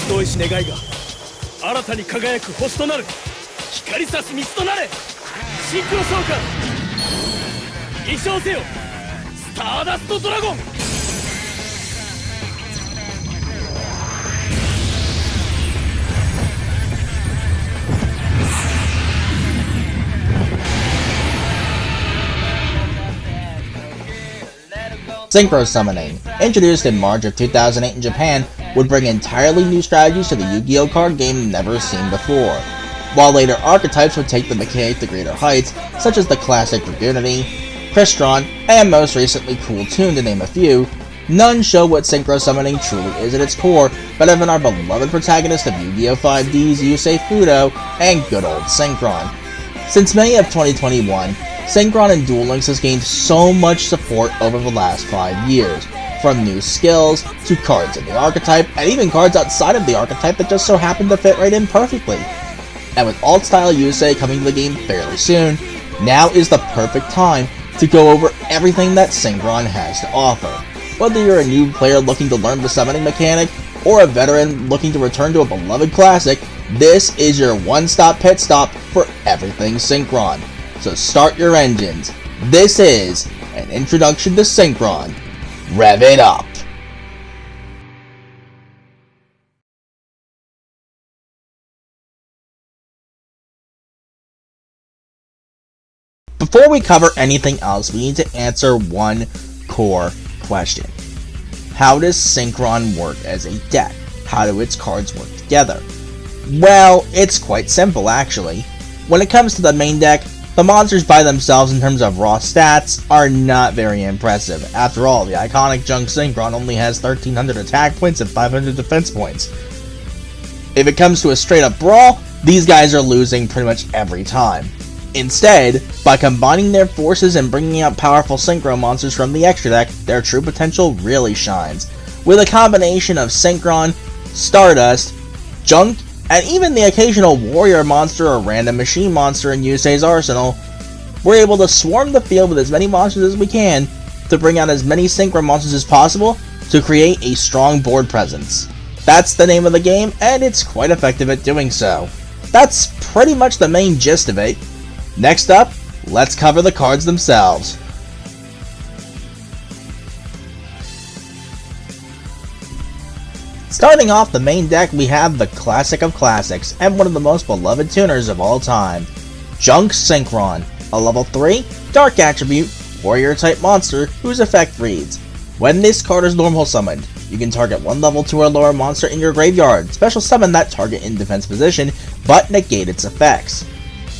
人石願いが新たに輝く星となる。光さす道となれ。シンクロ召喚飛翔せよスターダストドラゴン。Synchro Summoning, introduced in March of 2008 in Japan, would bring entirely new strategies to the Yu-Gi-Oh! Card game never seen before. While later archetypes would take the mechanic to greater heights, such as the classic Dragunity, Crystron, and most recently Cooltoon to name a few, none show what Synchro Summoning truly is at its core better than our beloved protagonist of Yu-Gi-Oh! 5D's Yusei Fudo and good old Synchron. Since May of 2021, Synchron and Duel Links has gained so much support over the last 5 years, from new skills, to cards in the archetype, and even cards outside of the archetype that just so happen to fit right in perfectly. And with Alt Style Yusei coming to the game fairly soon, now is the perfect time to go over everything that Synchron has to offer. Whether you're a new player looking to learn the summoning mechanic, or a veteran looking to return to a beloved classic, this is your one-stop pit stop for everything Synchron. So start your engines. This is an introduction to Synchron. Rev it up! Before we cover anything else, we need to answer one core question. How does Synchron work as a deck? How do its cards work together? Well, it's quite simple actually. When it comes to the main deck, the monsters by themselves in terms of raw stats are not very impressive. After all, the iconic junk Synchron only has 1300 attack points and 500 defense points. If it comes to a straight up brawl, these guys are losing pretty much every time. Instead, by combining their forces and bringing out powerful Synchro monsters from the extra deck, their true potential really shines. With a combination of Synchron, Stardust, Junk, and even the occasional warrior monster or random machine monster in Yusei's arsenal, we're able to swarm the field with as many monsters as we can to bring out as many Synchro monsters as possible to create a strong board presence. That's the name of the game, and it's quite effective at doing so. That's pretty much the main gist of it. Next up, let's cover the cards themselves. Starting off the main deck, we have the classic of classics and one of the most beloved tuners of all time, Junk Synchron, a level 3 dark attribute warrior type monster whose effect reads: when this card is normal summoned, you can target one level 2 or lower monster in your graveyard, special summon that target in defense position, but negate its effects.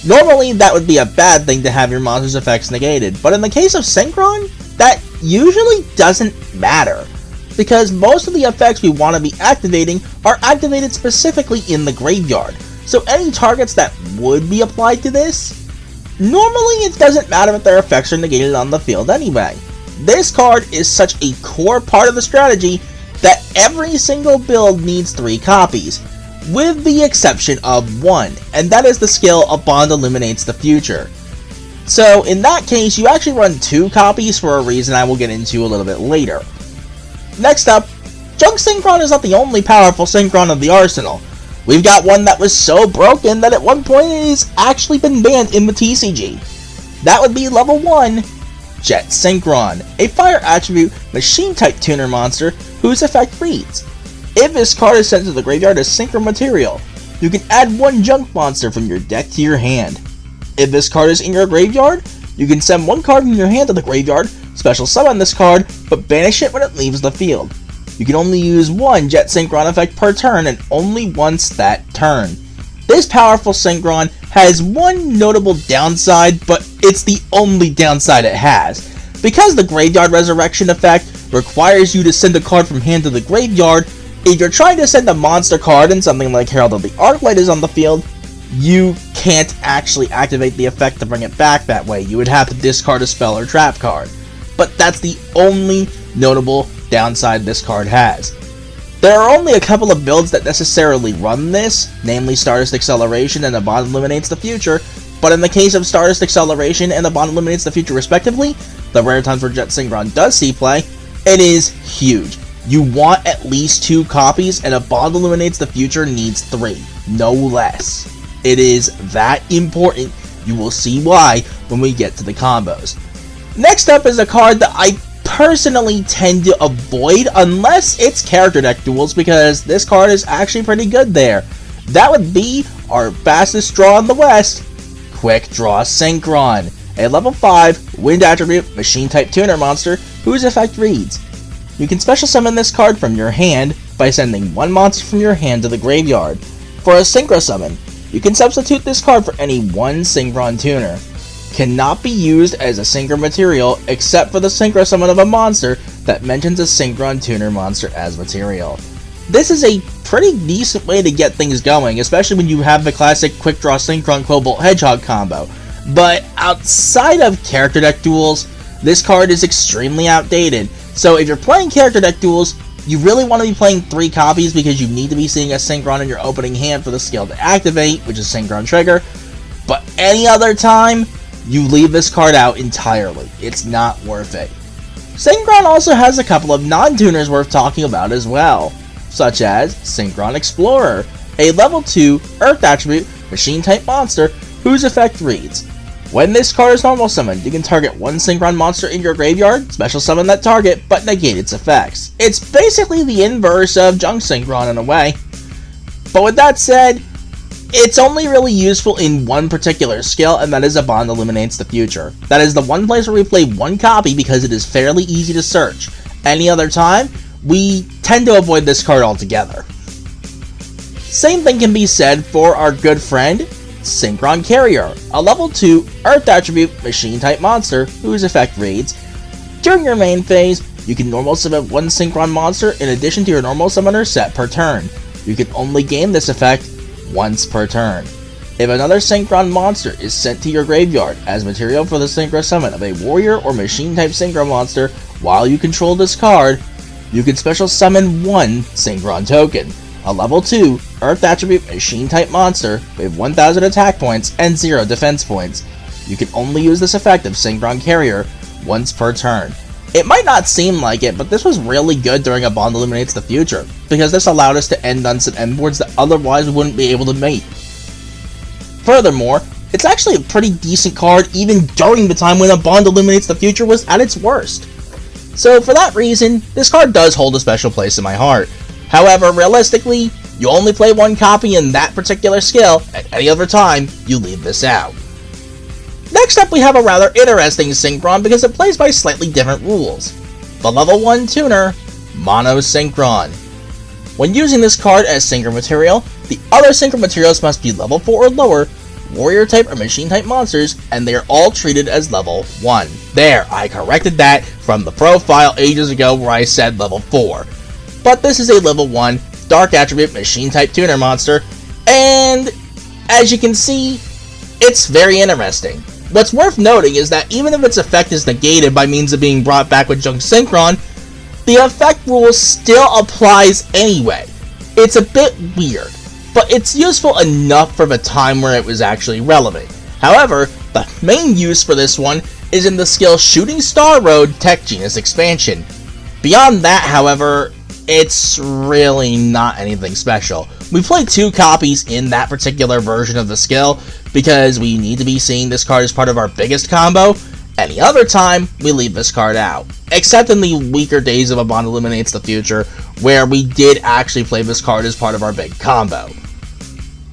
Normally that would be a bad thing to have your monster's effects negated, but in the case of Synchron, that usually doesn't matter, because most of the effects we want to be activating are activated specifically in the graveyard, so any targets that would be applied to this, normally it doesn't matter if their effects are negated on the field anyway. This card is such a core part of the strategy that every single build needs 3 copies, with the exception of one, and that is the skill A Bond Illuminates the Future. So in that case, you actually run 2 copies for a reason I will get into a little bit later. Next up, Junk Synchron is not the only powerful Synchron of the arsenal. We've got one that was so broken that at one point it has actually been banned in the TCG. That would be level 1, Jet Synchron, a fire attribute machine type tuner monster whose effect reads: if this card is sent to the graveyard as Synchro material, you can add one junk monster from your deck to your hand. If this card is in your graveyard, you can send one card from your hand to the graveyard, special summon this card, but banish it when it leaves the field. You can only use one Jet Synchron effect per turn and only once that turn. This powerful Synchron has one notable downside, but it's the only downside it has. Because the Graveyard Resurrection effect requires you to send a card from hand to the graveyard, if you're trying to send a monster card and something like Herald of the Arclight is on the field, you can't actually activate the effect to bring it back that way. You would have to discard a spell or trap card. But that's the only notable downside this card has. There are only a couple of builds that necessarily run this, namely Stardust Acceleration and A Bond Illuminates the Future, but in the case of Stardust Acceleration and A Bond Illuminates the Future respectively, the rare times where Jet Synchron does see play, it is huge. You want at least 2 copies, and a Bond Illuminates the Future needs 3, no less. It is that important. You will see why when we get to the combos. Next up is a card that I personally tend to avoid unless it's character deck duels, because this card is actually pretty good there. That would be our fastest draw in the West, Quick Draw Synchron, a level 5 wind attribute machine type tuner monster whose effect reads: you can special summon this card from your hand by sending 1 monster from your hand to the graveyard. For a synchro summon, you can substitute this card for any 1 Synchron tuner. Cannot be used as a synchro material except for the synchro summon of a monster that mentions a Synchron tuner monster as material. This is a pretty decent way to get things going, especially when you have the classic Quick Draw Synchron Cobalt Hedgehog combo. But outside of character deck duels, this card is extremely outdated. So if you're playing character deck duels, you really want to be playing 3 copies because you need to be seeing a Synchron in your opening hand for the skill to activate, which is Synchron Trigger. But any other time, you leave this card out entirely. It's not worth it. Synchron also has a couple of non-tuners worth talking about as well, such as Synchron Explorer, a level 2 Earth attribute machine type monster whose effect reads: when this card is normal summoned, you can target 1 Synchron monster in your graveyard, special summon that target, but negate its effects. It's basically the inverse of Junk Synchron in a way. But with that said, it's only really useful in one particular skill, and that is a Bond Illuminates the Future. That is the one place where we play 1 copy because it is fairly easy to search. Any other time, we tend to avoid this card altogether. Same thing can be said for our good friend, Synchron Carrier, a level 2 Earth attribute machine type monster whose effect reads: during your main phase, you can normal summon 1 Synchron monster in addition to your normal summoner set per turn. You can only gain this effect once per turn. If another Synchron monster is sent to your graveyard as material for the synchro summon of a warrior or machine type synchro monster while you control this card, you can special summon 1 Synchron token, a level 2 Earth attribute machine type monster with 1000 attack points and 0 defense points. You can only use this effect of Synchron Carrier once per turn. It might not seem like it, but this was really good during a Bond Illuminates the Future, because this allowed us to end on some end boards that otherwise we wouldn't be able to make. Furthermore, it's actually a pretty decent card even during the time when a Bond Illuminates the Future was at its worst. So for that reason, this card does hold a special place in my heart. However, realistically, you only play 1 copy in that particular skill. At any other time, you leave this out. Next up, we have a rather interesting Synchron because it plays by slightly different rules. The level 1 tuner, Mono Synchron. When using this card as synchro material, the other synchro materials must be level 4 or lower, warrior type or machine type monsters, and they are all treated as level 1. There, I corrected that from the profile ages ago where I said level 4. But this is a level 1 dark attribute machine type tuner monster, and as you can see, it's very interesting. What's worth noting is that even if its effect is negated by means of being brought back with Junk Synchron, the effect rule still applies anyway. It's a bit weird, but it's useful enough for the time where it was actually relevant. However, the main use for this one is in the skill Shooting Star Road Tech Genus expansion. Beyond that, however, it's really not anything special. We play 2 copies in that particular version of the skill because we need to be seeing this card as part of our biggest combo. Any other time, we leave this card out. Except in the weaker days of a Bond Illuminates the Future, where we did actually play this card as part of our big combo.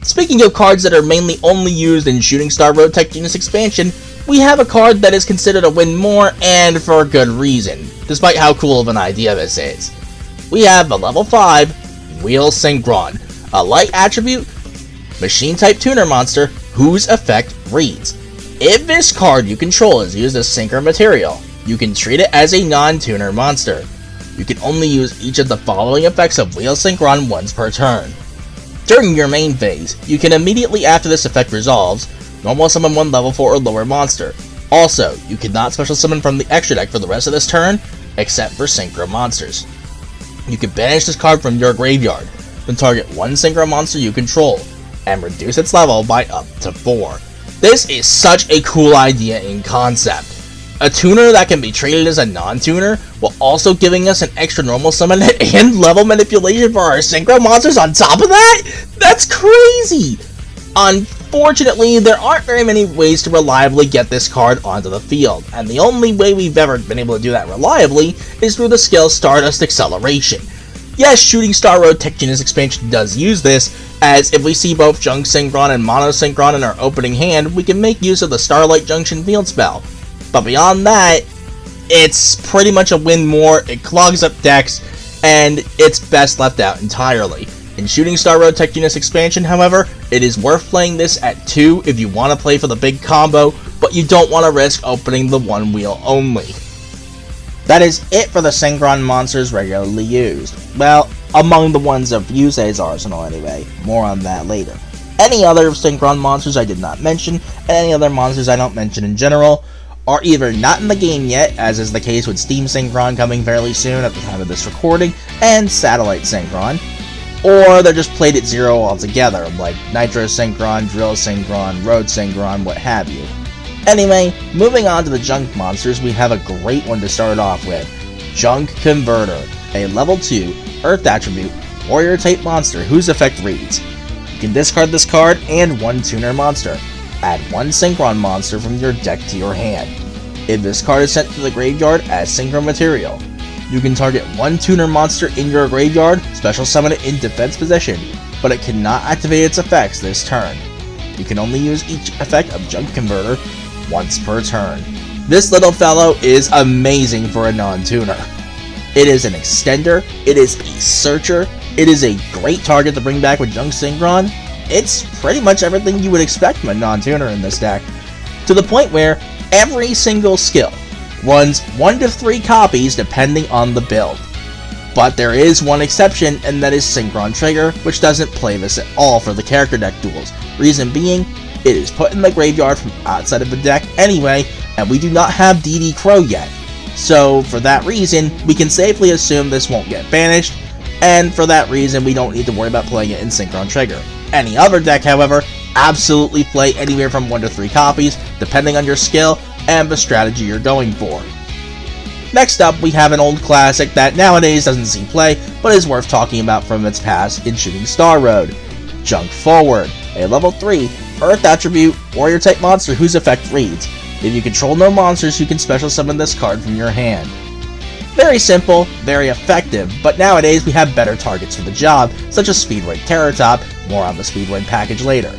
Speaking of cards that are mainly only used in Shooting Star Road Tech Genus expansion, we have a card that is considered a win more, and for a good reason, despite how cool of an idea this is. We have the level 5 Wheel Synchron, a light attribute machine type tuner monster whose effect reads: if this card you control is used as synchro material, you can treat it as a non-tuner monster. You can only use each of the following effects of Wheel Synchron once per turn. During your main phase, you can immediately after this effect resolves, normal summon 1 level 4 or lower monster. Also, you cannot special summon from the extra deck for the rest of this turn, except for synchro monsters. You can banish this card from your graveyard, then target 1 synchro monster you control, and reduce its level by up to 4. This is such a cool idea in concept. A tuner that can be treated as a non-tuner, while also giving us an extra normal summon and level manipulation for our synchro monsters on top of that? That's crazy! Unfortunately, there aren't very many ways to reliably get this card onto the field, and the only way we've ever been able to do that reliably is through the skill Stardust Acceleration. Yes, Shooting Star Road Tech Genius Expansion does use this, as if we see both Junk Synchron and Mono Synchron in our opening hand, we can make use of the Starlight Junction field spell. But beyond that, it's pretty much a win more, it clogs up decks, and it's best left out entirely. In Shooting Star Road Tech Genius Expansion, however, it is worth playing this at 2 if you want to play for the big combo, but you don't want to risk opening the one wheel only. That is it for the Synchron monsters regularly used. Well, among the ones of Yusei's arsenal anyway. More on that later. Any other Synchron monsters I did not mention, and any other monsters I don't mention in general, are either not in the game yet, as is the case with Steam Synchron coming fairly soon at the time of this recording, and Satellite Synchron, or they're just played at 0 altogether, like Nitro Synchron, Drill Synchron, Road Synchron, what have you. Anyway, moving on to the Junk monsters, we have a great one to start off with. Junk Converter, a level 2, Earth attribute, warrior type monster whose effect reads: you can discard this card and one tuner monster. Add one Synchron monster from your deck to your hand. If this card is sent to the graveyard as Synchron material, you can target one tuner monster in your graveyard, special summon it in defense position, but it cannot activate its effects this turn. You can only use each effect of Junk Converter once per turn. This little fellow is amazing for a non-tuner. It is an extender, it is a searcher, it is a great target to bring back with Junk Synchron. It's pretty much everything you would expect from a non-tuner in this deck, to the point where every single skill runs 1 to 3 copies depending on the build. But there is one exception, and that is Synchron Trigger, which doesn't play this at all for the character deck duels. Reason being, it is put in the graveyard from outside of the deck anyway, and we do not have DD Crow yet. So for that reason, we can safely assume this won't get banished, and for that reason we don't need to worry about playing it in Synchron Trigger. Any other deck, however, absolutely play anywhere from 1 to 3 copies, depending on your skill and the strategy you're going for. Next up, we have an old classic that nowadays doesn't see play, but is worth talking about from its past in Shooting Star Road. Junk Forward, a level 3, Earth attribute, warrior type monster whose effect reads: if you control no monsters, you can special summon this card from your hand. Very simple, very effective, but nowadays we have better targets for the job, such as Speedway Terratop, more on the Speedway package later.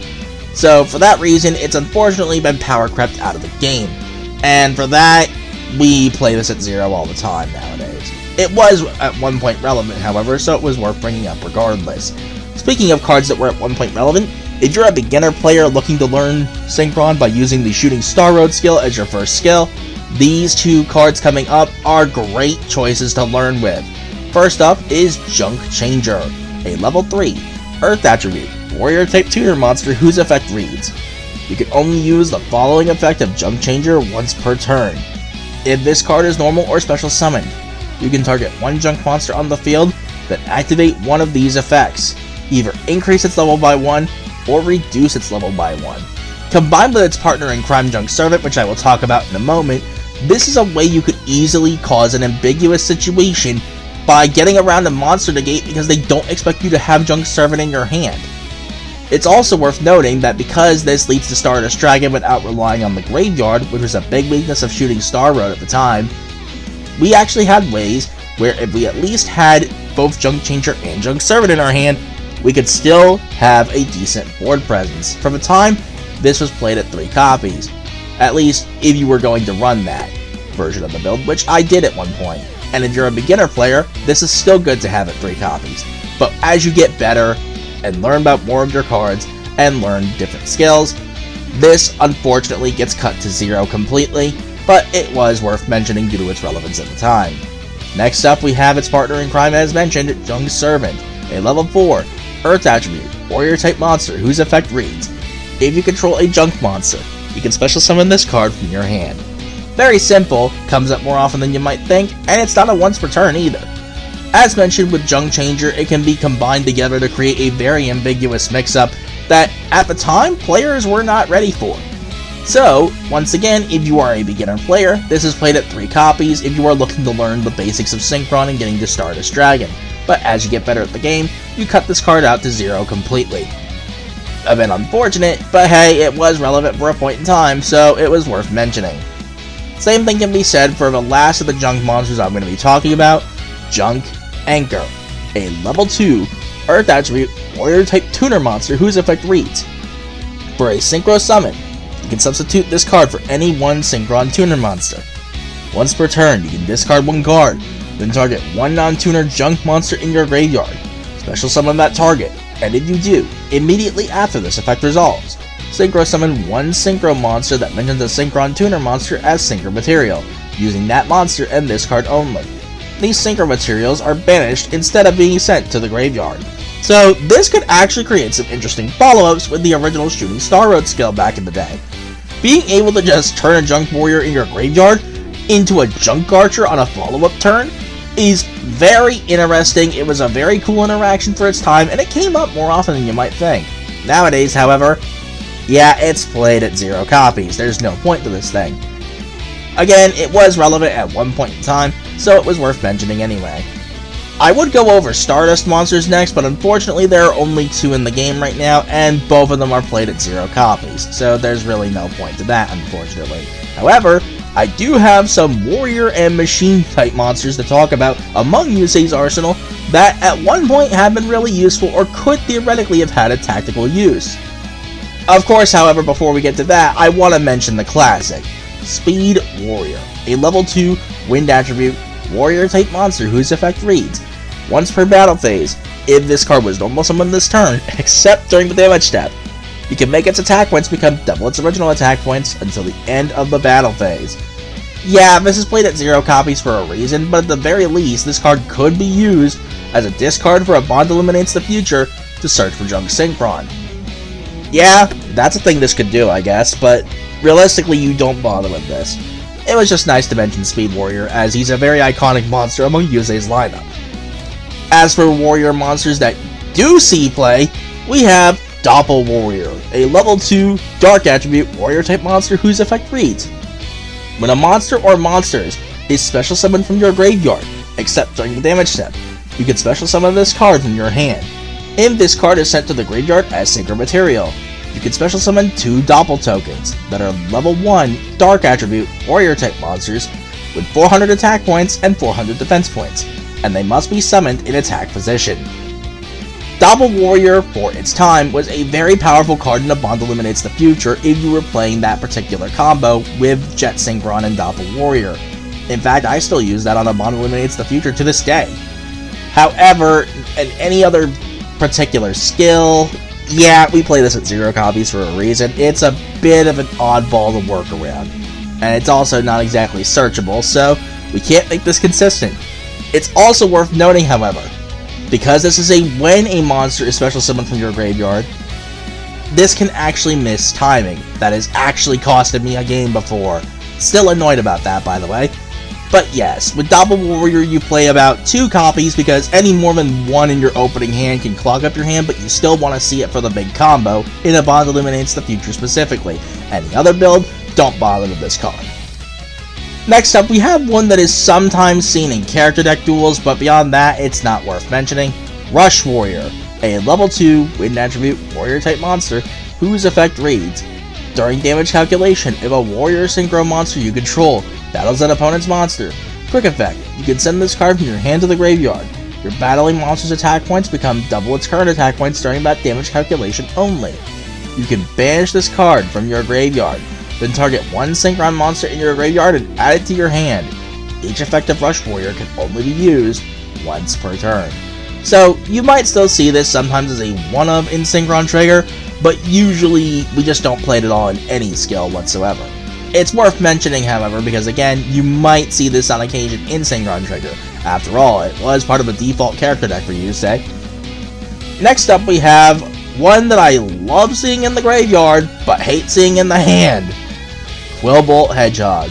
So for that reason, it's unfortunately been power crept out of the game, and for that, we play this at 0 all the time nowadays. It was at one point relevant, however, so it was worth bringing up regardless. Speaking of cards that were at one point relevant, if you're a beginner player looking to learn Synchron by using the Shooting Star Road skill as your first skill, these 2 cards coming up are great choices to learn with. First up is Junk Changer, a level 3, Earth attribute, warrior type tuner monster whose effect reads: you can only use the following effect of Junk Changer once per turn. If this card is normal or special summoned, you can target one junk monster on the field that activate one of these effects, either increase its level by 1 or reduce its level by 1. Combined with its partner in crime, Junk Servant, which I will talk about in a moment, this is a way you could easily cause an ambiguous situation by getting around a monster negate because they don't expect you to have Junk Servant in your hand. It's also worth noting that because this leads to Stardust Dragon without relying on the graveyard, which was a big weakness of Shooting Star Road at the time, we actually had ways where if we at least had both Junk Changer and Junk Servant in our hand, we could still have a decent board presence. For the time, this was played at 3 copies. At least, if you were going to run that version of the build, which I did at one point. And if you're a beginner player, this is still good to have at 3 copies. But as you get better, and learn about more of your cards, and learn different skills, this unfortunately gets cut to 0 completely, but it was worth mentioning due to its relevance at the time. Next up, we have its partner in crime as mentioned, Junk Servant, a level 4, Earth attribute, warrior type monster whose effect reads: if you control a junk monster, you can special summon this card from your hand. Very simple, comes up more often than you might think, and it's not a once per turn either. As mentioned with Junk Changer, it can be combined together to create a very ambiguous mix-up that, at the time, players were not ready for. So, once again, if you are a beginner player, this is played at 3 copies if you are looking to learn the basics of Synchron and getting to Stardust Dragon. But as you get better at the game, you cut this card out to 0 completely. A bit unfortunate, but hey, it was relevant for a point in time, so it was worth mentioning. Same thing can be said for the last of the junk monsters I'm going to be talking about, Junk Anchor, a level 2 Earth Attribute Warrior type tuner monster whose effect reads: for a Synchro summon, you can substitute this card for any one Synchron tuner monster. Once per turn, you can discard 1 card, then target 1 non-tuner junk monster in your graveyard. Special summon that target, and if you do, immediately after this effect resolves, Synchro summon 1 Synchro monster that mentions a Synchron tuner monster as Synchro material, using that monster and this card only. These Synchro materials are banished instead of being sent to the graveyard. So this could actually create some interesting follow-ups with the original Shooting Star Road skill back in the day. Being able to just turn a Junk Warrior in your graveyard into a Junk Archer on a follow-up turn is very interesting. It was a very cool interaction for its time, and it came up more often than you might think. Nowadays, however, yeah, it's played at 0 copies. There's no point to this thing. Again, it was relevant at one point in time, so it was worth mentioning anyway. I would go over Stardust monsters next, but unfortunately there are only 2 in the game right now, and both of them are played at 0 copies, so there's really no point to that, unfortunately. However, I do have some warrior and machine type monsters to talk about among Yusei's arsenal that at one point have been really useful or could theoretically have had a tactical use. Of course, however, before we get to that, I want to mention the classic, Speed Warrior, a level 2 wind attribute warrior type monster whose effect reads: once per battle phase, if this card was normal summoned this turn, except during the damage step, you can make its attack points become double its original attack points until the end of the battle phase. Yeah, this is played at 0 copies for a reason, but at the very least, this card could be used as a discard for a Bond Eliminates the Future to search for Junk Synchron. Yeah, that's a thing this could do, I guess, but realistically you don't bother with this. It was just nice to mention Speed Warrior, as he's a very iconic monster among Yusei's lineup. As for warrior monsters that do see play, we have Doppel Warrior, a level 2 dark attribute warrior type monster whose effect reads: when a monster or monsters is special summoned from your graveyard, except during the damage step, you can special summon this card from your hand. If this card is sent to the graveyard as Synchro material, you can special summon 2 Doppel tokens that are level 1 dark attribute warrior type monsters with 400 attack points and 400 defense points, and they must be summoned in attack position. Doppel Warrior, for its time, was a very powerful card in a Bond Eliminates the Future if you were playing that particular combo with Jet Synchron and Doppel Warrior. In fact, I still use that on a Bond Eliminates the Future to this day. However, in any other particular skill, yeah, we play this at 0 copies for a reason. It's a bit of an oddball to work around, and it's also not exactly searchable, so we can't make this consistent. It's also worth noting, however, because this is a when a monster is special summoned from your graveyard, this can actually miss timing. That has actually costed me a game before. Still annoyed about that, by the way. But yes, with Doppel Warrior you play about 2 copies because any more than 1 in your opening hand can clog up your hand, but you still want to see it for the big combo in a Bond Eliminates the Future specifically. Any other build, don't bother with this card. Next up, we have one that is sometimes seen in character deck duels, but beyond that, it's not worth mentioning. Rush Warrior, a level 2 wind attribute warrior type monster whose effect reads: during damage calculation, if a warrior synchro monster you control battles an opponent's monster, quick effect, you can send this card from your hand to the graveyard. Your battling monster's attack points become double its current attack points during that damage calculation only. You can banish this card from your graveyard, then target 1 Synchron monster in your graveyard and add it to your hand. Each effect of Rush Warrior can only be used once per turn. So, you might still see this sometimes as a one-of in Synchron Trigger, but usually we just don't play it at all in any skill whatsoever. It's worth mentioning, however, because again, you might see this on occasion in Synchron Trigger. After all, it was part of the default character deck for Yusei. Next up we have one that I love seeing in the graveyard, but hate seeing in the hand. Quillbolt Hedgehog,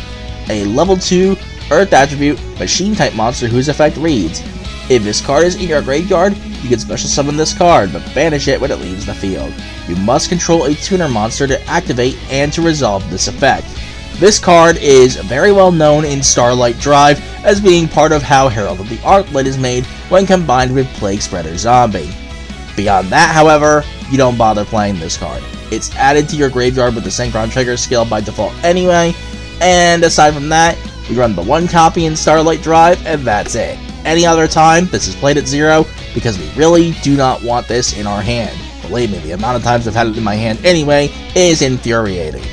a level 2 Earth attribute machine type monster whose effect reads: if this card is in your graveyard, you can special summon this card, but banish it when it leaves the field. You must control a tuner monster to activate and to resolve this effect. This card is very well known in Starlight Drive as being part of how Herald of the Arclight is made when combined with Plague Spreader Zombie. Beyond that, however, you don't bother playing this card. It's added to your graveyard with the Synchron trigger skill by default anyway, and aside from that, we run the one copy in Starlight Drive, and that's it. Any other time, this is played at 0, because we really do not want this in our hand. Believe me, the amount of times I've had it in my hand anyway is infuriating.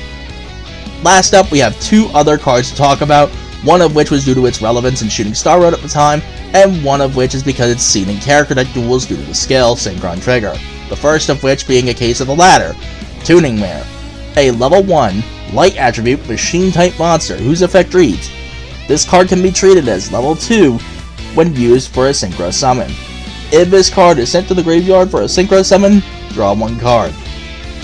Last up, we have 2 other cards to talk about, one of which was due to its relevance in Shooting Star Road at the time, and one of which is because it's seen in character deck duels due to the skill Synchron Trigger. The first of which being a case of the latter, Tuning Mare, a level 1 light attribute machine type monster whose effect reads, this card can be treated as level 2 when used for a Synchro Summon. If this card is sent to the graveyard for a Synchro Summon, draw 1 card.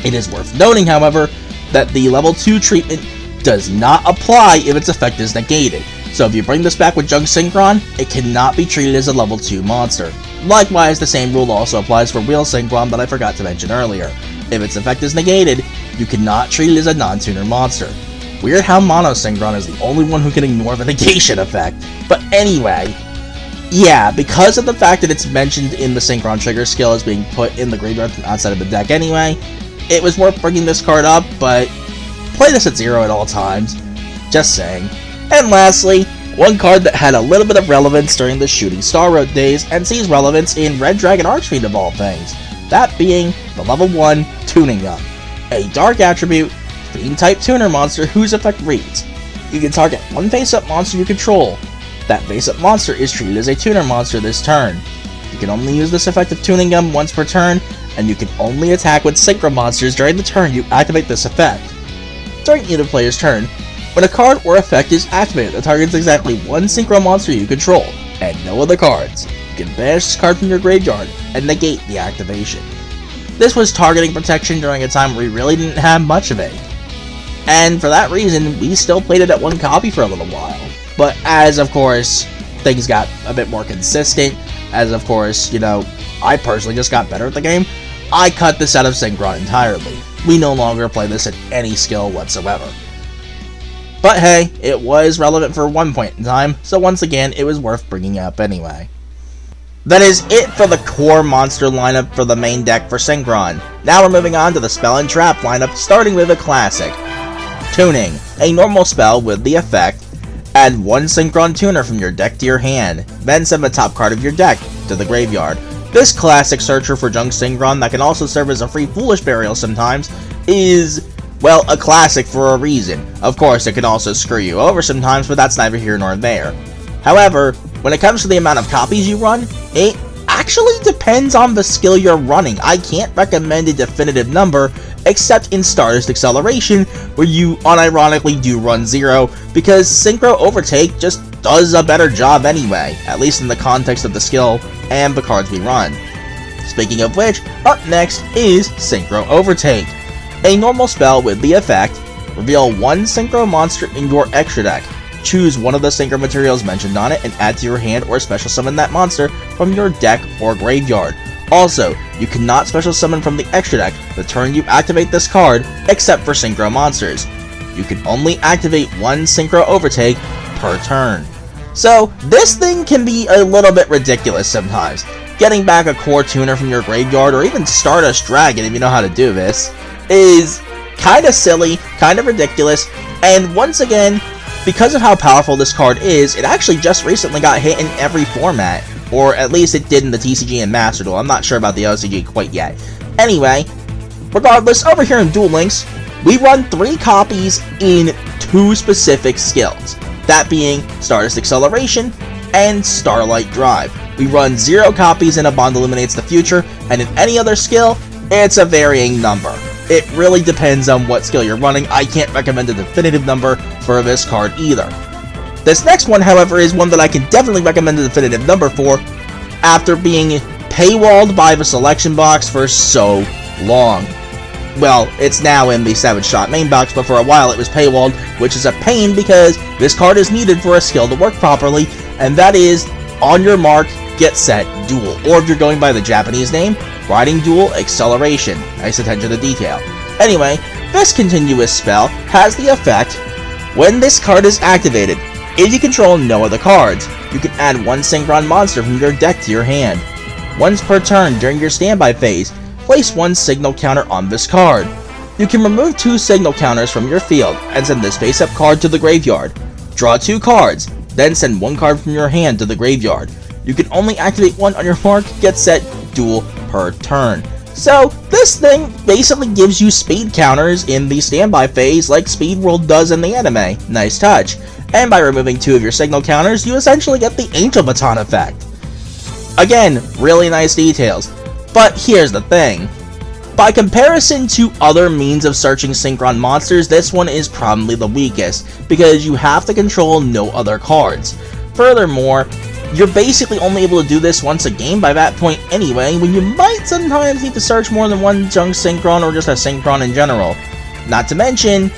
It is worth noting, however, that the level 2 treatment does not apply if its effect is negated, so if you bring this back with Junk Synchron, it cannot be treated as a level 2 monster. Likewise, the same rule also applies for Wheel Synchron that I forgot to mention earlier. If its effect is negated, you cannot treat it as a non-tuner monster. Weird how Mono Synchron is the only one who can ignore the negation effect. But anyway, yeah, because of the fact that it's mentioned in the Synchron trigger skill as being put in the graveyard from outside of the deck anyway, it was worth bringing this card up, but play this at 0 at all times. Just saying. And lastly, one card that had a little bit of relevance during the Shooting Star Road days and sees relevance in Red Dragon Archfiend of all things. That being the level 1 Tuning Gun, a dark attribute, Fiend type tuner monster whose effect reads, you can target one face-up monster you control. That face-up monster is treated as a tuner monster this turn. You can only use this effect of Tuning Gun once per turn, and you can only attack with Synchro monsters during the turn you activate this effect. During either player's turn, when a card or effect is activated that targets exactly one Synchro monster you control, and no other cards, you can banish this card from your graveyard and negate the activation. This was targeting protection during a time where we really didn't have much of it, and for that reason, we still played it at 1 copy for a little while. But as, of course, things got a bit more consistent, as, of course, I personally just got better at the game, I cut this out of Synchron entirely. We no longer play this at any skill whatsoever. But hey, it was relevant for one point in time, so once again, it was worth bringing up anyway. That is it for the core monster lineup for the main deck for Synchron. Now we're moving on to the spell and trap lineup, starting with a classic. Tuning, a normal spell with the effect, add 1 Synchron tuner from your deck to your hand, then send the top card of your deck to the graveyard. This classic searcher for Junk Synchron that can also serve as a free Foolish Burial sometimes is, well, a classic for a reason. Of course, it can also screw you over sometimes, but that's neither here nor there. However, when it comes to the amount of copies you run, it actually depends on the skill you're running. I can't recommend a definitive number, except in Stardust Acceleration, where you unironically do run 0, because Synchro Overtake just does a better job anyway, at least in the context of the skill and the cards we run. Speaking of which, up next is Synchro Overtake, a normal spell with the effect, reveal 1 Synchro monster in your extra deck. Choose one of the Synchro materials mentioned on it and add to your hand or special summon that monster from your deck or graveyard. Also, you cannot special summon from the extra deck the turn you activate this card, except for Synchro monsters. You can only activate 1 Synchro Overtake per turn. So, this thing can be a little bit ridiculous sometimes. Getting back a core tuner from your graveyard, or even Stardust Dragon if you know how to do this, is kinda silly, kinda ridiculous, and once again, because of how powerful this card is, it actually just recently got hit in every format, or at least it did in the TCG and Master Duel. I'm not sure about the OCG quite yet. Anyway, regardless, over here in Duel Links, we run 3 copies in 2 specific skills, that being Stardust Acceleration and Starlight Drive. We run 0 copies in A Bond Illuminates the Future, and in any other skill, it's a varying number. It really depends on what skill you're running. I can't recommend a definitive number for this card either. This next one, however, is one that I can definitely recommend a definitive number for, after being paywalled by the selection box for so long. Well, it's now in the 7-shot main box, but for a while it was paywalled, which is a pain because this card is needed for a skill to work properly, and that is On your mark, get set, duel. Or if you're going by the Japanese name, riding duel acceleration. Nice attention to detail. Anyway, this continuous spell has the effect when this card is activated. If you control no other cards, you can add one Synchron monster from your deck to your hand. Once per turn during your standby phase, place one signal counter on this card. You can remove 2 signal counters from your field and send this face-up card to the graveyard. Draw 2 cards, then send 1 card from your hand to the graveyard. You can only activate one on your mark, get set, duel per turn. So, this thing basically gives you speed counters in the standby phase like Speed World does in the anime. Nice touch. And by removing 2 of your signal counters, you essentially get the Angel Baton effect. Again, really nice details. But here's the thing. By comparison to other means of searching Synchron monsters, this one is probably the weakest, because you have to control no other cards. Furthermore, you're basically only able to do this once a game by that point anyway, when you might sometimes need to search more than one junk Synchron or just a Synchron in general. Not to mention,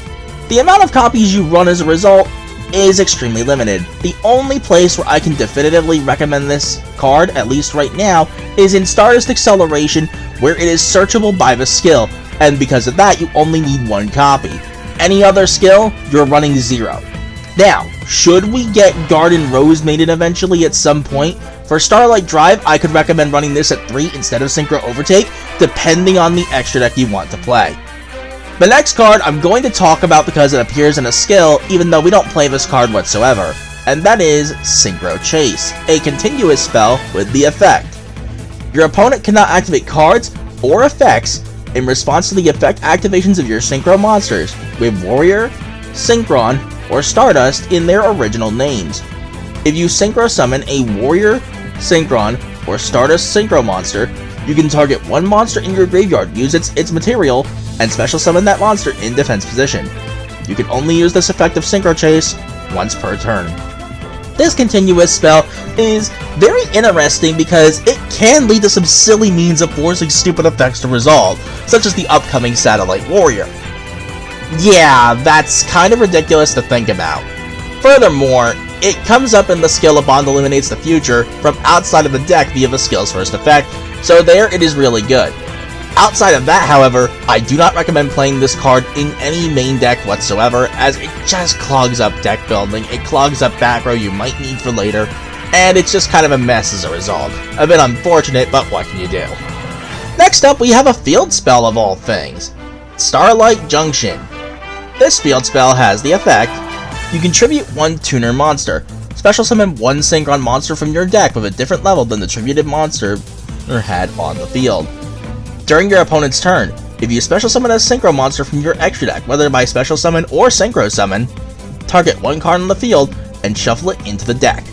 the amount of copies you run as a result is extremely limited. The only place where I can definitively recommend this card, at least right now, is in Stardust Acceleration, where it is searchable by the skill, and because of that, you only need 1 copy. Any other skill, you're running 0. Now, should we get Garden Rose Maiden eventually at some point, for Starlight Drive, I could recommend running this at 3 instead of Synchro Overtake, depending on the extra deck you want to play. The next card I'm going to talk about because it appears in a skill, even though we don't play this card whatsoever, and that is Synchro Chase, a continuous spell with the effect. Your opponent cannot activate cards or effects in response to the effect activations of your Synchro monsters, with Warrior, Synchron, or Stardust in their original names. If you Synchro summon a Warrior, Synchron, or Stardust Synchro monster, you can target one monster in your graveyard, use its material, and special summon that monster in defense position. You can only use this effect of Synchro Chase once per turn. This continuous spell is very interesting because it can lead to some silly means of forcing stupid effects to resolve, such as the upcoming Satellite Warrior. Yeah, that's kind of ridiculous to think about. Furthermore, it comes up in the skill A Bond Illuminates the Future from outside of the deck via the skill's first effect, so there it is really good. Outside of that, however, I do not recommend playing this card in any main deck whatsoever, as it just clogs up deck building, it clogs up back row you might need for later, and it's just kind of a mess as a result. A bit unfortunate, but what can you do? Next up, we have a field spell of all things, Starlight Junction. This field spell has the effect, you contribute one tuner monster, special summon one Synchron monster from your deck with a different level than the tributed monster had on the field. During your opponent's turn, if you special summon a Synchro monster from your extra deck, whether by special summon or Synchro summon, target one card on the field and shuffle it into the deck.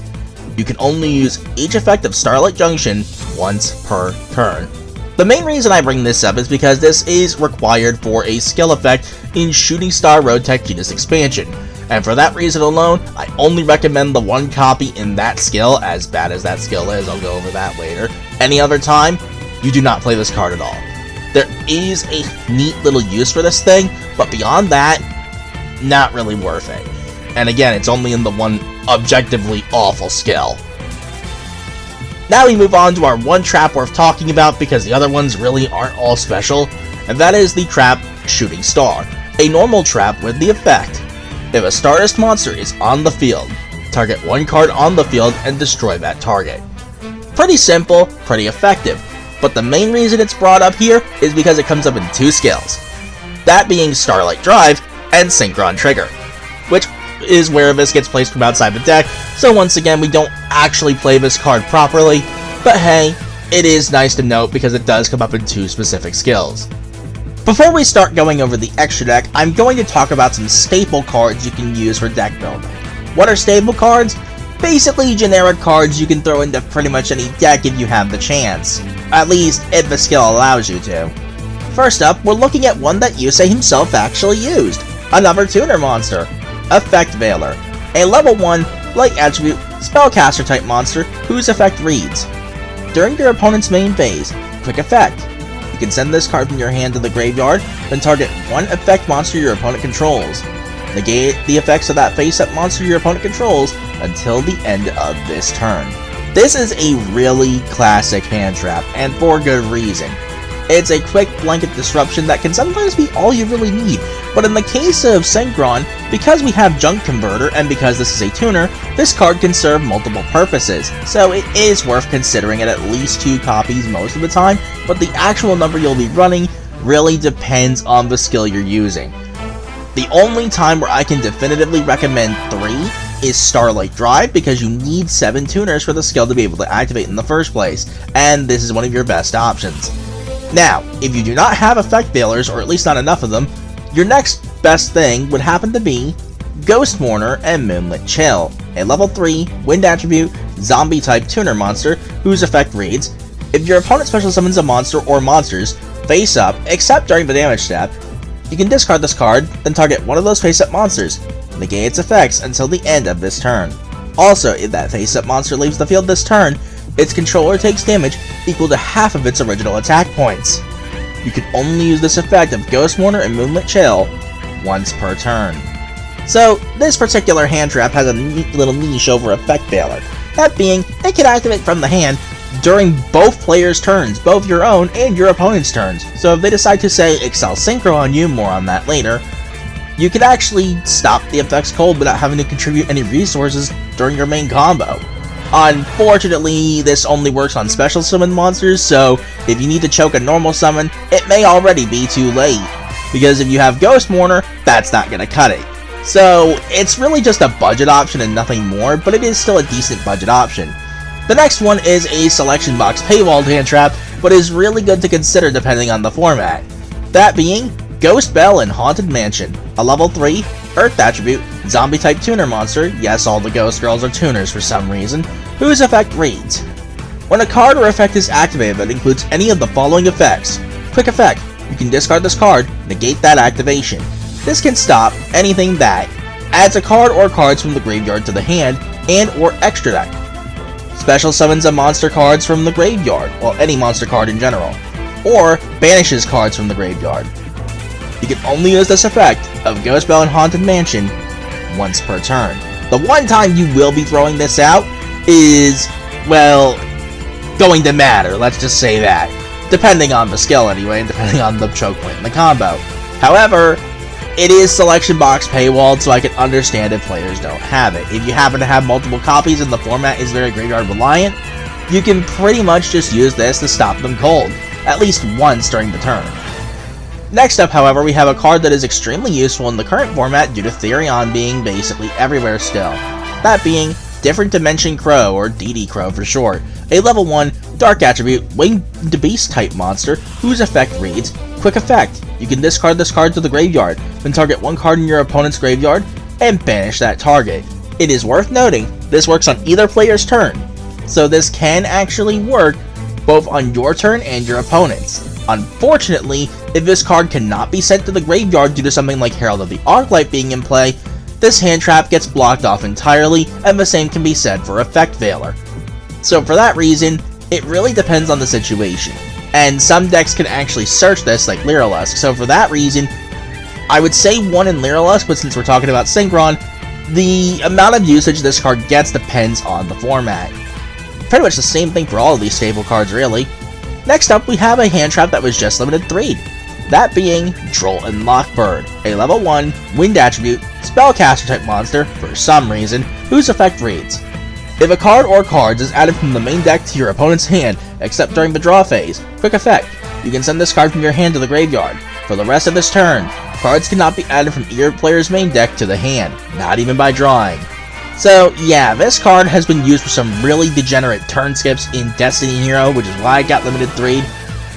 You can only use each effect of Starlight Junction once per turn. The main reason I bring this up is because this is required for a skill effect in Shooting Star Road Tech Genus Expansion, and for that reason alone, I only recommend the 1 copy in that skill, as bad as that skill is, I'll go over that later. Any other time, you do not play this card at all. There is a neat little use for this thing, but beyond that, not really worth it. And again, it's only in the one objectively awful skill. Now we move on to our one trap worth talking about because the other ones really aren't all special, and that is the trap Shooting Star, a normal trap with the effect. If a Stardust monster is on the field, target one card on the field and destroy that target. Pretty simple, pretty effective, but the main reason it's brought up here is because it comes up in 2 skills, that being Starlight Drive and Synchron Trigger, which is where this gets placed from outside the deck, so once again we don't actually play this card properly, but hey, it is nice to note because it does come up in 2 specific skills. Before we start going over the extra deck, I'm going to talk about some staple cards you can use for deck building. What are staple cards? Basically generic cards you can throw into pretty much any deck if you have the chance, at least if the skill allows you to. First up, we're looking at one that Yusei himself actually used, another tuner monster, Effect Veiler, a level 1, light attribute, spellcaster type monster whose effect reads, during your opponent's main phase, quick effect. You can send this card from your hand to the graveyard, then target one effect monster your opponent controls. Negate the effects of that face-up monster your opponent controls until the end of this turn. This is a really classic hand trap, and for good reason. It's a quick blanket disruption that can sometimes be all you really need, but in the case of Synchron, because we have Junk Converter and because this is a tuner, this card can serve multiple purposes, so it is worth considering it at least 2 copies most of the time, but the actual number you'll be running really depends on the skill you're using. The only time where I can definitively recommend 3 is Starlight Drive, because you need 7 tuners for the skill to be able to activate in the first place, and this is one of your best options. Now, if you do not have effect veilers, or at least not enough of them, your next best thing would happen to be Ghost Mourner and Moonlit Chill, a level 3 wind attribute zombie type tuner monster whose effect reads: if your opponent special summons a monster or monsters face up, except during the damage step, you can discard this card, then target one of those face up monsters, negate its effects until the end of this turn. Also, if that face up monster leaves the field this turn, its controller takes damage equal to half of its original attack points. You can only use this effect of Ghost Mourner and Moonlit Chill once per turn. So, this particular hand trap has a neat little niche over Effect Veiler. That being, it can activate from the hand during both players' turns, both your own and your opponent's turns. So if they decide to say Excel Synchro on you, more on that later, you can actually stop the effects cold without having to contribute any resources during your main combo. Unfortunately, this only works on special summon monsters, so if you need to choke a normal summon, it may already be too late, because if you have Ghost Mourner, that's not going to cut it. So it's really just a budget option and nothing more, but it is still a decent budget option. The next one is a selection box paywalled hand trap, but is really good to consider depending on the format. That being Ghost Bell and Haunted Mansion, a level 3 Earth attribute zombie type tuner monster, yes, all the ghost girls are tuners for some reason, whose effect reads: when a card or effect is activated that includes any of the following effects. Quick effect, you can discard this card, negate that activation. This can stop anything that adds a card or cards from the graveyard to the hand and or extra deck. Special summons a monster cards from the graveyard, well, any monster card in general, or banishes cards from the graveyard. You can only use this effect of Ghost Bell and Haunted Mansion once per turn. The one time you will be throwing this out is, well, going to matter, let's just say that. Depending on the skill anyway, and depending on the choke point in the combo. However, it is selection box paywalled, so I can understand if players don't have it. If you happen to have multiple copies and the format is very graveyard reliant, you can pretty much just use this to stop them cold, at least once during the turn. Next up, however, we have a card that is extremely useful in the current format due to Therion being basically everywhere still. That being Different Dimension Crow, or DD Crow for short, a level 1 dark attribute winged beast type monster whose effect reads: quick effect, you can discard this card to the graveyard, then target one card in your opponent's graveyard and banish that target. It is worth noting, this works on either player's turn, so this can actually work both on your turn and your opponent's. Unfortunately, if this card cannot be sent to the graveyard due to something like Herald of the Arclight being in play, this hand trap gets blocked off entirely, and the same can be said for Effect Veiler. So for that reason, it really depends on the situation, and some decks can actually search this like Lyrilusk, so for that reason, I would say 1 in Lyrilusk, but since we're talking about Synchron, the amount of usage this card gets depends on the format. Pretty much the same thing for all of these staple cards really. Next up, we have a hand trap that was just limited 3, that being Droll and Lockbird, a level 1 wind attribute spellcaster type monster for some reason, whose effect reads: if a card or cards is added from the main deck to your opponent's hand, except during the draw phase, quick effect, you can send this card from your hand to the graveyard. For the rest of this turn, cards cannot be added from either player's main deck to the hand, not even by drawing. So yeah, this card has been used for some really degenerate turn skips in Destiny Hero, which is why it got limited 3,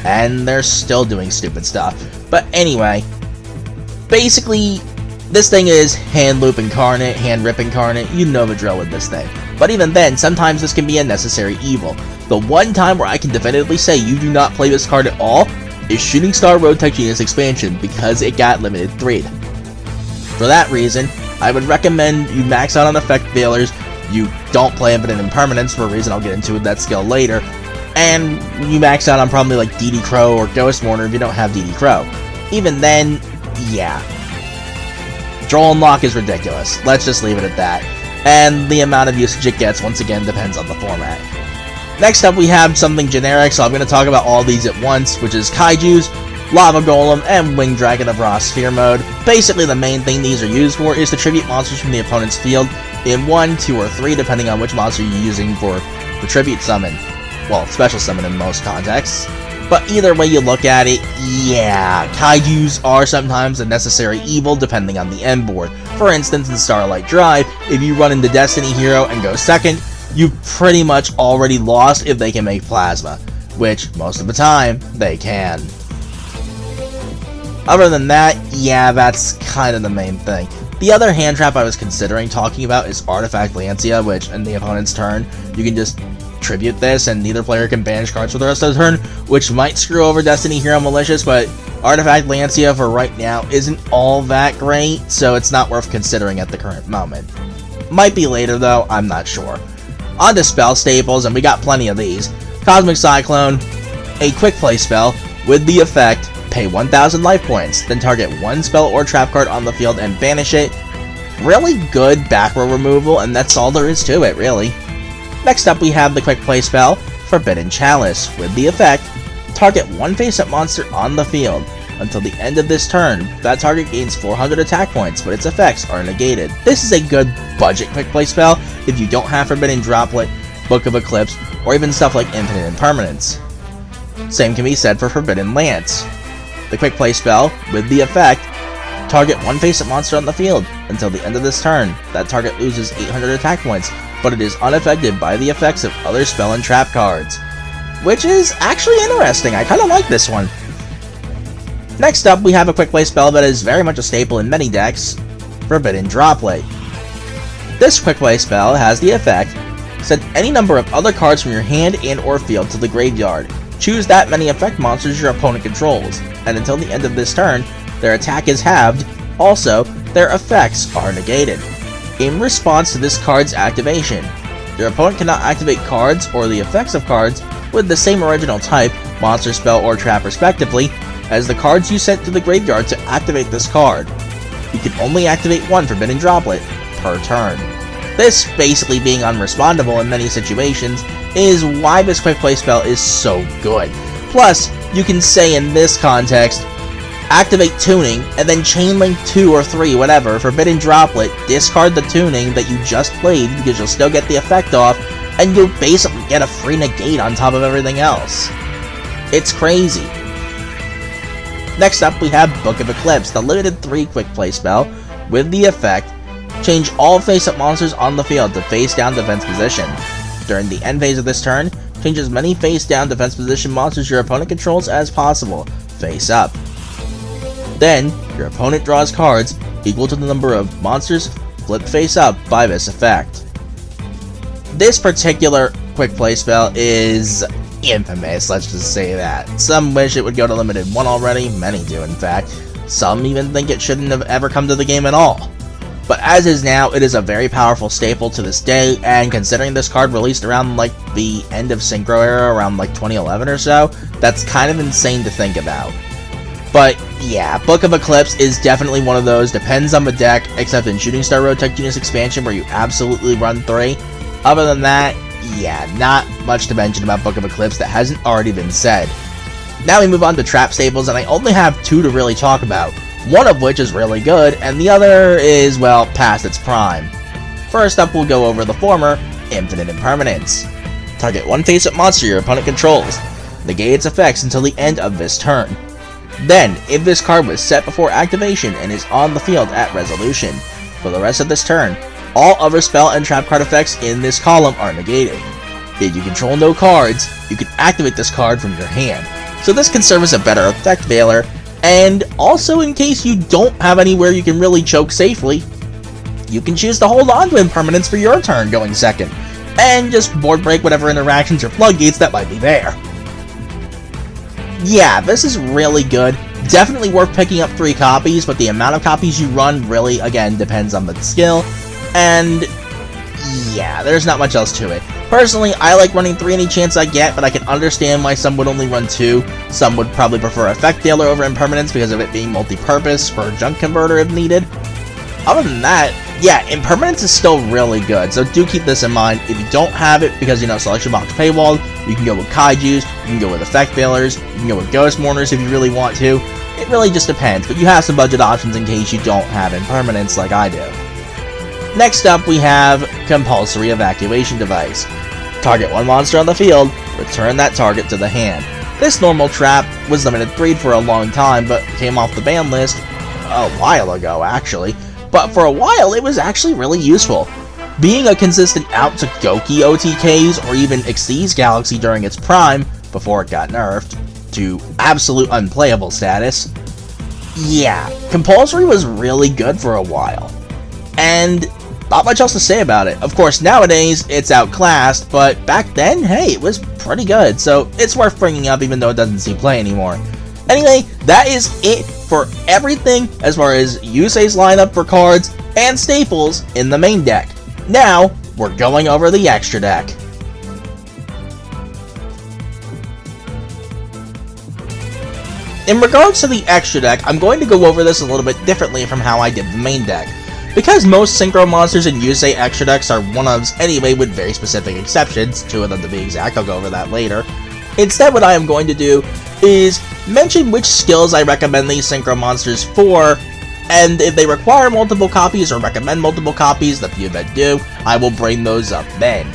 and they're still doing stupid stuff. But anyway, basically, this thing is hand loop incarnate, hand rip incarnate, you know the drill with this thing. But even then, sometimes this can be a necessary evil. The one time where I can definitively say you do not play this card at all is Shooting Star Road Tech Genius expansion, because it got limited 3'd. For that reason, I would recommend you max out on effect veilers, you don't play Infinite Impermanence for a reason I'll get into with that skill later, and you max out on probably like DD Crow or Ghost Mourner if you don't have DD Crow. Even then, yeah. Droll and Lock is ridiculous, let's just leave it at that. And the amount of usage it gets once again depends on the format. Next up we have something generic, so I'm going to talk about all these at once, which is Kaijus, Lava Golem, and Winged Dragon of Raw Sphere mode. Basically the main thing these are used for is to tribute monsters from the opponent's field in 1, 2, or 3 depending on which monster you're using for the tribute summon. Well, special summon in most contexts. But either way you look at it, yeah, Kaijus are sometimes a necessary evil depending on the end board. For instance, in Starlight Drive, if you run into Destiny Hero and go second, you've pretty much already lost if they can make Plasma, which most of the time, they can. Other than that, yeah, that's kind of the main thing. The other hand trap I was considering talking about is Artifact Lancia, which in the opponent's turn, you can just tribute this and neither player can banish cards for the rest of the turn, which might screw over Destiny Hero Malicious, but Artifact Lancia for right now isn't all that great, so it's not worth considering at the current moment. Might be later though, I'm not sure. On to spell staples, and we got plenty of these. Cosmic Cyclone, a quick play spell with the effect, pay 1000 life points, then target one spell or trap card on the field and banish it. Really good back row removal, and that's all there is to it, really. Next up we have the quick play spell, Forbidden Chalice, with the effect, target one face-up monster on the field. Until the end of this turn, that target gains 400 attack points, but its effects are negated. This is a good budget quick play spell if you don't have Forbidden Droplet, Book of Eclipse, or even stuff like Infinite Impermanence. Same can be said for Forbidden Lance. The quick play spell, with the effect, target one face-up monster on the field. Until the end of this turn, that target loses 800 attack points, but it is unaffected by the effects of other spell and trap cards. Which is actually interesting, I kinda like this one. Next up, we have a quick play spell that is very much a staple in many decks, Forbidden Droplet. This quick play spell has the effect, send any number of other cards from your hand and or field to the graveyard. Choose that many effect monsters your opponent controls, and until the end of this turn, their attack is halved, also, their effects are negated. In response to this card's activation, your opponent cannot activate cards or the effects of cards with the same original type, monster, spell, or trap respectively, as the cards you sent to the graveyard to activate this card. You can only activate one Forbidden Droplet per turn. This basically being unrespondable in many situations is why this quick play spell is so good. Plus, you can say in this context, activate Tuning, and then Chainlink 2 or 3, whatever, Forbidden Droplet, discard the Tuning that you just played because you'll still get the effect off, and you'll basically get a free negate on top of everything else. It's crazy. Next up we have Book of Eclipse, the limited 3 quick play spell, with the effect, change all face-up monsters on the field to face-down defense position. During the end phase of this turn, change as many face-down defense position monsters your opponent controls as possible, face up. Then, your opponent draws cards equal to the number of monsters flipped face up by this effect. This particular quick play spell is infamous, let's just say that. Some wish it would go to limited 1 already, many do in fact. Some even think it shouldn't have ever come to the game at all. But as is now, it is a very powerful staple to this day, and considering this card released around like the end of Synchro era, around like 2011 or so, that's kind of insane to think about. But yeah, Book of Eclipse is definitely one of those, depends on the deck, except in Shooting Star Road Tech Genius expansion where you absolutely run 3. Other than that, yeah, not much to mention about Book of Eclipse that hasn't already been said. Now we move on to trap staples, and I only have 2 to really talk about. One of which is really good, and the other is, well, past its prime. First up, we'll go over the former, Infinite Impermanence. Target one face-up monster your opponent controls. Negate its effects until the end of this turn. Then, if this card was set before activation and is on the field at resolution, for the rest of this turn, all other spell and trap card effects in this column are negated. If you control no cards, you can activate this card from your hand. So this can serve as a better effect veiler, and also in case you don't have anywhere you can really choke safely, you can choose to hold on to Impermanence for your turn going second, and just board break whatever interactions or floodgates that might be there. Yeah, this is really good. Definitely worth picking up 3 copies, but the amount of copies you run really, again, depends on the skill, and yeah, there's not much else to it. Personally, I like running 3 any chance I get, but I can understand why some would only run 2. Some would probably prefer Effect Dealer over Impermanence because of it being multi-purpose for a junk converter if needed. Other than that, yeah, impermanence is still really good, so do keep this in mind. If you don't have it because, selection box paywall, you can go with kaijus, you can go with effect failures, you can go with ghost mourners if you really want to. It really just depends, but you have some budget options in case you don't have impermanence like I do. Next up, we have compulsory evacuation device. Target one monster on the field, return that target to the hand. This normal trap was limited 3 for a long time, but came off the ban list a while ago, actually. But for a while, it was actually really useful. Being a consistent out to Goki OTKs or even Xyz Galaxy during its prime, before it got nerfed to absolute unplayable status, yeah, compulsory was really good for a while. And not much else to say about it. Of course, nowadays, it's outclassed, but back then, hey, it was pretty good, so it's worth bringing up even though it doesn't see play anymore. Anyway, that is it for everything as far as Yusei's lineup for cards and staples in the main deck. Now, we're going over the extra deck. In regards to the extra deck, I'm going to go over this a little bit differently from how I did the main deck. Because most Synchro monsters in Yusei extra decks are one-ofs anyway with very specific exceptions, 2 of them to be exact, I'll go over that later. Instead, what I am going to do is mention which skills I recommend these Synchro monsters for, and if they require multiple copies or recommend multiple copies, the few that do, I will bring those up then.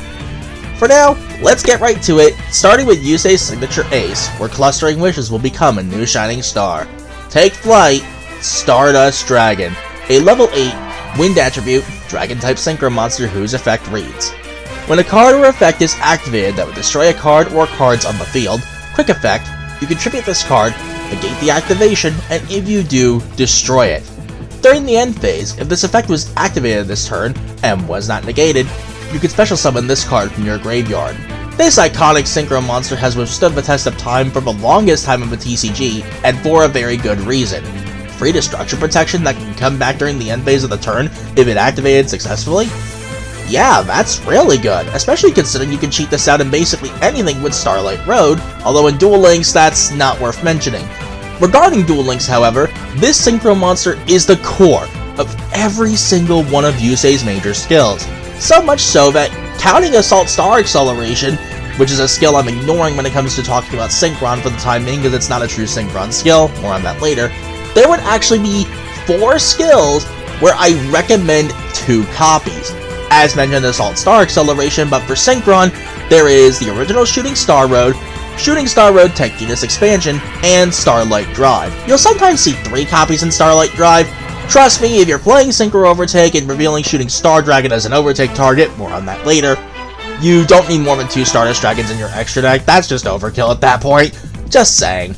For now, let's get right to it, starting with Yusei's signature ace, where Clustering Wishes will become a new shining star. Take flight, Stardust Dragon, a level 8 wind attribute, dragon-type synchro monster whose effect reads: when a card or effect is activated that would destroy a card or cards on the field, quick effect, you contribute this card, negate the activation, and if you do, destroy it. During the end phase, if this effect was activated this turn, and was not negated, you can special summon this card from your graveyard. This iconic synchro monster has withstood the test of time for the longest time of a TCG, and for a very good reason. Free destruction protection that can come back during the end phase of the turn if it activated successfully? Yeah, that's really good, especially considering you can cheat this out in basically anything with Starlight Road, although in Duel Links that's not worth mentioning. Regarding Duel Links, however, this synchro monster is the core of every single one of Yusei's major skills. So much so that, counting Assault Star Acceleration, which is a skill I'm ignoring when it comes to talking about Synchron for the time being because it's not a true Synchron skill, more on that later, there would actually be 4 skills where I recommend 2 copies. As mentioned, Assault Star Acceleration, but for Synchron, there is the original Shooting Star Road Tech Genius Expansion, and Starlight Drive. You'll sometimes see 3 copies in Starlight Drive. Trust me, if you're playing Synchro Overtake and revealing Shooting Star Dragon as an Overtake target, more on that later, you don't need more than 2 Stardust Dragons in your extra deck. That's just overkill at that point. Just saying.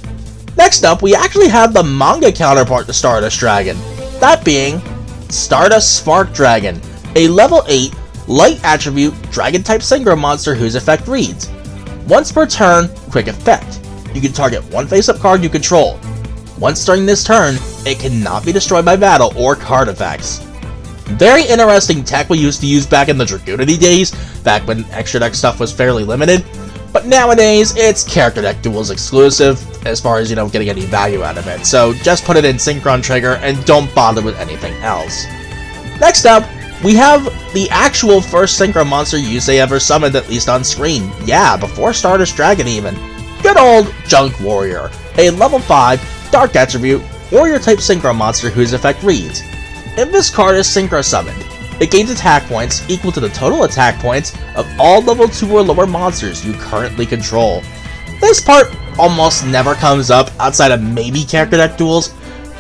Next up, we actually have the manga counterpart to Stardust Dragon, that being Stardust Spark Dragon, a level 8 light attribute dragon-type synchro monster whose effect reads: once per turn, quick effect. You can target one face-up card you control. Once during this turn, it cannot be destroyed by battle or card effects. Very interesting tech we used to use back in the Dragoonity days, back when extra deck stuff was fairly limited. But nowadays, it's character deck duels exclusive, as far as, getting any value out of it. So just put it in Synchron Trigger and don't bother with anything else. Next up, we have the actual first synchro monster Yusei ever summoned, at least on screen. Yeah, before Stardust Dragon even. Good old Junk Warrior, a level 5 dark attribute warrior type synchro monster whose effect reads: if this card is synchro summoned, it gains attack points equal to the total attack points of all level 2 or lower monsters you currently control. This part almost never comes up outside of maybe character deck duels,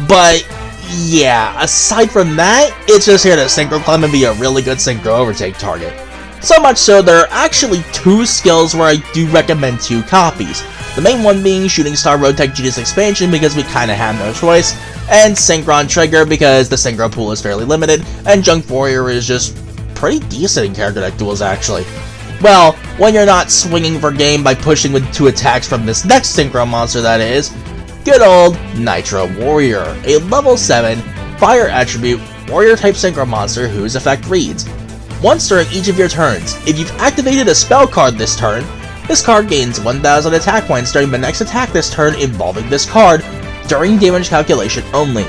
but yeah, aside from that, it's just here to synchro climb and be a really good synchro overtake target. So much so, there are actually 2 skills where I do recommend 2 copies. The main one being Shooting Star Road Tech Genius Expansion because we kinda have no choice, and Synchron Trigger because the synchro pool is fairly limited, and Junk Warrior is just pretty decent in character deck duels actually. Well, when you're not swinging for game by pushing with 2 attacks from this next synchro monster, that is. Good old Nitro Warrior, a level 7 fire attribute warrior type synchro monster whose effect reads: once during each of your turns, if you've activated a spell card this turn, this card gains 1000 attack points during the next attack this turn involving this card, during damage calculation only.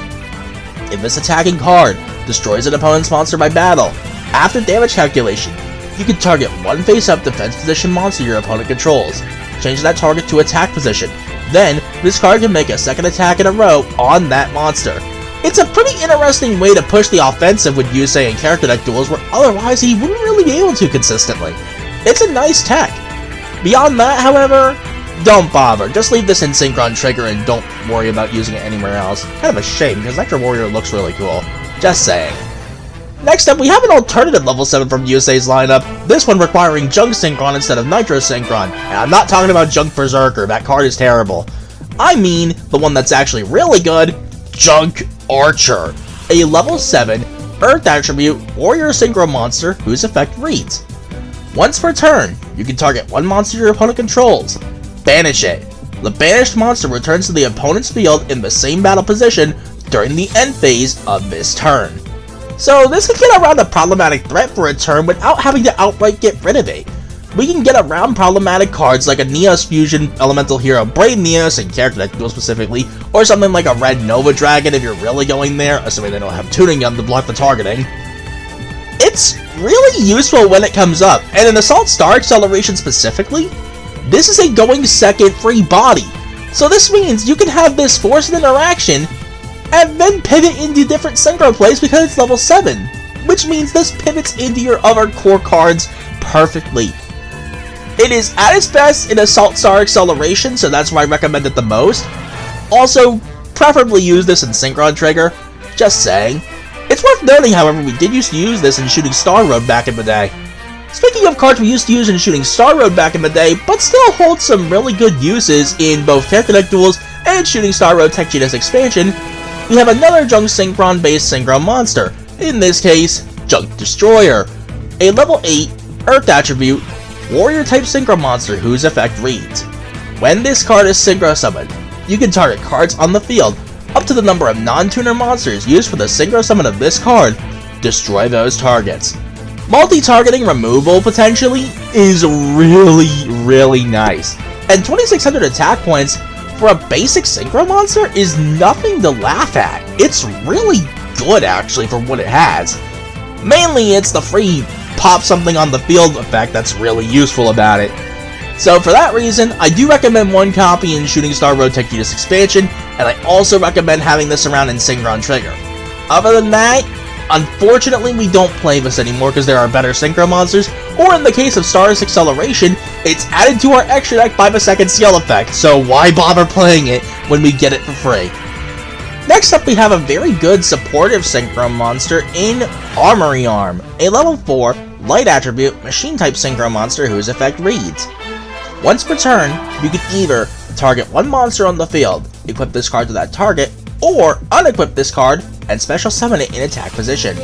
If this attacking card destroys an opponent's monster by battle. After damage calculation, you can target one face-up defense position monster your opponent controls. Change that target to attack position. Then, this card can make a second attack in a row on that monster. It's a pretty interesting way to push the offensive with Yusei in character deck duels where otherwise he wouldn't really be able to consistently. It's a nice tech. Beyond that, however, don't bother. Just leave this in Synchron Trigger and don't worry about using it anywhere else. Kind of a shame, because Nectar Warrior looks really cool. Just saying. Next up, we have an alternative level 7 from Yusei's lineup, this one requiring Junk Synchron instead of Nitro Synchron. And I'm not talking about Junk Berserker, that card is terrible. I mean the one that's actually really good, Junk Archer, a level 7 Earth attribute warrior synchro monster whose effect reads: once per turn, you can target one monster your opponent controls. Banish it. The banished monster returns to the opponent's field in the same battle position during the end phase of this turn. So this can get around a problematic threat for a turn without having to outright get rid of it. We can get around problematic cards like a Neos Fusion Elemental Hero Brave Neos in character deck duel specifically, or something like a Red Nova Dragon if you're really going there, assuming they don't have Tuning Gun to block the targeting. It's really useful when it comes up, and in Assault Star Acceleration specifically, this is a going second free body. So this means you can have this force an interaction and then pivot into different synchro plays because it's level 7, which means this pivots into your other core cards perfectly. It is at its best in Assault Star Acceleration, so that's why I recommend it the most. Also, preferably use this in Synchron Trigger, just saying. It's worth noting, however, we did used to use this in Shooting Star Road back in the day. Speaking of cards we used to use in Shooting Star Road back in the day, but still hold some really good uses in both character deck duels and Shooting Star Road Tech GS expansion, we have another Junk Synchron based synchro monster, in this case, Junk Destroyer, a level 8 Earth attribute warrior type synchro monster whose effect reads: when this card is synchro summoned, you can target cards on the field up to the number of non-tuner monsters used for the synchro summon of this card, destroy those targets. Multi-targeting removal potentially is really nice, and 2600 attack points for a basic synchro monster is nothing to laugh at. It's really good actually for what it has. Mainly it's the free pop something on the field effect that's really useful about it. So for that reason, I do recommend one copy in Shooting Star Road Tech GS expansion, and I also recommend having this around in Synchron Trigger. Other than that, unfortunately we don't play this anymore because there are better synchro monsters, or in the case of Stars Acceleration, it's added to our extra deck by the second skill effect, so why bother playing it when we get it for free? Next up we have a very good supportive synchro monster in Armory Arm, a level 4 light attribute machine type synchro monster whose effect reads: once per turn, you can either target one monster on the field, equip this card to that target, or unequip this card and special summon it in attack position.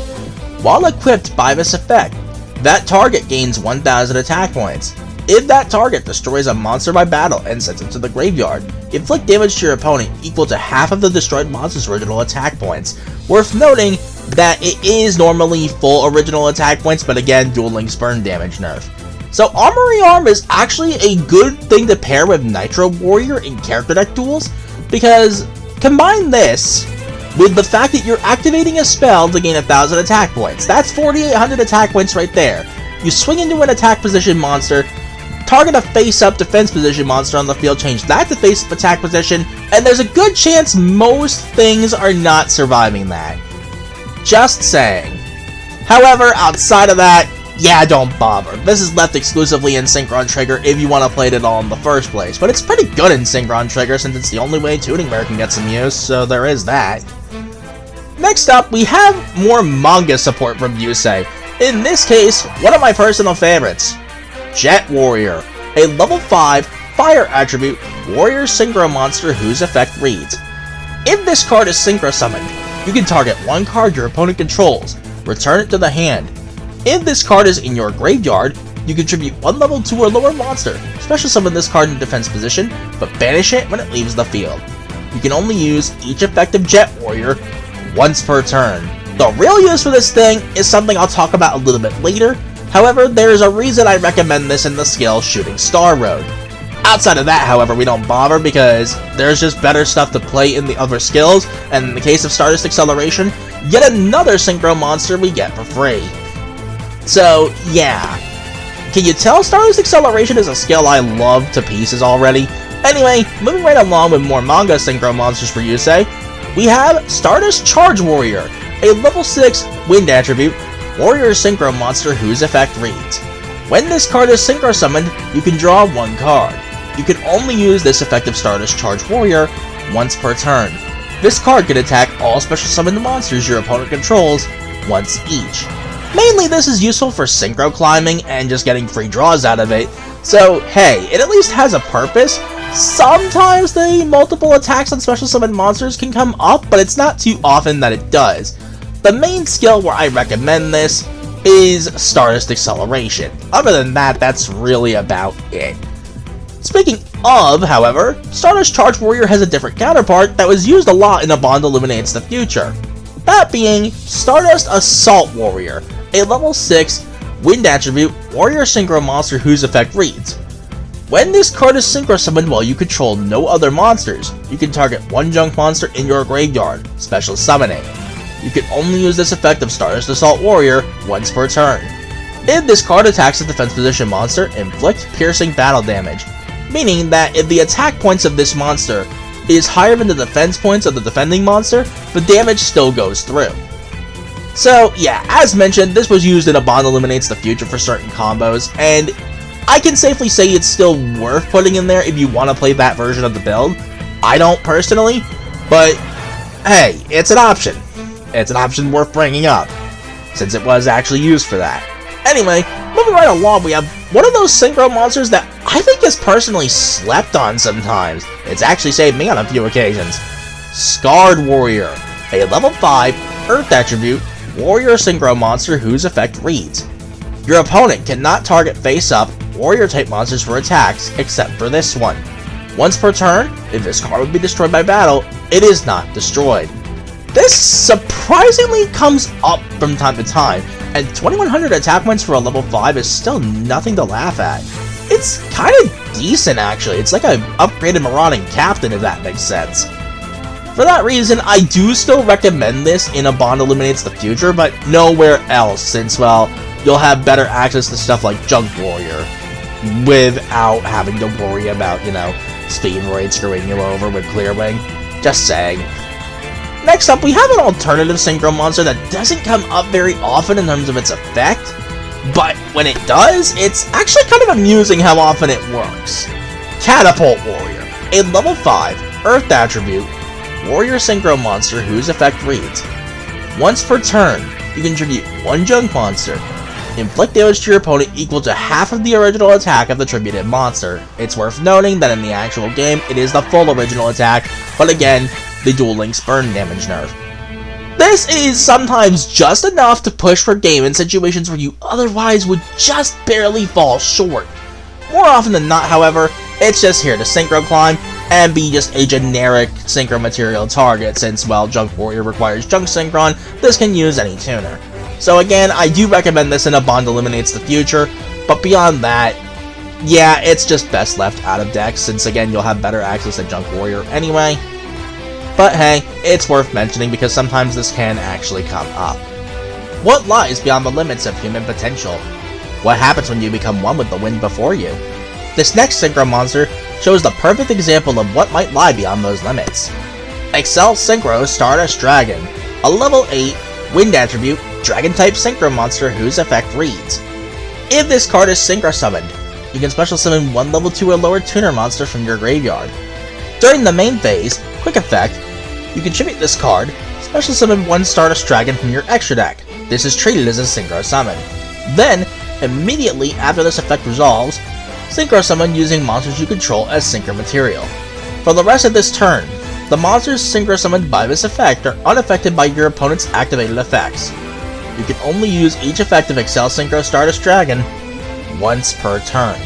While equipped by this effect, that target gains 1000 attack points. If that target destroys a monster by battle and sends it to the graveyard, inflict damage to your opponent equal to half of the destroyed monster's original attack points. Worth noting that it is normally full original attack points, but again, Duel Links burn damage nerf. So Armory Arm is actually a good thing to pair with Nitro Warrior in character deck duels, because combine this with the fact that you're activating a spell to gain 1000 attack points. That's 4800 attack points right there. You swing into an attack position monster, target a face-up defense position monster on the field, change that to face-up attack position, and there's a good chance most things are not surviving that. Just saying. However, outside of that, yeah, don't bother. This is left exclusively in Synchron Trigger if you want to play it at all in the first place, but it's pretty good in Synchron Trigger since it's the only way Tuning Bear can get some use, so there is that. Next up, we have more manga support from Yusei. In this case, one of my personal favorites, Jet Warrior, a level 5 fire attribute warrior synchro monster whose effect reads: if this card is synchro summoned, you can target one card your opponent controls, return it to the hand. If this card is in your graveyard, you contribute one level 2 or lower monster, special summon this card in defense position, but banish it when it leaves the field. You can only use each effective Jet Warrior once per turn. The real use for this thing is something I'll talk about a little bit later. However, there is a reason I recommend this in the skill Shooting Star Road. Outside of that, however, we don't bother because there's just better stuff to play in the other skills, and in the case of Stardust Acceleration, yet another Synchro monster we get for free. So, yeah. Can you tell Stardust Acceleration is a skill I love to pieces already? Anyway, moving right along with more manga Synchro monsters for Yusei, we have Stardust Charge Warrior, a level 6 wind attribute warrior Synchro monster whose effect reads: when this card is Synchro summoned, you can draw one card. You can only use this effective Stardust Charge Warrior once per turn. This card can attack all special summoned monsters your opponent controls once each. Mainly this is useful for Synchro climbing and just getting free draws out of it, so hey, it at least has a purpose. Sometimes the multiple attacks on special summoned monsters can come up, but it's not too often that it does. The main skill where I recommend this is Stardust Acceleration. Other than that, that's really about it. Speaking of, however, Stardust Charge Warrior has a different counterpart that was used a lot in A Bond Illuminates the Future. That being Stardust Assault Warrior, a level 6 wind attribute warrior Synchro monster whose effect reads: when this card is Synchro summoned while you control no other monsters, you can target one junk monster in your graveyard, special summoning. You can only use this effect of Stardust Assault Warrior once per turn. If this card attacks a defense position monster, inflict piercing battle damage, meaning that if the attack points of this monster is higher than the defense points of the defending monster, the damage still goes through. So yeah, as mentioned, this was used in A Bond Illuminates the Future for certain combos, and I can safely say it's still worth putting in there if you want to play that version of the build. I don't personally, but hey, it's an option. It's an option worth bringing up, since it was actually used for that. Anyway, moving right along, we have one of those Synchro monsters that I think is personally slept on sometimes. It's actually saved me on a few occasions. Scarred Warrior, a level 5 Earth attribute warrior Synchro monster whose effect reads: your opponent cannot target face-up warrior type monsters for attacks except for this one. Once per turn, if this card would be destroyed by battle, it is not destroyed. This surprisingly comes up from time to time, and 2100 attack points for a level 5 is still nothing to laugh at. It's kinda decent actually, it's like an upgraded Marauding Captain if that makes sense. For that reason, I do still recommend this in A Bond Illuminates the Future, but nowhere else, since, well, you'll have better access to stuff like Junk Warrior without having to worry about, Speed Raid screwing you over with Clearwing. Just saying. Next up, we have an alternative Synchro monster that doesn't come up very often in terms of its effect, but when it does, it's actually kind of amusing how often it works. Catapult Warrior, a level 5 Earth attribute warrior Synchro monster whose effect reads: once per turn, you can tribute one junk monster. Inflict damage to your opponent equal to half of the original attack of the tributed monster. It's worth noting that in the actual game, it is the full original attack, but again, the Duel Links burn damage nerf. This is sometimes just enough to push for game in situations where you otherwise would just barely fall short. More often than not, however, it's just here to Synchro climb and be just a generic Synchro material target, since, well, Junk Warrior requires Junk Synchron, this can use any tuner. So again, I do recommend this in A Bond Illuminates the Future, but beyond that, yeah, it's just best left out of decks, since again, you'll have better access to Junk Warrior anyway. But hey, it's worth mentioning because sometimes this can actually come up. What lies beyond the limits of human potential? What happens when you become one with the wind before you? This next Synchro monster shows the perfect example of what might lie beyond those limits. Excel Synchro Stardust Dragon, a level 8 wind attribute dragon type Synchro monster whose effect reads: if this card is Synchro summoned, you can special summon one level 2 or lower tuner monster from your graveyard. During the main phase, quick effect, you can tribute this card, special summon one Stardust Dragon from your extra deck. This is treated as a Synchro summon. Then, immediately after this effect resolves, Synchro summon using monsters you control as Synchro material. For the rest of this turn, the monsters Synchro summoned by this effect are unaffected by your opponent's activated effects. You can only use each effect of Excel Synchro Stardust Dragon once per turn.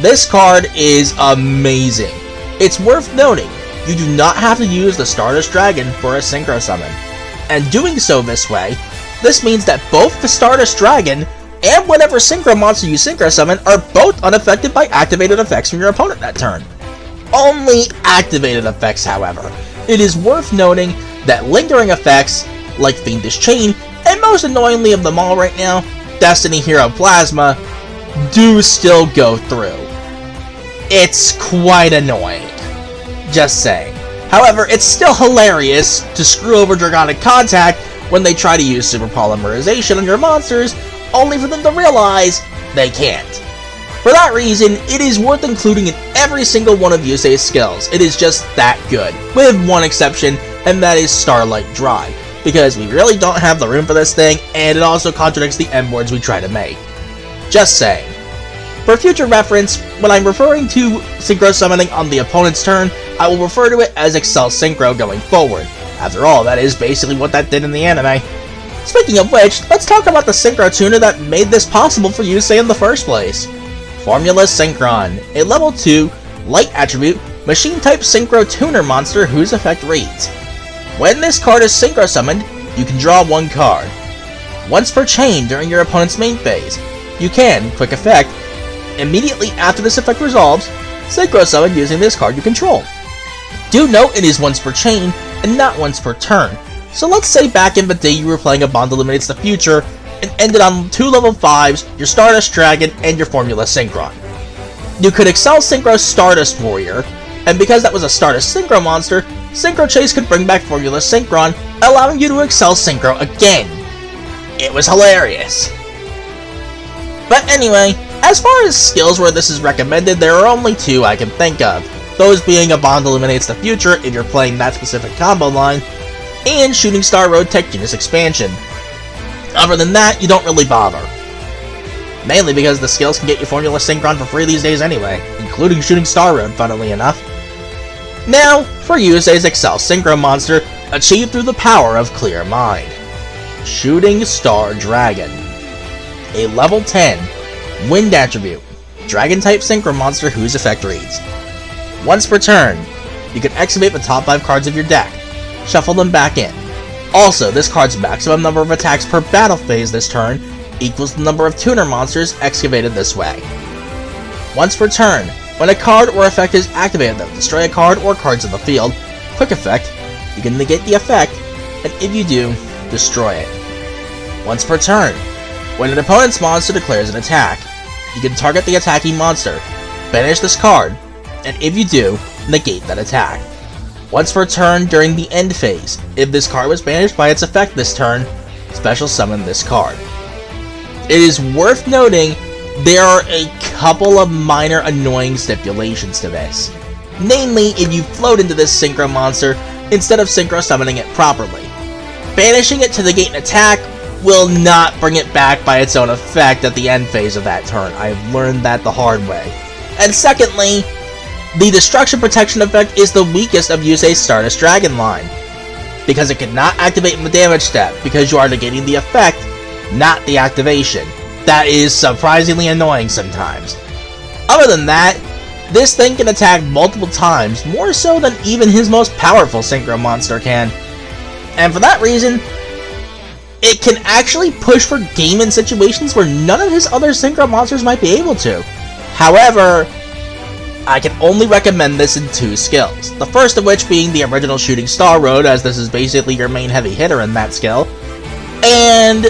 This card is amazing. It's worth noting, you do not have to use the Stardust Dragon for a Synchro summon. And doing so this way, this means that both the Stardust Dragon and whatever Synchro monster you Synchro summon are both unaffected by activated effects from your opponent that turn. Only activated effects, however. It is worth noting that lingering effects, like Fiendish Chain, and most annoyingly of them all right now, Destiny Hero Plasma, do still go through. It's quite annoying. Just saying. However, it's still hilarious to screw over Dragonic Contact when they try to use Super Polymerization on your monsters, only for them to realize they can't. For that reason, it is worth including in every single one of Yusei's skills. It is just that good, with one exception, and that is Starlight Drive, because we really don't have the room for this thing, and it also contradicts the M-words we try to make. Just saying. For future reference, when I'm referring to Synchro summoning on the opponent's turn, I will refer to it as Excel Synchro going forward. After all, that is basically what that did in the anime. Speaking of which, let's talk about the Synchro tuner that made this possible for Yusei in the first place. Formula Synchron, a level 2, light attribute, machine type Synchro tuner monster whose effect reads: when this card is Synchro summoned, you can draw one card. Once per chain during your opponent's main phase, you can, quick effect, immediately after this effect resolves, Synchro summon using this card you control. Do note it is once per chain and not once per turn. So let's say back in the day you were playing a Bond Eliminates the Future and ended on 2 level 5s, your Stardust Dragon, and your Formula Synchron. You could Excel Synchro Stardust Warrior, and because that was a Stardust Synchro monster, Synchro Chase could bring back Formula Synchron, allowing you to Excel Synchro again. It was hilarious. But anyway, as far as skills where this is recommended, there are only 2 I can think of, those being a Bond Eliminates the Future if you're playing that specific combo line, and Shooting Star Road Tech Genus Expansion. Other than that, you don't really bother. Mainly because the skills can get you Formula Synchron for free these days anyway, including Shooting Star Road, funnily enough. Now, for Yusei's Excel Synchro monster, achieved through the power of Clear Mind. Shooting Star Dragon. A level 10, Wind attribute, Dragon-type Synchro monster whose effect reads: once per turn, you can excavate the top 5 cards of your deck, shuffle them back in. Also, this card's maximum number of attacks per battle phase this turn equals the number of tuner monsters excavated this way. Once per turn, when a card or effect is activated that will destroy a card or cards in the field, quick effect, you can negate the effect, and if you do, destroy it. Once per turn, when an opponent's monster declares an attack, you can target the attacking monster, banish this card, and if you do, negate that attack. Once per turn during the end phase, if this card was banished by its effect this turn, special summon this card. It is worth noting there are a couple of minor annoying stipulations to this. Namely, if you float into this Synchro monster instead of Synchro summoning it properly. Banishing it to negate an attack will not bring it back by its own effect at the end phase of that turn. I've learned that the hard way. And secondly, the Destruction Protection effect is the weakest of Yusei's Stardust Dragon line, because it cannot activate in the damage step, because you are negating the effect, not the activation. That is surprisingly annoying sometimes. Other than that, this thing can attack multiple times, more so than even his most powerful Synchro monster can. And for that reason, it can actually push for game in situations where none of his other Synchro monsters might be able to. However, I can only recommend this in 2 skills, the first of which being the original Shooting Star Road, as this is basically your main heavy hitter in that skill, and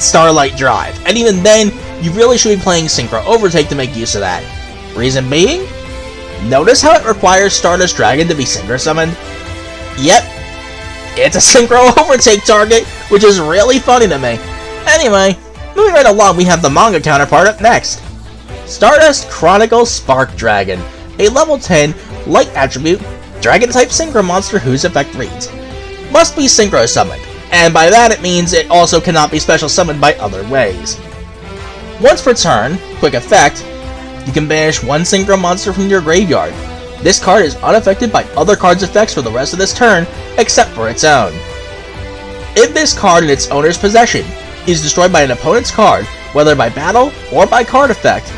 Starlight Drive. And even then, you really should be playing Synchro Overtake to make use of that. Reason being? Notice how it requires Stardust Dragon to be Synchro summoned? Yep, it's a Synchro Overtake target, which is really funny to me. Anyway, moving right along, we have the manga counterpart up next. Stardust Chronicle Spark Dragon, a level 10, light attribute, Dragon-type Synchro monster whose effect reads: must be Synchro summoned, and by that it means it also cannot be special summoned by other ways. Once per turn, quick effect, you can banish one Synchro monster from your graveyard. This card is unaffected by other cards' effects for the rest of this turn, except for its own. If this card in its owner's possession is destroyed by an opponent's card, whether by battle or by card effect,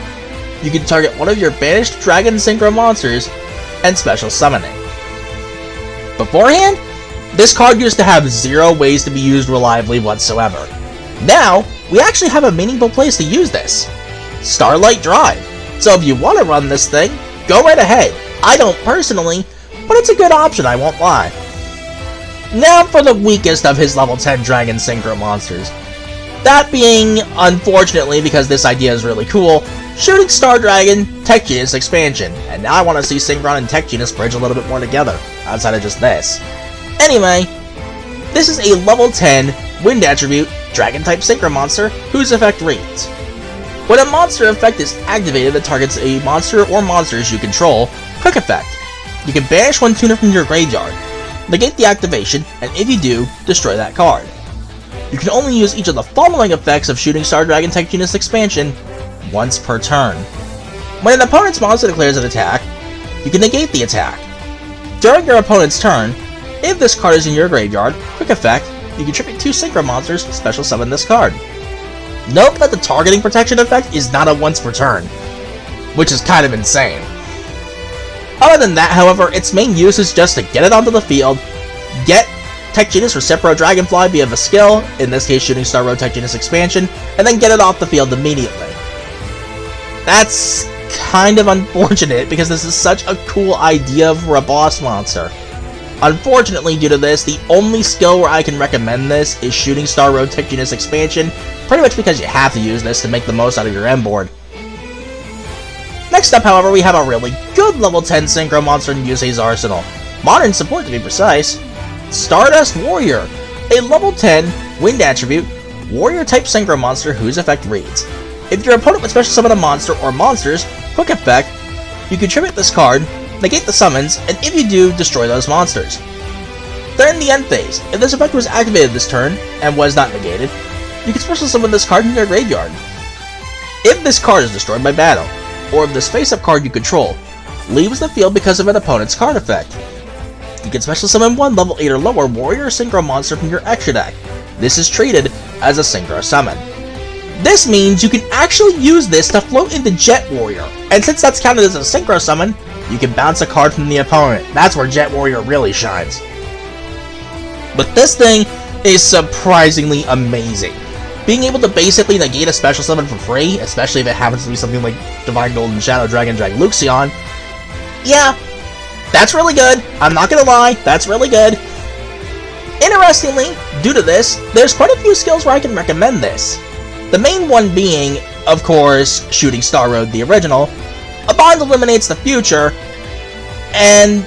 you can target one of your banished Dragon Synchro monsters and special summon it. Beforehand, this card used to have 0 ways to be used reliably whatsoever. Now, we actually have a meaningful place to use this. Starlight Drive. So if you want to run this thing, go right ahead. I don't personally, but it's a good option, I won't lie. Now for the weakest of his level 10 Dragon Synchro monsters. That being, unfortunately, because this idea is really cool, Shooting Star Dragon Tech Genus Expansion. And now I want to see Synchron and Tech Genus bridge a little bit more together, outside of just this. Anyway, this is a level 10 Wind Attribute Dragon-type Synchro monster whose effect reads: when a monster effect is activated that targets a monster or monsters you control, quick effect. You can banish one tuner from your graveyard, negate the activation, and if you do, destroy that card. You can only use each of the following effects of Shooting Star Dragon Tech Genus Expansion once per turn. When an opponent's monster declares an attack, you can negate the attack. During your opponent's turn, if this card is in your graveyard, quick effect, you can tribute 2 Synchro monsters, special summon this card. Note that the targeting protection effect is not a once per turn, which is kind of insane. Other than that, however, its main use is just to get it onto the field, get Tech Genus Recipro Dragonfly via the skill, in this case Shooting Star Road Tech Genus Expansion, and then get it off the field immediately. That's kind of unfortunate because this is such a cool idea for a boss monster. Unfortunately, due to this, the only skill where I can recommend this is Shooting Star Road Tech Genus Expansion, pretty much because you have to use this to make the most out of your end board. Next up, however, we have a really good level 10 Synchro monster in Yusei's arsenal. Modern support to be precise. Stardust Warrior, a level 10 Wind Attribute Warrior-type Synchro monster whose effect reads: if your opponent would special summon a monster or monsters, quick effect, you can tribute this card, negate the summons, and if you do, destroy those monsters. During the end phase, if this effect was activated this turn, and was not negated, you can special summon this card in your graveyard. If this card is destroyed by battle, or if this face-up card you control leaves the field because of an opponent's card effect, you can special summon one level 8 or lower Warrior Synchro monster from your extra deck. This is treated as a Synchro summon. This means you can actually use this to float into Jet Warrior, and since that's counted as a Synchro summon, you can bounce a card from the opponent. That's where Jet Warrior really shines. But this thing is surprisingly amazing. Being able to basically negate a special summon for free, especially if it happens to be something like Divine Golden Shadow Dragon Drag Luxion, yeah, that's really good. I'm not gonna lie, that's really good. Interestingly, due to this, there's quite a few skills where I can recommend this. The main one being, of course, Shooting Star Road, the original. A bond eliminates the future, and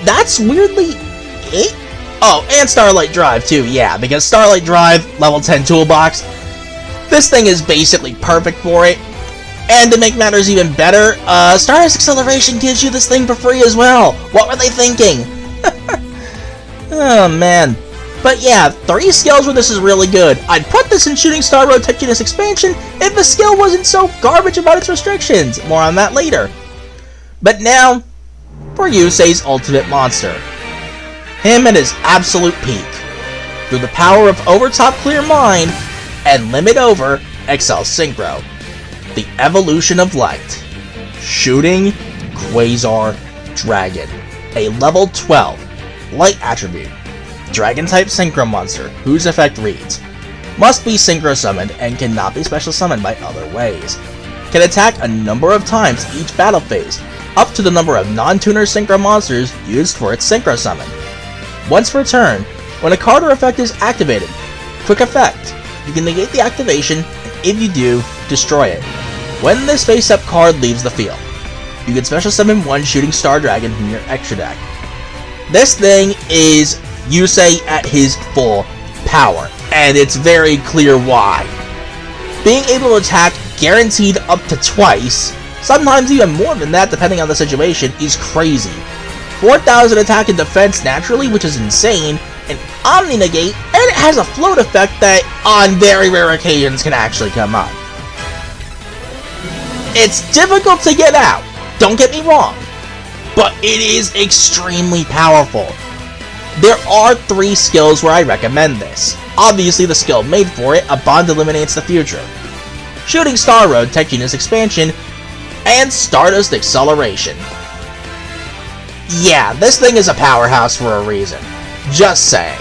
that's weirdly it? Oh, and Starlight Drive too, yeah, because Starlight Drive, level 10 toolbox, this thing is basically perfect for it. And to make matters even better, Stardust Acceleration gives you this thing for free as well. What were they thinking? Oh man. But yeah, 3 skills where this is really good. I'd put this in Shooting Star Road Tech Genus Expansion if the skill wasn't so garbage about its restrictions. More on that later. But now, for Yusei's ultimate monster. Him at his absolute peak. Through the power of Overtop Clear Mind and Limit Over XL Synchro. The Evolution of Light. Shooting Quasar Dragon. A level 12 Light Attribute Dragon-type Synchro monster whose effect reads: must be Synchro summoned and cannot be special summoned by other ways. Can attack a number of times each battle phase, up to the number of non-tuner Synchro monsters used for its Synchro summon. Once per turn, when a card or effect is activated, quick effect, you can negate the activation, and if you do, destroy it. When this face-up card leaves the field, you can special summon one Shooting Star Dragon from your extra deck. This thing is Yusei at his full power, and it's very clear why. Being able to attack guaranteed up to twice, sometimes even more than that depending on the situation, is crazy. 4,000 attack and defense naturally, which is insane, an Omni Negate, and it has a float effect that on very rare occasions can actually come up. It's difficult to get out, don't get me wrong, but it is extremely powerful. There are 3 skills where I recommend this. Obviously the skill made for it, A Bond Eliminates the Future, Shooting Star Road Tech Genus Expansion, and Stardust Acceleration. Yeah, this thing is a powerhouse for a reason. Just saying.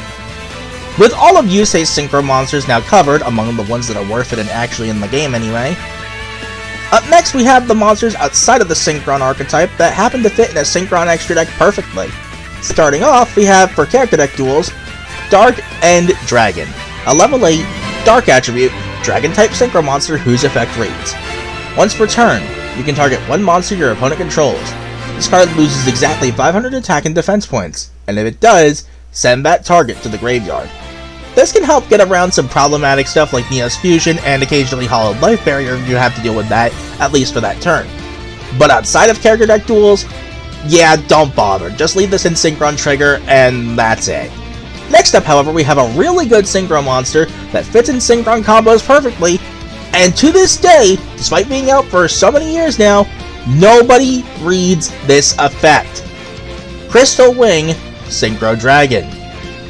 With all of Yusei's Synchro monsters now covered, among the ones that are worth it and actually in the game anyway. Up next we have the monsters outside of the Synchron archetype that happen to fit in a Synchron extra deck perfectly. Starting off, we have, for character deck duels, Dark and Dragon, a level 8 Dark attribute, Dragon type Synchro monster whose effect reads: once per turn, you can target one monster your opponent controls. This card loses exactly 500 attack and defense points, and if it does, send that target to the graveyard. This can help get around some problematic stuff like Neos Fusion and occasionally Hollowed Life Barrier if you have to deal with that, at least for that turn. But outside of character deck duels, yeah, don't bother, just leave this in Synchron Trigger and that's it. Next up, however, we have a really good Synchro monster that fits in Synchron combos perfectly, and to this day, despite being out for so many years now, nobody reads this effect. Crystal Wing Synchro Dragon,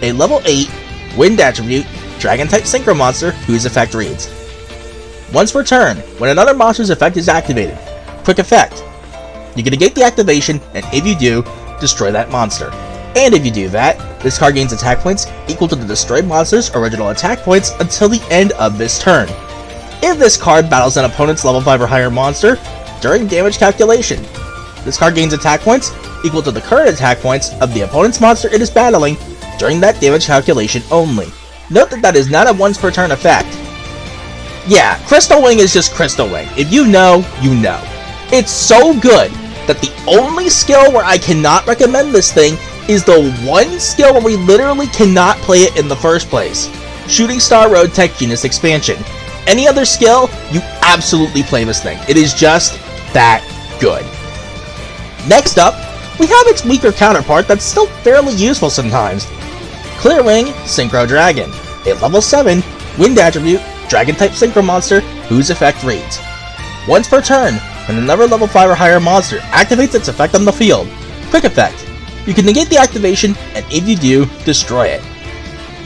a level 8 Wind attribute, Dragon type Synchro monster whose effect reads: once per turn, when another monster's effect is activated, quick effect, you can negate the activation, and if you do, destroy that monster. And if you do that, this card gains attack points equal to the destroyed monster's original attack points until the end of this turn. If this card battles an opponent's level 5 or higher monster, during damage calculation, this card gains attack points equal to the current attack points of the opponent's monster it is battling during that damage calculation only. Note that that is not a once per turn effect. Yeah, Crystal Wing is just Crystal Wing. If you know, you know. It's so good that the only skill where I cannot recommend this thing is the one skill where we literally cannot play it in the first place. Shooting Star Road Tech Genius Expansion. Any other skill, you absolutely play this thing. It is just that good. Next up, we have its weaker counterpart that's still fairly useful sometimes. Clearwing Synchro Dragon, a level 7 Wind attribute, Dragon type Synchro monster whose effect reads: once per turn, when another level 5 or higher monster activates its effect on the field, quick effect, you can negate the activation, and if you do, destroy it.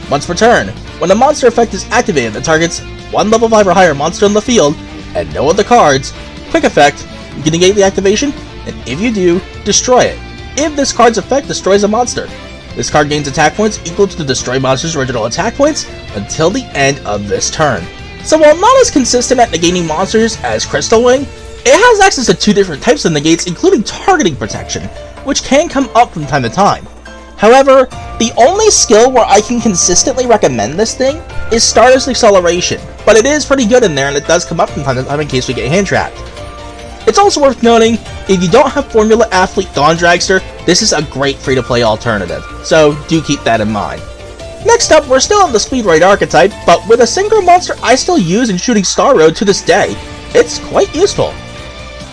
Once per turn, when a monster effect is activated that targets one level 5 or higher monster on the field, and no other cards, quick effect, you can negate the activation, and if you do, destroy it. If this card's effect destroys a monster, this card gains attack points equal to the destroyed monster's original attack points until the end of this turn. So while not as consistent at negating monsters as Crystal Wing, it has access to two different types of negates, including targeting protection, which can come up from time to time. However, the only skill where I can consistently recommend this thing is Stardust Acceleration, but it is pretty good in there and it does come up from time to time in case we get hand trapped. It's also worth noting, if you don't have Formula Athlete Dawn Dragster, this is a great free-to-play alternative, so do keep that in mind. Next up, we're still on the Speed Raid archetype, but with a Synchro monster I still use in Shooting Star Road to this day. It's quite useful.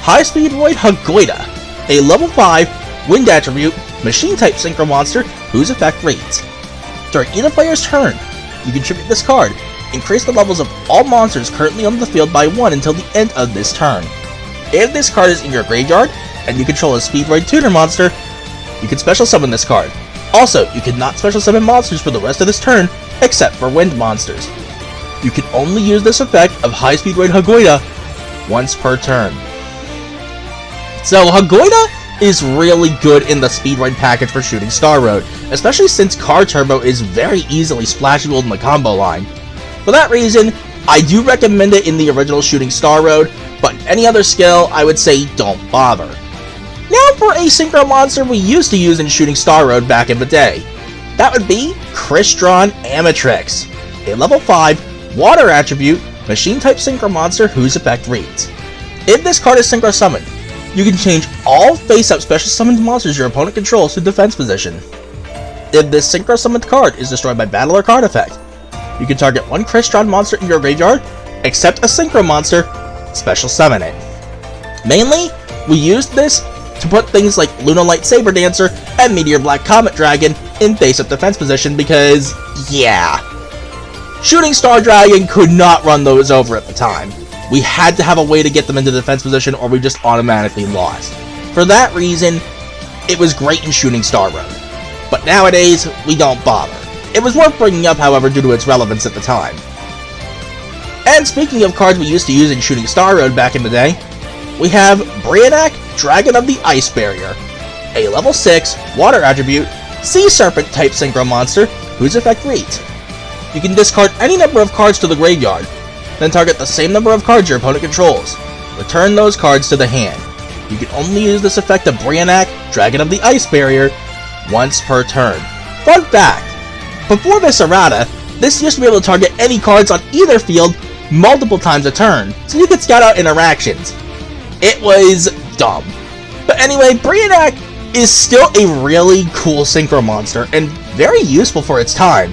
High Speed Raid Hagoida, a level 5 Wind attribute, Machine type Synchro monster whose effect reads: during either player's turn, you can tribute this card, increase the levels of all monsters currently on the field by 1 until the end of this turn. If this card is in your graveyard, and you control a Speed Raid tutor monster, you can special summon this card. Also, you cannot special summon monsters for the rest of this turn, except for wind monsters. You can only use this effect of High Speed Raid Hagoida once per turn. So Hagoida is really good in the Speed Raid package for Shooting Star Road, especially since Car Turbo is very easily splashable in the combo line. For that reason, I do recommend it in the original Shooting Star Road, but any other skill, I would say don't bother. Now for a Synchro monster we used to use in Shooting Star Road back in the day. That would be Crystron Amatrix, a level 5 Water attribute, Machine type Synchro monster whose effect reads: if this card is Synchro summoned, you can change all face-up special summoned monsters your opponent controls to defense position. If this Synchro summoned card is destroyed by battle or card effect, you can target one Crystron monster in your graveyard, except a Synchro monster, special summon it. Mainly, we used this to put things like Luna Light Saber Dancer and Meteor Black Comet Dragon in face-up defense position because, yeah. Shooting Star Dragon could not run those over at the time. We had to have a way to get them into defense position or we just automatically lost. For that reason, it was great in Shooting Star Road. But nowadays, we don't bother. It was worth bringing up, however, due to its relevance at the time. And speaking of cards we used to use in Shooting Star Road back in the day, we have Brionac, Dragon of the Ice Barrier, a level 6 Water attribute, Sea Serpent type Synchro monster whose effect reads: you can discard any number of cards to the graveyard, then target the same number of cards your opponent controls. Return those cards to the hand. You can only use this effect of Brionac, Dragon of the Ice Barrier, once per turn. Fun fact, before this errata, this used to be able to target any cards on either field multiple times a turn, so you could scout out interactions. It was dumb. But anyway, Brionac is still a really cool synchro monster and very useful for its time.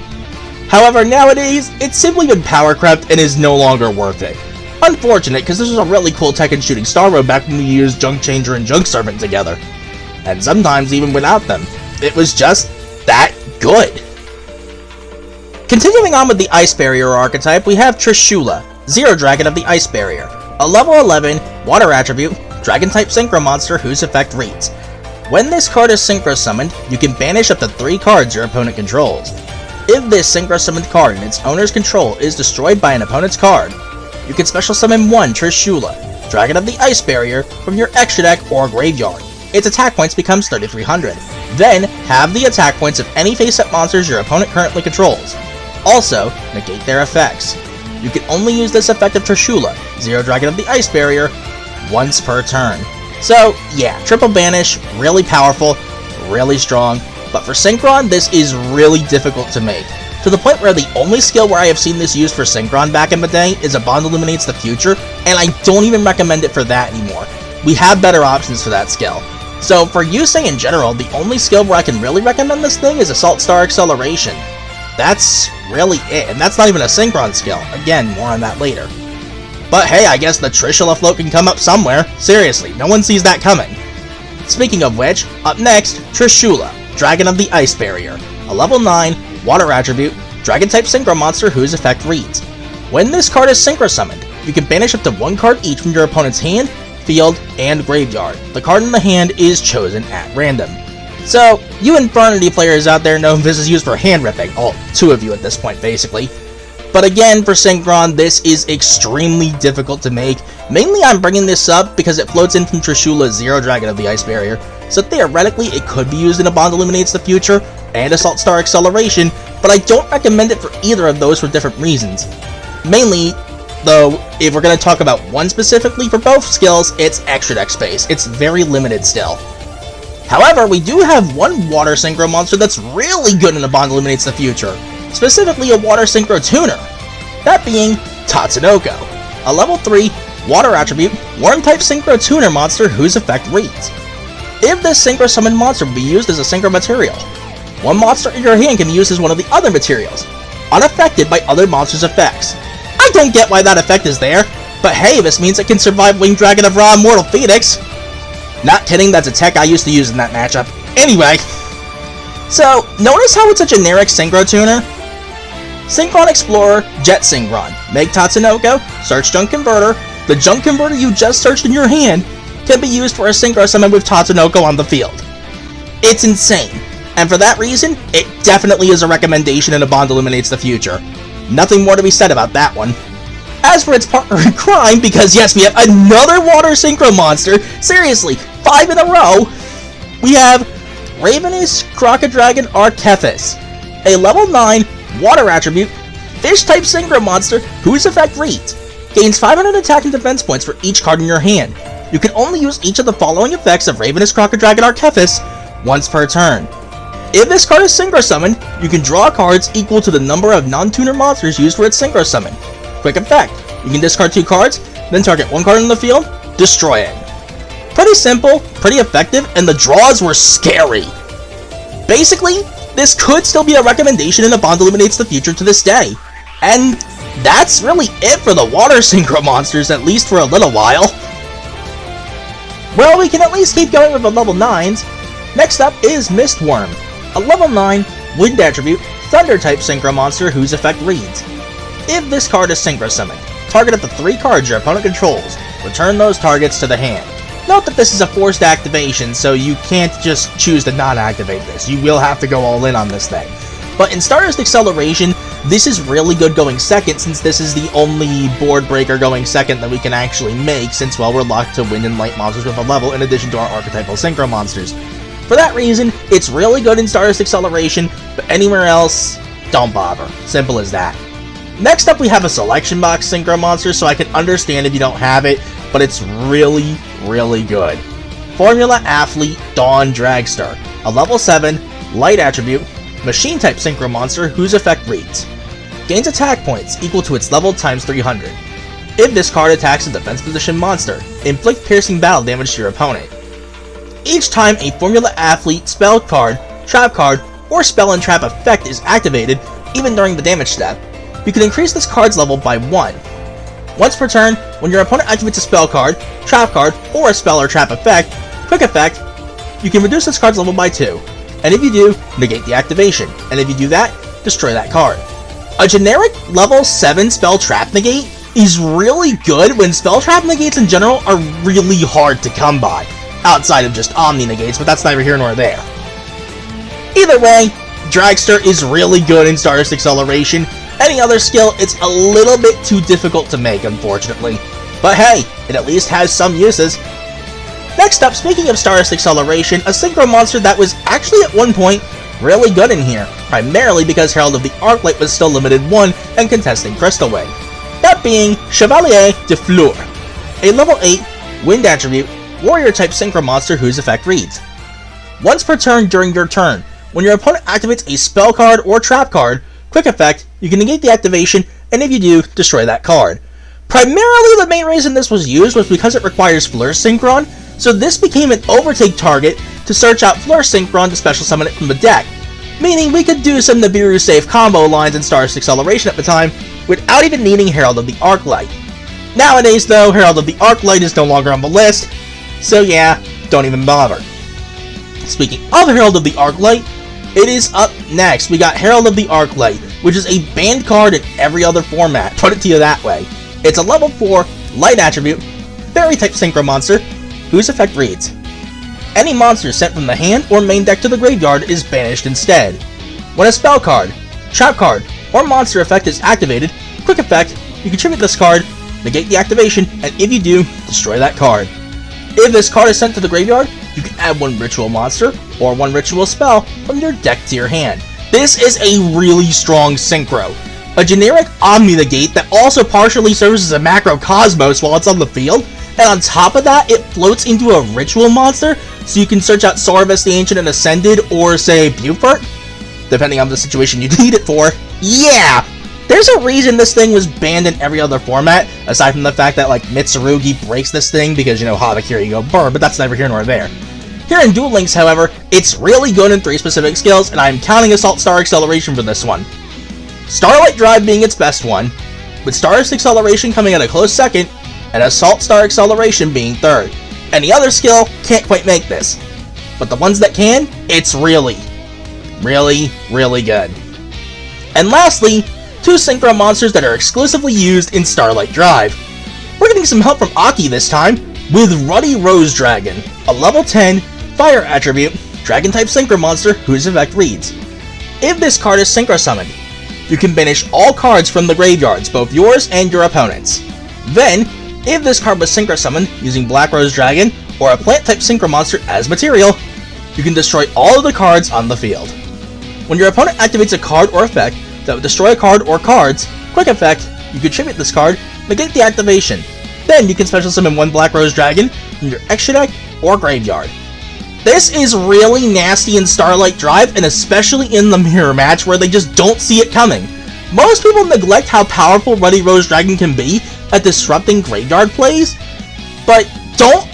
However, nowadays, it's simply been power crept and is no longer worth it. Unfortunate, because this was a really cool Tekken shooting star mode back when we used Junk Changer and Junk Servant together. And sometimes even without them. It was just that good. Continuing on with the Ice Barrier archetype, we have Trishula, Zero Dragon of the Ice Barrier, a level 11, water attribute, Dragon-type synchro monster whose effect reads: when this card is synchro summoned, you can banish up to 3 cards your opponent controls. If this synchro summoned card in its owner's control is destroyed by an opponent's card, you can special summon one Trishula, Dragon of the Ice Barrier, from your extra deck or graveyard. Its attack points becomes 3300. Then, have the attack points of any face-up monsters your opponent currently controls. Also, negate their effects. You can only use this effect of Trishula, Zero Dragon of the Ice Barrier, once per turn. So, yeah, triple banish, really powerful, really strong, but for Synchron, this is really difficult to make. To the point where the only skill where I have seen this used for Synchron back in the day is a Bond Illuminates the Future, and I don't even recommend it for that anymore. We have better options for that skill. So, for Yusei in general, the only skill where I can really recommend this thing is Alt Style Acceleration. That's really it, and that's not even a Synchron skill. Again, more on that later. But hey, I guess the Trishula float can come up somewhere. Seriously, no one sees that coming. Speaking of which, up next, Trishula, Dragon of the Ice Barrier, a level 9, water attribute, Dragon-type synchro monster whose effect reads: when this card is synchro summoned, you can banish up to 1 card each from your opponent's hand, field, and graveyard. The card in the hand is chosen at random. So, you Infernity players out there know this is used for hand ripping, all 2 of you at this point basically. But again, for Synchron, this is extremely difficult to make. Mainly I'm bringing this up because it floats in from Trishula's Zero Dragon of the Ice Barrier, so theoretically it could be used in a Bond Illuminates the Future and Alt Style Acceleration, but I don't recommend it for either of those for different reasons. Mainly, though, if we're going to talk about one specifically for both skills, it's extra deck space. It's very limited still. However, we do have one water synchro monster that's really good in a Bond Illuminates the Future, specifically a water synchro tuner, that being Tatsunoko, a level 3 water attribute worm-type synchro tuner monster whose effect reads: if this synchro summoned monster be used as a synchro material, one monster in your hand can be used as one of the other materials, unaffected by other monsters' effects. I don't get why that effect is there, but hey, this means it can survive Winged Dragon of Ra Immortal Phoenix. Not kidding, that's a tech I used to use in that matchup. Anyway, so notice how it's a generic synchro tuner? Synchron Explorer, Jet Synchron, make Tatsunoko, search Junk Converter. The Junk Converter you just searched in your hand can be used for a synchro summon with Tatsunoko on the field. It's insane, and for that reason, it definitely is a recommendation in a Bond Illuminates the Future. Nothing more to be said about that one. As for its partner in crime, because yes, we have another water synchro monster, seriously, 5 in a row, we have Ravenous Crocodile Arcephus, a level 9 water attribute, fish-type synchro monster whose effect reads: gains 500 attack and defense points for each card in your hand. You can only use each of the following effects of Ravenous Crocodile Arcephus once per turn. If this card is synchro summoned, you can draw cards equal to the number of non-tuner monsters used for its synchro summon. Quick effect, you can discard 2 cards, then target 1 card in the field, destroy it. Pretty simple, pretty effective, and the draws were scary. Basically, this could still be a recommendation in a Bond Illuminates the Future to this day. And that's really it for the water synchro monsters, at least for a little while. Well, we can at least keep going with the level 9s. Next up is Mistworm, a level 9 wind attribute, thunder-type synchro monster whose effect reads: if this card is synchro summoned, target up to 3 cards your opponent controls, return those targets to the hand. Note that this is a forced activation, so you can't just choose to not activate this. You will have to go all in on this thing. But in Stardust Acceleration, this is really good going second, since this is the only board breaker going second that we can actually make, since, well, we're locked to wind and light monsters with a level in addition to our archetypal synchro monsters. For that reason, it's really good in Stardust Acceleration, but anywhere else, don't bother. Simple as that. Next up we have a selection box synchro monster, so I can understand if you don't have it, but it's really, really good. Formula Athlete Dawn Dragster, a level 7, light attribute, machine type synchro monster whose effect reads: gains attack points equal to its level times 300. If this card attacks a defense position monster, inflict piercing battle damage to your opponent. Each time a Formula Athlete spell card, trap card, or spell and trap effect is activated, even during the damage step, you can increase this card's level by 1. Once per turn, when your opponent activates a spell card, trap card, or a spell or trap effect, quick effect, you can reduce this card's level by 2. And if you do, negate the activation. And if you do that, destroy that card. A generic level 7 spell trap negate is really good when spell trap negates in general are really hard to come by, outside of just Omni negates, but that's neither here nor there. Either way, Dragster is really good in Stardust Acceleration. Any other skill, it's a little bit too difficult to make, unfortunately. But hey, it at least has some uses. Next up, speaking of Stardust Acceleration, a synchro monster that was actually at one point really good in here, primarily because Herald of the Arclight was still limited 1 and contesting Crystal Wave. That being Chevalier de Fleur, a level 8, wind attribute, warrior type synchro monster whose effect reads: once per turn during your turn, when your opponent activates a spell card or trap card, quick effect, you can negate the activation, and if you do, destroy that card. Primarily the main reason this was used was because it requires Fleur Synchron, so this became an overtake target to search out Fleur Synchron to special summon it from the deck, meaning we could do some Nibiru safe combo lines in Stardust Acceleration at the time without even needing Herald of the Arclight. Nowadays though, Herald of the Arclight is no longer on the list, so yeah, don't even bother. Speaking of Herald of the Arclight, it is up next. We got Herald of the Arclight, which is a banned card in every other format, put it to you that way. It's a level 4, light attribute, fairy type synchro monster, whose effect reads: any monster sent from the hand or main deck to the graveyard is banished instead. When a spell card, trap card, or monster effect is activated, quick effect, you contribute this card, negate the activation, and if you do, destroy that card. If this card is sent to the graveyard, you can add 1 ritual monster or 1 ritual spell from your deck to your hand. This is a really strong synchro. A generic Omni negate that also partially serves as a macro Cosmos while it's on the field, and on top of that, it floats into a ritual monster, so you can search out Sarvis the Ancient and Ascended, or say Buford, depending on the situation you need it for. Yeah! There's a reason this thing was banned in every other format, aside from the fact that, like, Mitsurugi breaks this thing because, you know, Havakiri you go burr, but that's neither here nor there. Here in Duel Links, however, it's really good in 3 specific skills, and I'm counting Assault Star Acceleration for this one. Starlight Drive being its best one, with Stardust Acceleration coming at a close second, and Assault Star Acceleration being third. Any other skill can't quite make this, but the ones that can, it's really, really, really good. And lastly, 2 synchro monsters that are exclusively used in Starlight Drive. We're getting some help from Aki this time, with Ruddy Rose Dragon, a level 10, fire attribute, dragon type synchro monster whose effect reads: if this card is synchro summoned, you can banish all cards from the graveyards, both yours and your opponent's. Then, if this card was synchro summoned using Black Rose Dragon or a plant type synchro monster as material, you can destroy all of the cards on the field. When your opponent activates a card or effect that would destroy a card or cards, quick effect, you contribute this card, negate the activation. Then you can special summon 1 Black Rose Dragon from your extra deck or graveyard. This is really nasty in Starlight Drive, and especially in the mirror match where they just don't see it coming. Most people neglect how powerful Ruddy Rose Dragon can be at disrupting graveyard plays, but don't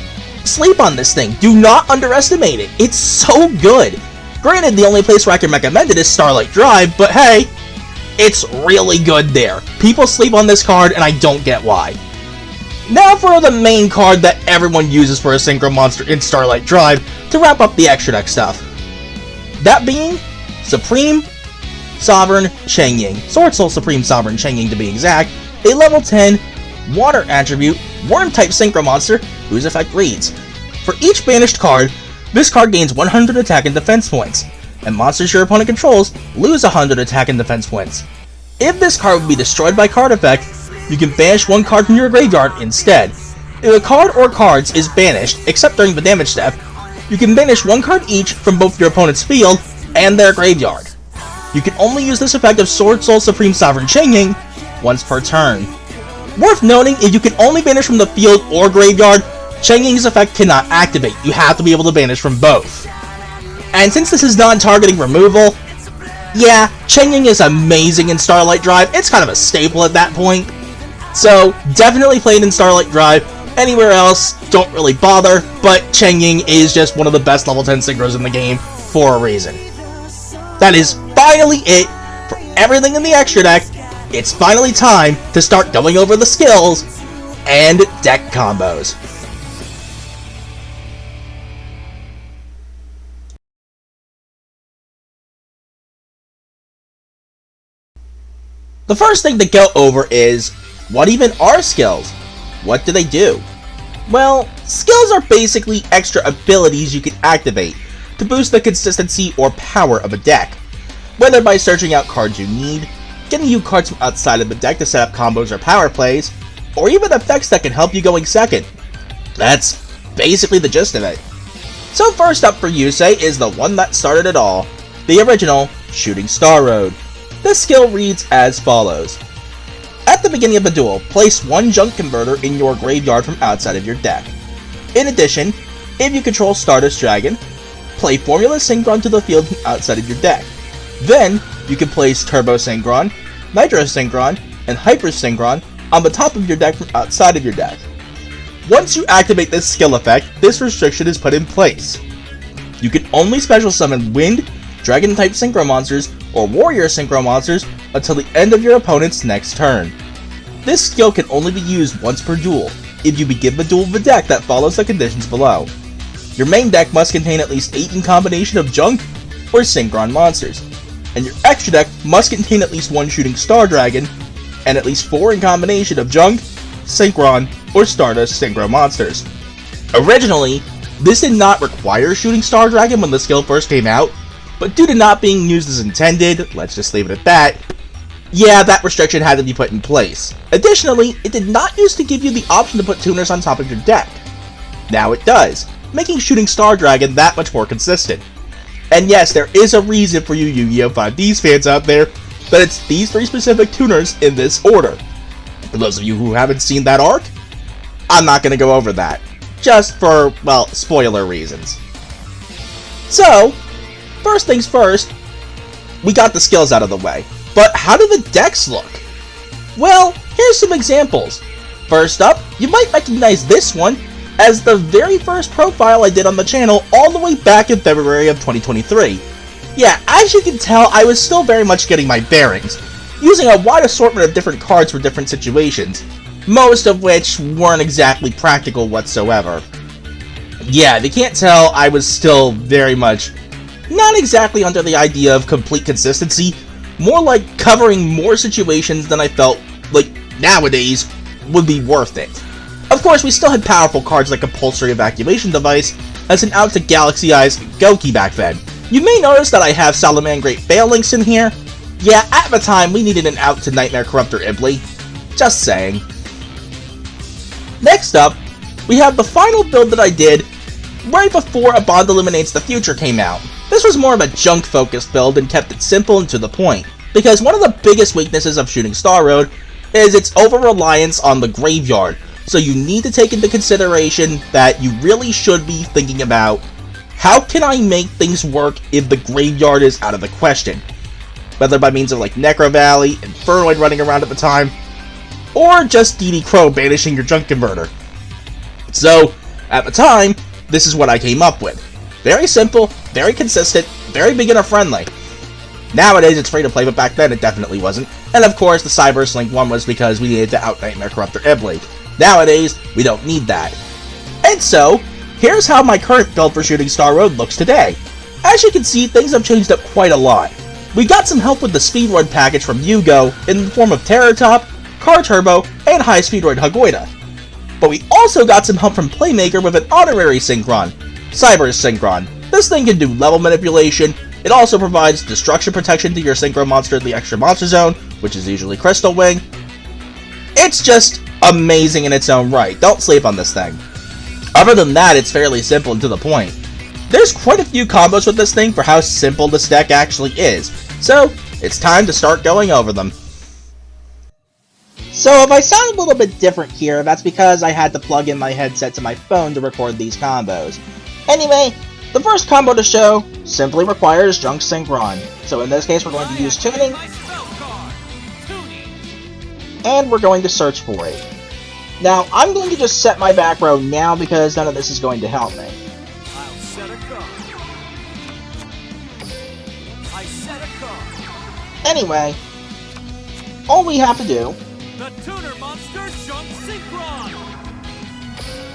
sleep on this thing. Do not underestimate it. It's so good. Granted, the only place where I can recommend it is Starlight Drive, but hey, it's really good there. People sleep on this card, and I don't get why. Now for the main card that everyone uses for a synchro monster in Starlight Drive to wrap up the extra deck stuff. That being Supreme Sovereign Changying, Sword Soul Supreme Sovereign Changying to be exact, a level 10 water attribute worm type synchro monster whose effect reads: for each banished card, this card gains 100 attack and defense points, and monsters your opponent controls lose 100 attack and defense points. If this card would be destroyed by card effect, you can banish 1 card from your graveyard instead. If a card or cards is banished, except during the damage step, you can banish 1 card each from both your opponent's field and their graveyard. you can only use this effect of Sword Soul Supreme Sovereign Changing once per turn. Worth noting, if you can only banish from the field or graveyard, Changing's effect cannot activate. You have to be able to banish from both. And since this is non-targeting removal, yeah, Changing is amazing in Starlight Drive. It's kind of a staple at that point. So, definitely play it in Starlight Drive. Anywhere else, don't really bother, but Changing is just one of the best level 10 synchros in the game for a reason. That is finally it for everything in the extra deck. It's finally time to start going over the skills and deck combos. The first thing to go over is, what even are skills? What do they do? Well, skills are basically extra abilities you can activate to boost the consistency or power of a deck, whether by searching out cards you need, getting you cards from outside of the deck to set up combos or power plays, or even effects that can help you going second. That's basically the gist of it. So first up for Yusei is the one that started it all, the original Shooting Star Road. This skill reads as follows. At the beginning of a duel, place one junk converter in your graveyard from outside of your deck. In addition, if you control Stardust Dragon, play Formula Synchron to the field from outside of your deck. Then, you can place Turbo Synchron, Nitro Synchron, and Hyper Synchron on the top of your deck from outside of your deck. Once you activate this skill effect, this restriction is put in place. You can only special summon Wind, Dragon-type Synchro monsters, or Warrior Synchro monsters until the end of your opponent's next turn. This skill can only be used once per duel, if you begin the duel with a deck that follows the conditions below. Your main deck must contain at least 8 in combination of Junk or Synchron monsters, and your extra deck must contain at least 1 Shooting Star Dragon, and at least 4 in combination of Junk, Synchron, or Stardust Synchro monsters. Originally, this did not require Shooting Star Dragon when the skill first came out, but due to not being used as intended, let's just leave it at that, yeah, that restriction had to be put in place. Additionally, it did not used to give you the option to put tuners on top of your deck. Now it does, making Shooting Star Dragon that much more consistent. And yes, there is a reason for you Yu-Gi-Oh! 5Ds fans out there, that it's these 3 specific tuners in this order. For those of you who haven't seen that arc, I'm not going to go over that, just for, well, spoiler reasons. So, first things first, we got the skills out of the way, but how do the decks look? Well, here's some examples. First up, you might recognize this one as the very first profile I did on the channel all the way back in February of 2023. Yeah, as you can tell, I was still very much getting my bearings, using a wide assortment of different cards for different situations, most of which weren't exactly practical whatsoever. Yeah, if you can't tell, I was still very much not exactly under the idea of complete consistency, more like covering more situations than I felt like nowadays would be worth it. Of course, we still had powerful cards like Compulsory Evacuation Device as an out to Galaxy Eyes Goki back then. You may notice that I have Salaman Great Phalanx in here. Yeah, at the time, we needed an out to Nightmare Corruptor Ibli. Just saying. Next up, we have the final build that I did right before A Bond Illuminates the Future came out. This was more of a junk-focused build and kept it simple and to the point, because one of the biggest weaknesses of Shooting Star Road is its over-reliance on the graveyard, so you need to take into consideration that you really should be thinking about, how can I make things work if the graveyard is out of the question? Whether by means of like Necro Valley, Infernoid running around at the time, or just DD Crow banishing your junk converter. So, at the time, this is what I came up with. Very simple, very consistent, very beginner friendly. Nowadays it's free to play, but back then it definitely wasn't. And of course the Cyberse Link one was because we needed to out Nightmare Corruptor Ibli. Nowadays, we don't need that. And so, here's how my current build for Shooting Star Road looks today. As you can see, things have changed up quite a lot. We got some help with the Speedroid package from Yugo in the form of Terror Top, Car Turbo, and High Speedroid Hagoida. But we also got some help from Playmaker with an honorary Synchron, Cyberse Synchron. This thing can do level manipulation. It also provides destruction protection to your Synchro monster in the extra monster zone, which is usually Crystal Wing. It's just amazing in its own right. Don't sleep on this thing. Other than that, it's fairly simple and to the point. There's quite a few combos with this thing for how simple this deck actually is, so it's time to start going over them. So if I sound a little bit different here, that's because I had to plug in my headset to my phone to record these combos. Anyway, the first combo to show simply requires Junk Synchron. So in this case we're going to use tuning, and we're going to search for it. Now I'm going to just set my back row now because none of this is going to help me. I'll set a card. I set a card. Anyway, all we have to do The tuner monster Junk Synchron!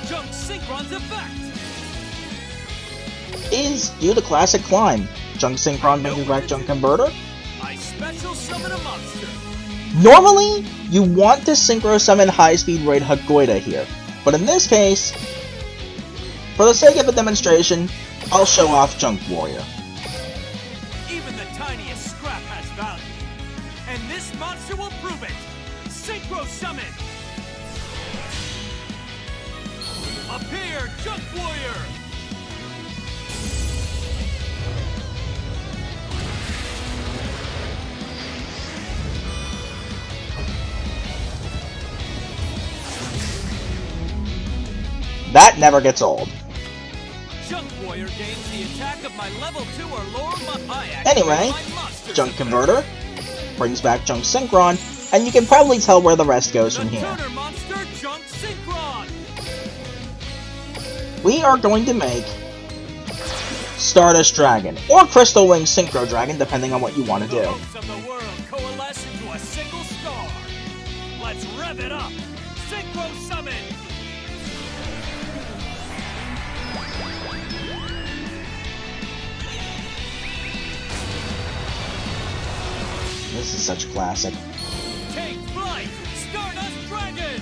Junk Synchron's effect! is do the classic climb. Junk Synchron brings back Junk Converter. I special summon a monster! Normally, you want to Synchro Summon High Speed Raid Hagoida here, but in this case, for the sake of a demonstration, I'll show off Junk Warrior. Even the tiniest scrap has value, and this monster will prove it! Synchro Summon! Appear, Junk Warrior! That never gets old. Junk Warrior gains the attack of my level 2 or lower Anyway, Junk Converter brings back Junk Synchron, and you can probably tell where the rest goes from here. Tuner monster Junk Synchron! We are going to make Stardust Dragon, or Crystal Wing Synchro Dragon, depending on what you want to do. The hopes of the world coalesce into a single star. Let's rev it up! Synchro Summon! This is such a classic. Take flight! Stardust Dragon!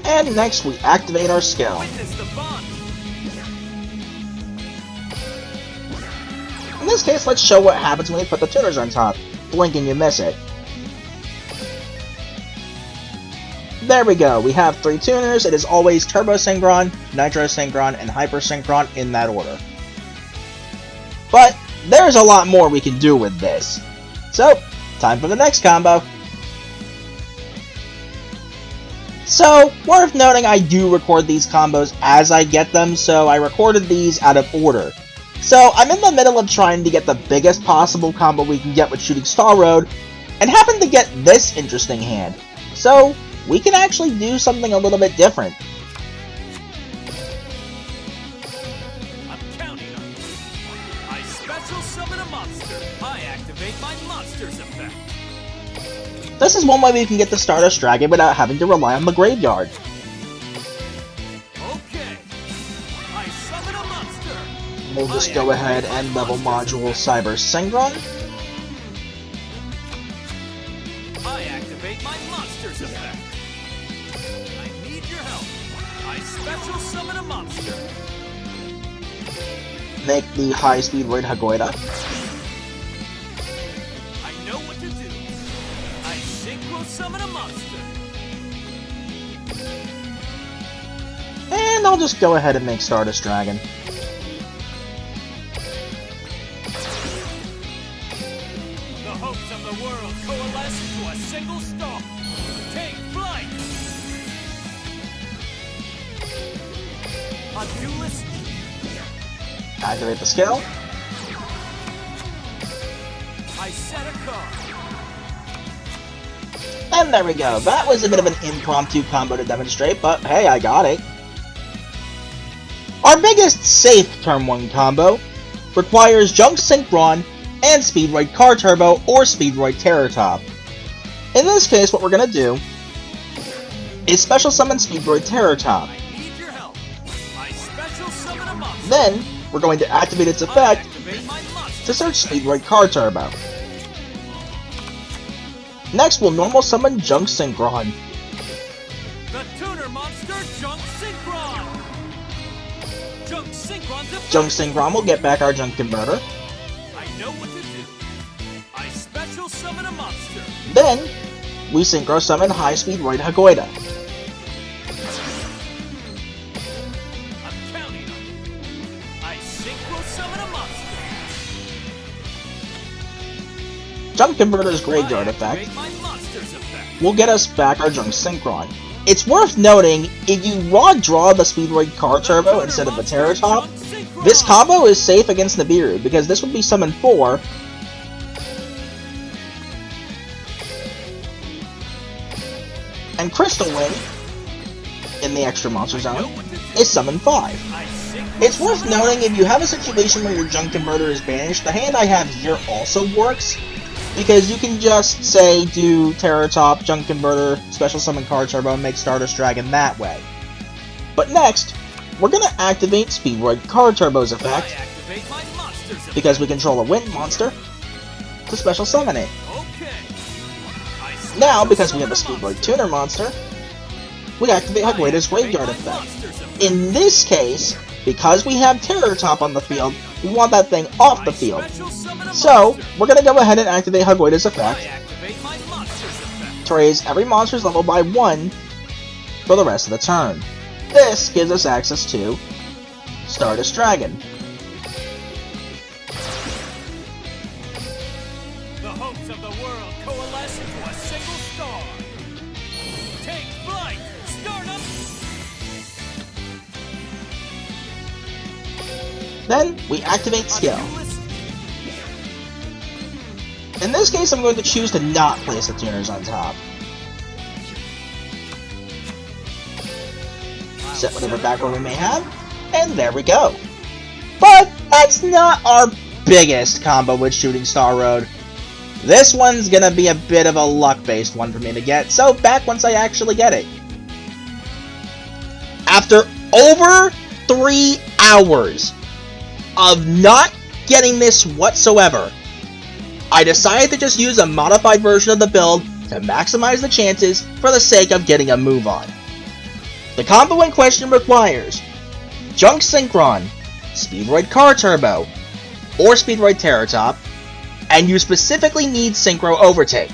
And next we activate our skill. Witness the bond! In this case, let's show what happens when you put the tuners on top. Blink and you miss it. There we go, we have 3 tuners. It is always Turbo Synchron, Nitro Synchron, and Hyper Synchron in that order. But there's a lot more we can do with this. So, time for the next combo. So, worth noting, I do record these combos as I get them, so I recorded these out of order. So, I'm in the middle of trying to get the biggest possible combo we can get with Shooting Star Road, and happen to get this interesting hand. So, we can actually do something a little bit different. I'm counting on you. I special summon a monster. I activate my monster's effect. This is one way we can get the Stardust Dragon without having to rely on the graveyard. Okay. I summon a monster. We'll just go ahead and level module Cyber Synchron. I activate my monster's effect. I need your help. I special summon a monster. Make the High Speed Raid Hagoida. I know what to do. I synchro summon a monster. And I'll just go ahead and make Stardust Dragon. The hopes of the world coalesce into a single star. Take flight! A duelist. Activate the skill. I set a card. And there we go. That was a bit of an impromptu combo to demonstrate, but hey, I got it. Our biggest safe Turn 1 combo requires Junk Synchron and Speedroid Car Turbo or Speedroid Terror Top. In this case, what we're going to do is special summon Speedroid Terror Top. I need your help. I special summon a monster. Then, we're going to activate its effect Activate my monster. to search Speedroid Car Turbo. Next, we'll normal summon Junk Synchron. The tuner monster Junk Synchron. Junk Synchron's effect. Junk Synchron will get back our Junk Converter. I know what to do. I Then, we Synchro Summon High Speed Right Hagoida. I'm counting on you. I Synchro Summon a monster. Junk Converter's Graveyard effect will get us back our Junk Synchron. It's worth noting, if you raw draw the Speedroid Car Turbo instead of a Terror Top, this combo is safe against Nibiru, because this would be Summon 4, and Crystal Wing, in the extra monster zone, is Summon 5. It's worth noting, if you have a situation where your Junk Converter is banished, the hand I have here also works, because you can just, say, do Terror Top, Junk Converter, Special Summon Car Turbo, and make Stardust Dragon that way. But next, we're going to activate Speedroid Car Turbo's effect, because we control a Wind monster, to Special Summon it. Now, because we have a Speedroid Tuner monster, we activate Hagoida's Graveyard effect. In this case, because we have Terror Top on the field, we want that thing off the field. So, we're going to go ahead and activate Hagoida's effect to raise every monster's level by 1 for the rest of the turn. This gives us access to Stardust Dragon. The hopes of the world coalesce into a single star. Take flight, Stardust! Then, we activate Skill. In this case, I'm going to choose to not place the tuners on top. Set whatever background we may have, and there we go. But that's not our biggest combo with Shooting Star Road. This one's gonna be a bit of a luck-based one for me to get, so back once I actually get it. After over 3 hours of not getting this whatsoever, I decided to just use a modified version of the build to maximize the chances for the sake of getting a move on. The combo in question requires Junk Synchron, Speedroid Car Turbo, or Speedroid Terror Top, and you specifically need Synchro Overtake.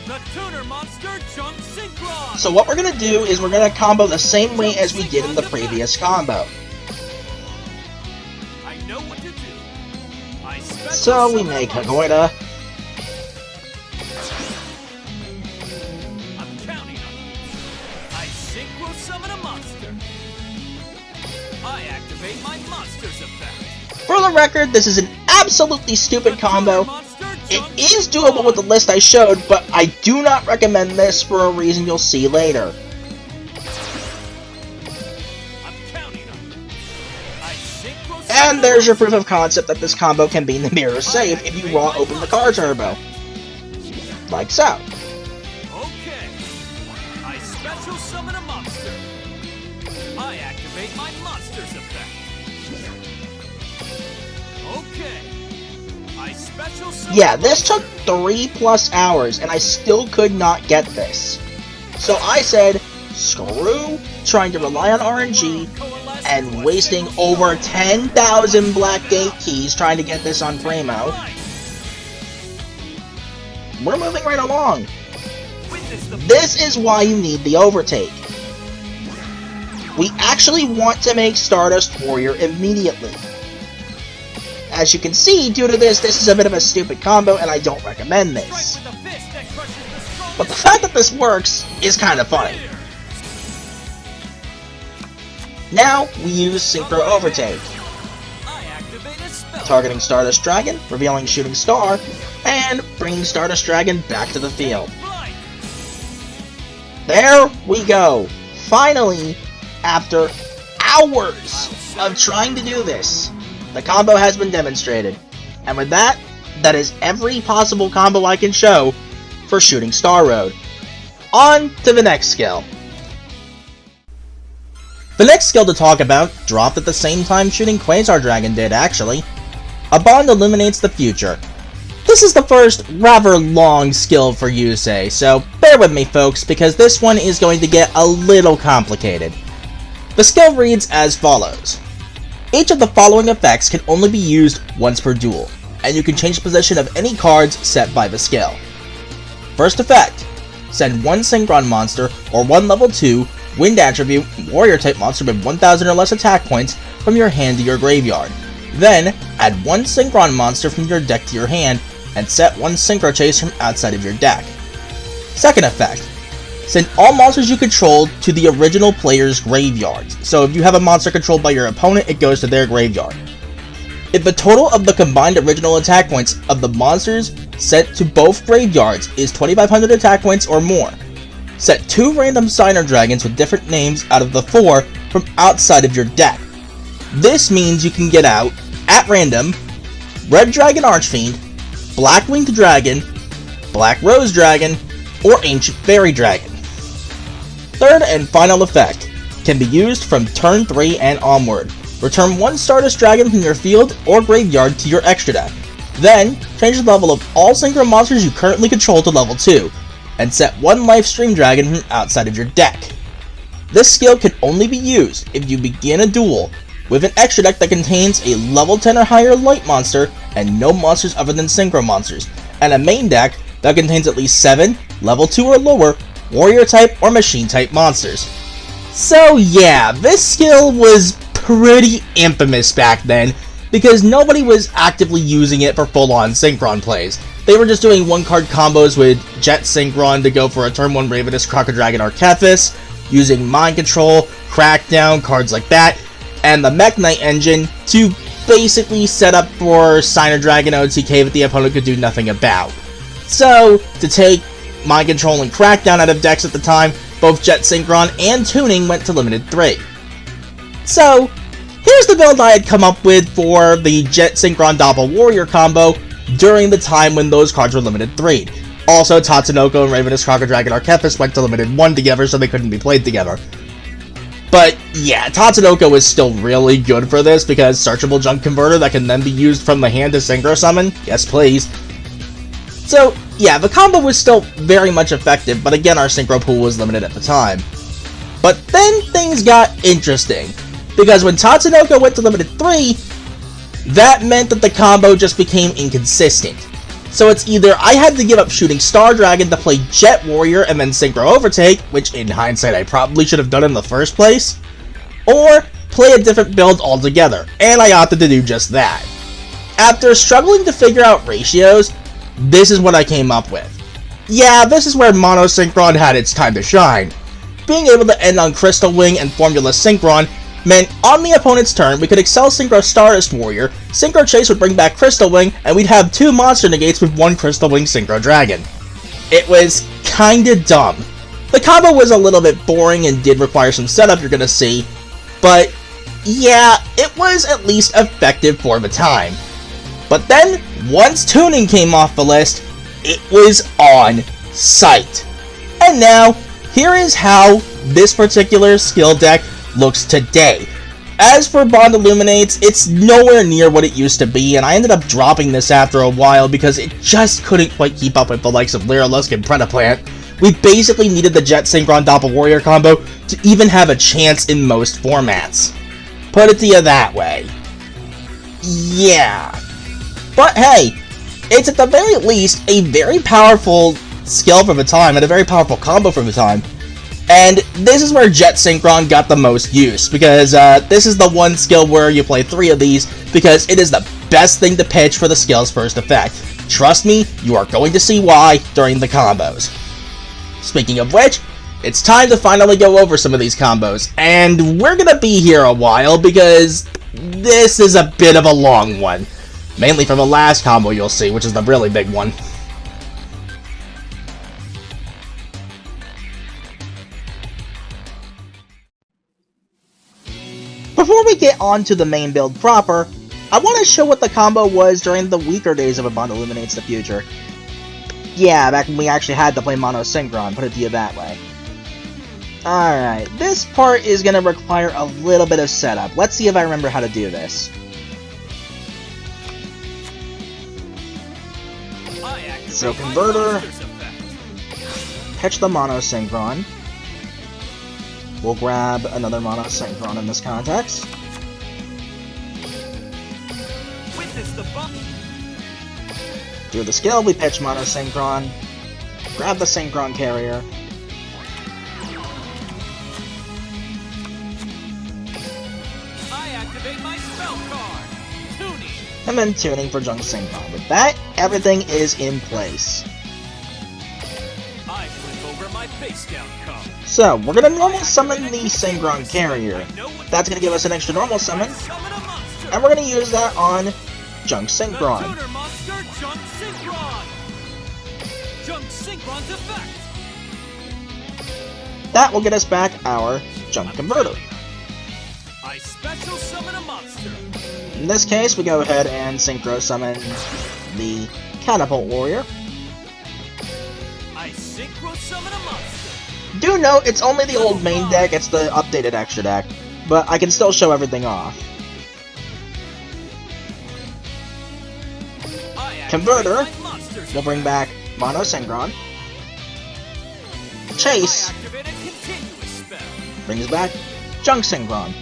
The tuner monster, Junk Synchron! So what we're going to do is we're going to combo the same way as we did in the previous combo. I know what to do. So we make Hagoida. I'm counting on you. I Synchro Summon a monster. I activate my monster's effect. For the record, this is an absolutely stupid combo. It is doable with the list I showed, but I do not recommend this for a reason you'll see later. And there's your proof of concept that this combo can be Nibiru safe if you raw open the Car Turbo. Like so. Okay. I special summon a monster. I activate my monster's effect. Okay. I special summon. Yeah, this took 3+ hours and I still could not get this. So I said, screw trying to rely on RNG and wasting over 10,000 Black Gate keys trying to get this on Primo. We're moving right along. This is why you need the Overtake. We actually want to make Stardust Warrior immediately. As you can see, due to this is a bit of a stupid combo and I don't recommend this. But the fact that this works is kind of funny. Now, we use Synchro Overtake, targeting Stardust Dragon, revealing Shooting Star, and bringing Stardust Dragon back to the field. There we go! Finally, after hours of trying to do this, the combo has been demonstrated. And with that, that is every possible combo I can show for Shooting Star Road. On to the next skill. The next skill to talk about dropped at the same time Shooting Quasar Dragon did, actually. A Bond illuminates the future. This is the first rather long skill for Yusei, so bear with me folks, because this one is going to get a little complicated. The skill reads as follows. Each of the following effects can only be used once per duel, and you can change the position of any cards set by the skill. First effect, send one Synchron monster or one level 2 Wind attribute warrior type monster with 1000 or less attack points from your hand to your graveyard. Then, add one Synchron monster from your deck to your hand and set one Synchro Chase from outside of your deck. Second effect, send all monsters you control to the original player's graveyards. So if you have a monster controlled by your opponent, it goes to their graveyard. If the total of the combined original attack points of the monsters sent to both graveyards is 2500 attack points or more, set 2 random Signer Dragons with different names out of the 4 from outside of your deck. This means you can get out, at random, Red Dragon Archfiend, Black Winged Dragon, Black Rose Dragon, or Ancient Fairy Dragon. Third and final effect, can be used from turn 3 and onward. Return one Stardust Dragon from your field or graveyard to your extra deck. Then, change the level of all Synchro monsters you currently control to level 2, and set one Life Stream Dragon from outside of your deck. This skill can only be used if you begin a duel with an extra deck that contains a level 10 or higher light monster and no monsters other than Synchro monsters, and a main deck that contains at least 7 level 2 or lower warrior type or machine type monsters. So yeah, this skill was pretty infamous back then because nobody was actively using it for full-on Synchron plays. They were just doing one-card combos with Jet Synchron to go for a turn 1 Ravenous Crocodile Arcephus, using Mind Control, Crackdown, cards like that, and the Mech Knight engine to basically set up for Signer Dragon OTK that the opponent could do nothing about. So, to take Mind Control and Crackdown out of decks at the time, both Jet Synchron and Tuning went to Limited 3. So, here's the build I had come up with for the Jet Synchron Doppel Warrior combo during the time when those cards were Limited 3'd. Also, Tatsunoko and Ravenous Crocodile Arcephus went to Limited 1 together, so they couldn't be played together. But yeah, Tatsunoko is still really good for this because searchable junk converter that can then be used from the hand to Synchro Summon? Yes please. So yeah, the combo was still very much effective, but again our Synchro pool was limited at the time. But then things got interesting, because when Tatsunoko went to Limited 3, that meant that the combo just became inconsistent. So it's either I had to give up Shooting Star Dragon to play Jet Warrior and then Synchro Overtake, which in hindsight I probably should have done in the first place, or play a different build altogether, and I opted to do just that. After struggling to figure out ratios, this is what I came up with. Yeah, this is where Mono Synchron had its time to shine. Being able to end on Crystal Wing and Formula Synchron meant on the opponent's turn we could excel Synchro Stardust Warrior, Synchro Chase would bring back Crystal Wing, and we'd have 2 monster negates with 1 Crystal Wing Synchro Dragon. It was kinda dumb. The combo was a little bit boring and did require some setup you're gonna see, but yeah, it was at least effective for the time. But then, once Tuning came off the list, it was on sight. And now, here is how this particular skill deck looks today. As for Bond Illuminates, it's nowhere near what it used to be, and I ended up dropping this after a while because it just couldn't quite keep up with the likes of Lyrilusk and Predaplant. We basically needed the Jet Synchron Doppel Warrior combo to even have a chance in most formats. Put it to you that way. Yeah. But hey, it's at the very least a very powerful skill for the time, and a very powerful combo for the time. And this is where Jet Synchron got the most use, because this is the one skill where you play 3 of these, because it is the best thing to pitch for the skill's first effect. Trust me, you are going to see why during the combos. Speaking of which, it's time to finally go over some of these combos, and we're gonna be here a while because this is a bit of a long one. Mainly from the last combo you'll see, which is the really big one. Before we get on to the main build proper, I want to show what the combo was during the weaker days of A Bond Illuminates the Future. Yeah, back when we actually had to play Mono Synchron, put it to you that way. Alright, this part is going to require a little bit of setup. Let's see if I remember how to do this. So Converter, catch the Mono Synchron. We'll grab another Mono Synchron in this context. Through the skill, we pitch Mono Synchron, grab the Synchron carrier, I activate my spell card. Tuning. and then tuning for Junk Synchron. With that, everything is in place. I flip over my face down card. So, we're gonna normal summon the Synchron carrier. That's gonna give us an extra normal summon, Summon a monster. and we're gonna use that on Junk Synchron. The tuner monster, Junk Synchron. Junk Synchron's effect. That will get us back our Junk Converter. I special summon a monster. In this case, we go ahead and Synchro summon the Catapult Warrior. I synchro summon a monster. Do note, it's only the old main deck, it's the updated extra deck, but I can still show everything off. Converter will bring back Mono Synchron. Chase Activate a continuous spell. brings back Junk Synchron.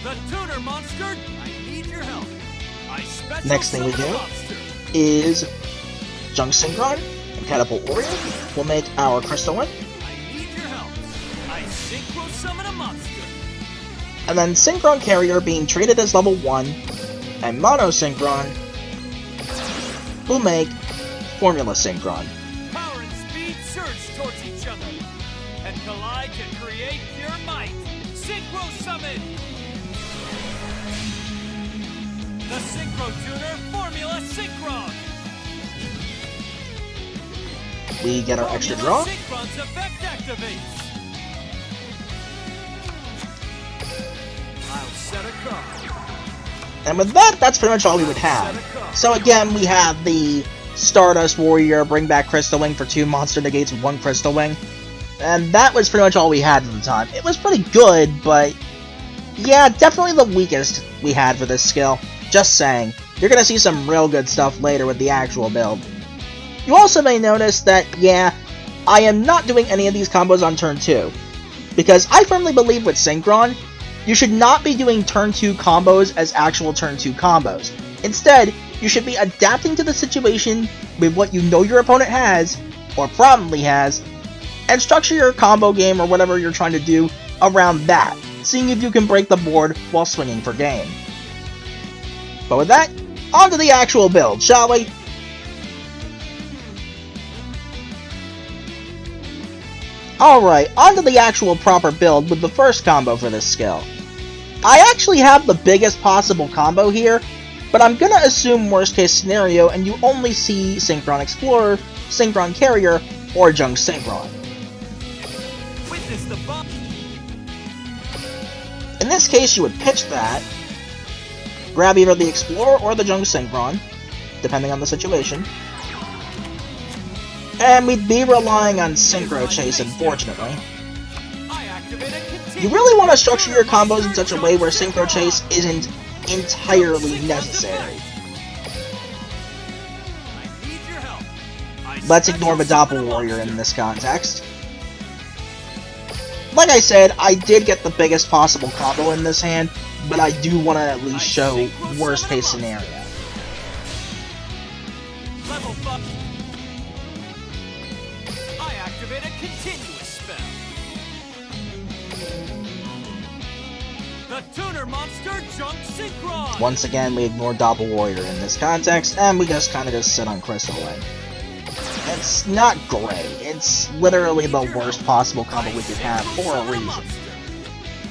The tuner monster, I need your help. I special Next thing we summon a do monster. is Junk Synchron and Catapult Warrior will make our Crystal one. I need your help. I synchro summon a monster. And then Synchron Carrier being treated as level 1, and Mono Synchron will make Formula Synchron. Power and speed surge towards each other and collide to create pure might. Synchro summon. The Synchro Tuner Formula Synchron. We get our extra Formula draw, Synchron's effect activates. I'll set a card. and with that, that's pretty much all we would have. So again, we have the Stardust Warrior bring back Crystal Wing for 2 monster negates with 1 Crystal Wing, and that was pretty much all we had at the time. It was pretty good, but yeah, definitely the weakest we had for this skill. Just saying. You're gonna see some real good stuff later with the actual build. You also may notice that, yeah, I am not doing any of these combos on turn 2. Because I firmly believe with Synchron, you should not be doing turn 2 combos as actual turn 2 combos. Instead, you should be adapting to the situation with what you know your opponent has, or probably has, and structure your combo game or whatever you're trying to do around that, seeing if you can break the board while swinging for game. But with that, on to the actual build, shall we? Alright, on to the actual proper build with the first combo for this skill. I actually have the biggest possible combo here, but I'm gonna assume worst case scenario and you only see Synchron Explorer, Synchron Carrier, or Junk Synchron. Witness the bomb. In this case, you would pitch that, grab either the Explorer or the Junk Synchron, depending on the situation, and we'd be relying on Synchro Chase, unfortunately. I activate a continuous. You really want to structure your combos in such a way where Synchro Chase isn't entirely necessary. I need your help. I Let's ignore the special Doppel summon a Warrior in monster. this context. Like I said, I did get the biggest possible combo in this hand, but I do want to at least show worst case scenario. Level up. I activate a continuous spell. The tuner monster Junk Synchron. Once again, we ignore Doppel Warrior in this context, and we just kind of just sit on Crystal Wing. It's not great. It's literally the worst possible combo we could have for a reason.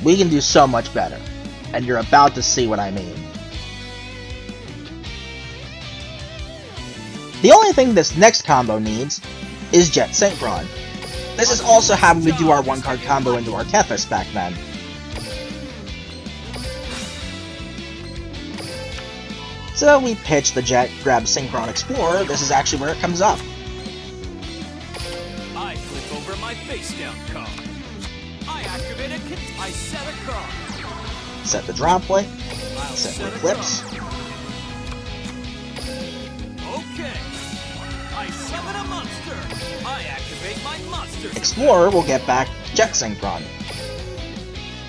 We can do so much better, and you're about to see what I mean. The only thing this next combo needs is Jet Synchron. This is also how we would do our 1-card combo into our Kefis back then. So we pitch the Jet, grab Synchron Explorer. This is actually where it comes up. I flip over my face down card. I activate a I set a card. Set the drop play, I'll set set the a Eclipse, card. Okay. I summon a monster. I activate my monster. Explorer will get back Jet Synchron.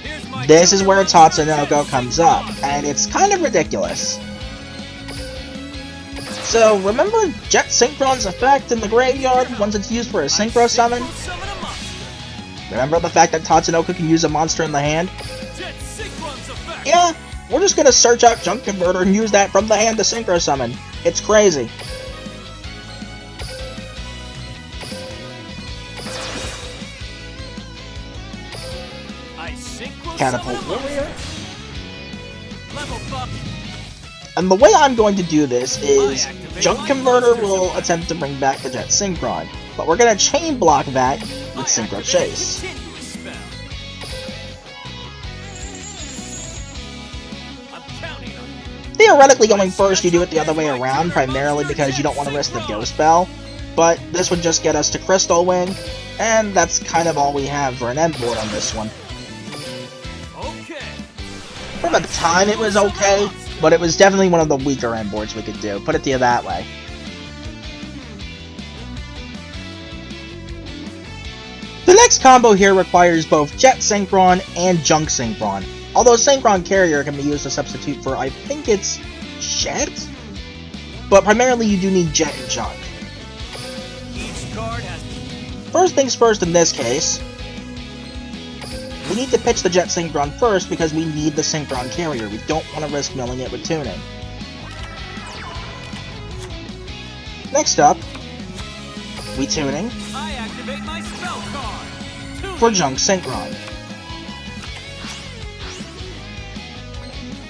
Here's my this is where Tatsunoko comes up, and it's kind of ridiculous. So, remember Jet Synchron's effect in the graveyard once it's used for a Synchro Summon? Remember the fact that Tatsunoko can use a monster in the hand? Yeah, we're just gonna search out Junk Converter and use that from the hand to Synchro Summon. It's crazy. Catapult Warrior. And the way I'm going to do this is Junk Converter will attempt to bring back the Jet Synchron, but we're going to chain block that with Synchro Chase. Theoretically, going first, you do it the other way around, primarily because you don't want to risk the Ghost Bell, but this would just get us to Crystal Wing, and that's kind of all we have for an end board on this one. For the time, it was okay, but it was definitely one of the weaker end boards we could do, put it to you that way. The next combo here requires both Jet Synchron and Junk Synchron, although Synchron Carrier can be used to substitute for, I think it's Jet? But primarily you do need Jet and Junk. First things first in this case, we need to pitch the Jet Synchron first because we need the Synchron Carrier. We don't want to risk milling it with tuning. Next up, we tuning for Junk Synchron.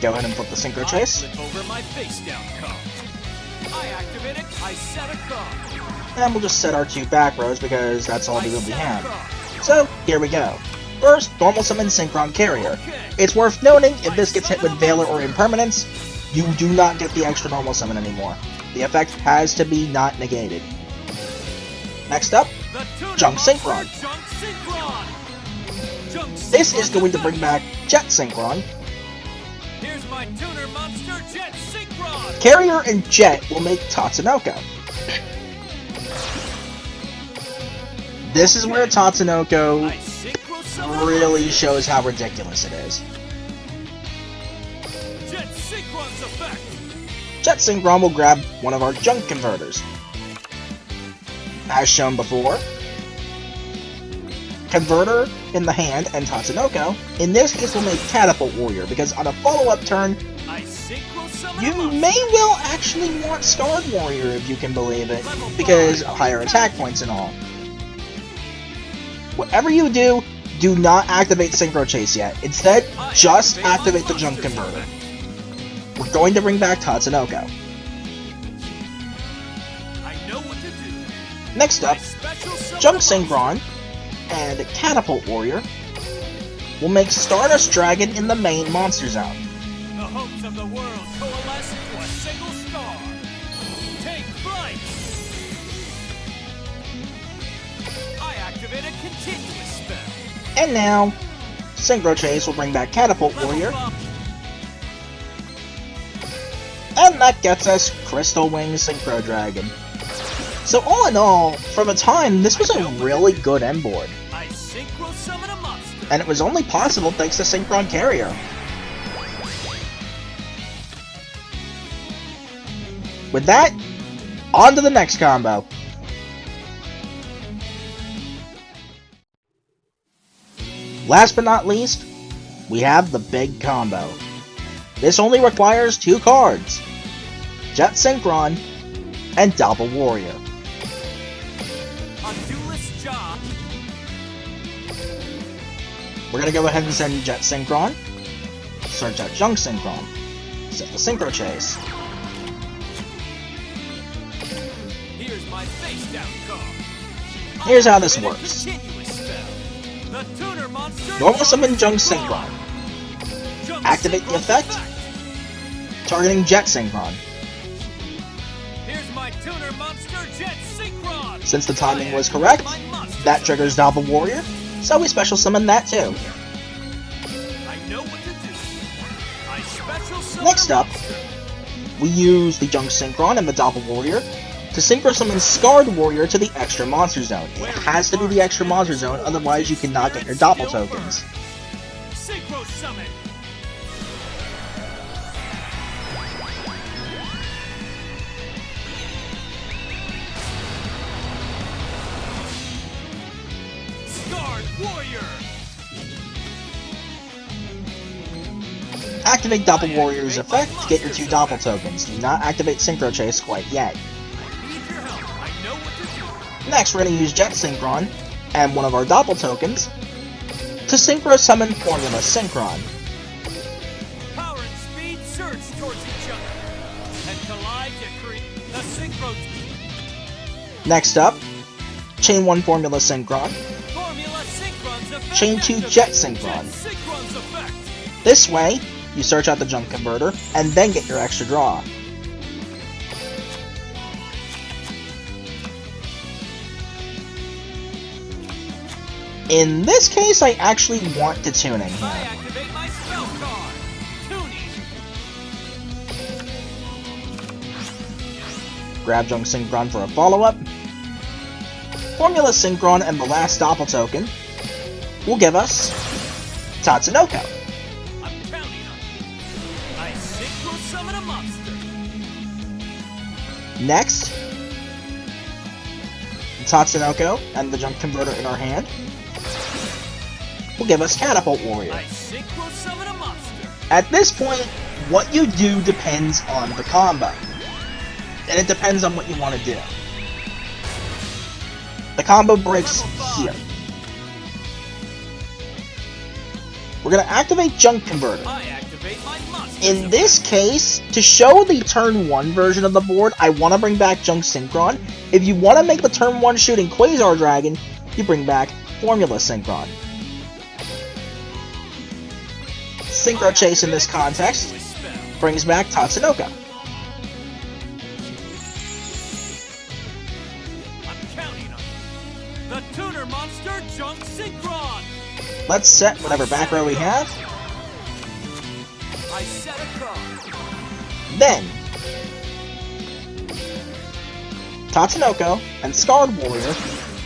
Go ahead and flip the Synchro Chase. And we'll just set our 2 back rows because that's all we really have. So, here we go. First, normal summon Synchron Carrier. It's worth noting, if this gets hit with Valor or Impermanence, you do not get the extra normal summon anymore. The effect has to be not negated. Next up, Junk Synchron. This is going to bring back Jet Synchron. Carrier and Jet will make Tatsunoko. This is where Tatsunoko really shows how ridiculous it is. Jet Synchron will grab one of our Junk Converters. As shown before, Converter in the hand and Tatsunoko, in this case will make Catapult Warrior, because on a follow-up turn, you may well actually want Scarred Warrior if you can believe it, because of higher attack points and all. Whatever you do, do not activate Synchro Chase yet. Instead, just activate the Junk Converter. We're going to bring back Tatsunoko. Next up, Junk Synchron and Catapult Warrior will make Stardust Dragon in the main monster zone. The hopes of the world coalesce into a single star. Take flight! I activate a continuous spell. And now, Synchro Chase will bring back Catapult Warrior. And that gets us Crystal Wing Synchro Dragon. So all in all, for the time, this was a really good end board. And it was only possible thanks to Synchron Carrier. With that, on to the next combo. Last but not least, we have the big combo. This only requires 2 cards, Jet Synchron and Doppel Warrior. We're gonna go ahead and send Jet Synchron, search out Junk Synchron, set the Synchro Chase. Here's how this works. Normal summon Junk Synchron. Activate the effect, targeting Jet Synchron. Since the timing was correct, that triggers Doppel Warrior, so we special summon that too. Next up, we use the Junk Synchron and the Doppel Warrior to Synchro summon Scarred Warrior to the extra monster zone. It has to be the extra monster zone, otherwise you cannot get your Doppel tokens. summon. Scarred Warrior. Activate Doppel Warrior's effect to get your 2 Doppel tokens. Do not activate Synchro Chase quite yet. Next, we're going to use Jet Synchron and one of our Doppel tokens to Synchro Summon Formula Synchron. Power and speed surge towards each other and collide to create the Synchro. Next up, Chain 1 Formula Synchron, Formula Synchron's effect. Chain 2 Jet Synchron. Synchron's effect. This way, you search out the Junk Converter and then get your extra draw. In this case, I actually want to tuning I here. activate my spell card. Tuning. Grab Junk Synchron for a follow-up. Formula Synchron and the last Doppel token will give us Tatsunoko. I'm counting on you. I synchro summon a monster. Next, Tatsunoko and the Junk Converter in our hand will give us Catapult Warrior. I synchro summon a monster. At this point, what you do depends on the combo. And it depends on what you want to do. The combo breaks here. We're going to activate Junk Converter. I activate my monster. In this case, to show the turn 1 version of the board, I want to bring back Junk Synchron. If you want to make the turn 1 shooting Quasar Dragon, you bring back Formula Synchron. Synchro Chase in this context brings back Tatsunoko. I'm counting on you. The tuner monster Junk Synchron. Let's set whatever back row we have. I set a card. Then, Tatsunoko and Scarred Warrior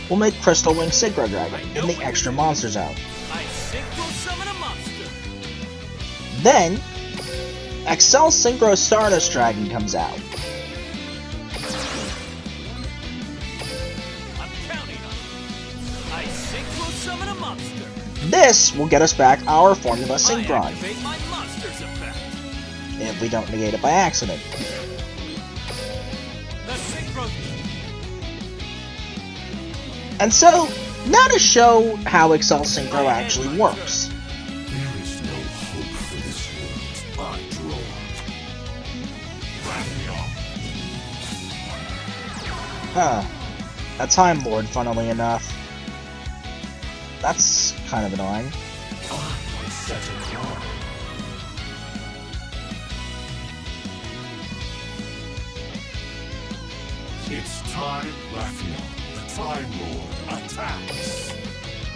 will make Crystal Wing Synchro Dragon in the extra monster zone. I synchro summon a monster. Then, Excel Synchro Stardust Dragon comes out. I'm counting on you. I synchro summon a monster. This will get us back our Formula I Synchron, activate my monster's effect. if we don't negate it by accident. The synchro. And so, now to show how Excel Synchro actually works. There is no hope for this world. I draw. Huh. A Time Lord, funnily enough. That's kind of annoying. I set a card. It's time, Raphael. The Time Lord attacks.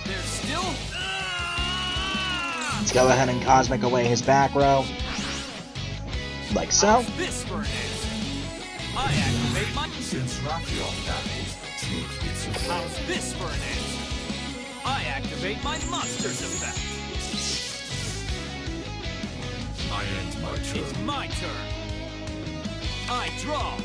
There's still. Let's go ahead and Cosmic away his back row. Like so. This for an answer. I activate my. Since Raphael battles, take its effect. How's this for an answer? I activate my monster's effect. I end my turn. It's my turn. I draw.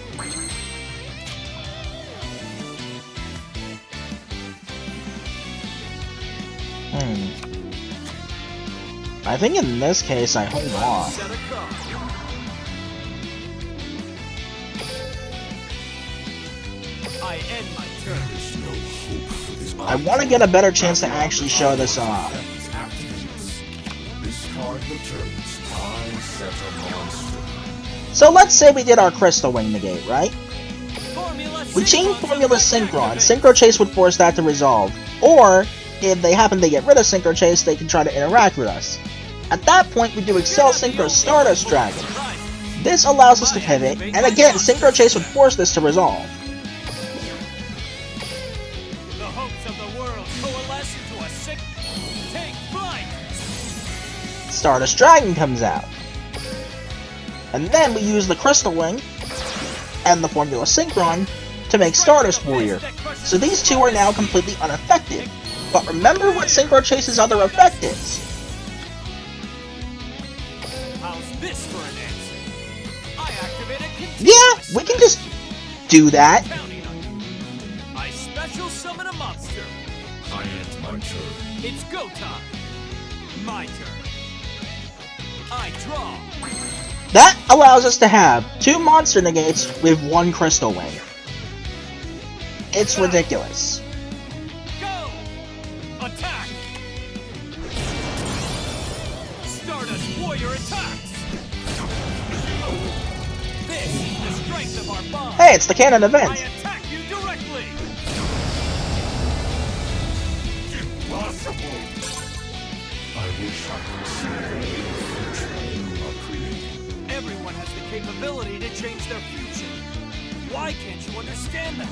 I think in this case I hold off. Set a card. I end my turn. There is no hope for this. I want to get a better chance to actually show this off. Activates. This card returns. I set a monster. So let's say we did our Crystal Wing negate, right? Formula We chain Synchron's Formula effect Synchron. activates. Synchro Chase would force that to resolve. Or, if they happen to get rid of Synchro Chase, they can try to interact with us. At that point, we do Excel Synchro Stardust Dragon. This allows us to pivot, and again, Synchro Chase would force this to resolve. The hopes of the world coalesce into a sick. Take flight. Stardust Dragon comes out. And then we use the Crystal Wing and the Formula Synchron to make Stardust Warrior. So these two are now completely unaffected. But remember what Synchro Chase's other effect is. do that. Counting on you. I special summon a monster. It's my turn. It's go time. My turn. I draw. That allows us to have 2 monster negates with 1 crystal wing. It's ridiculous. Go! Attack! Stardust Warrior attacks! This is the strength of our bond. Hey, it's the canon I event. attack you directly! Impossible! I wish I could see the future you are creating. Everyone has the capability to change their future. Why can't you understand that?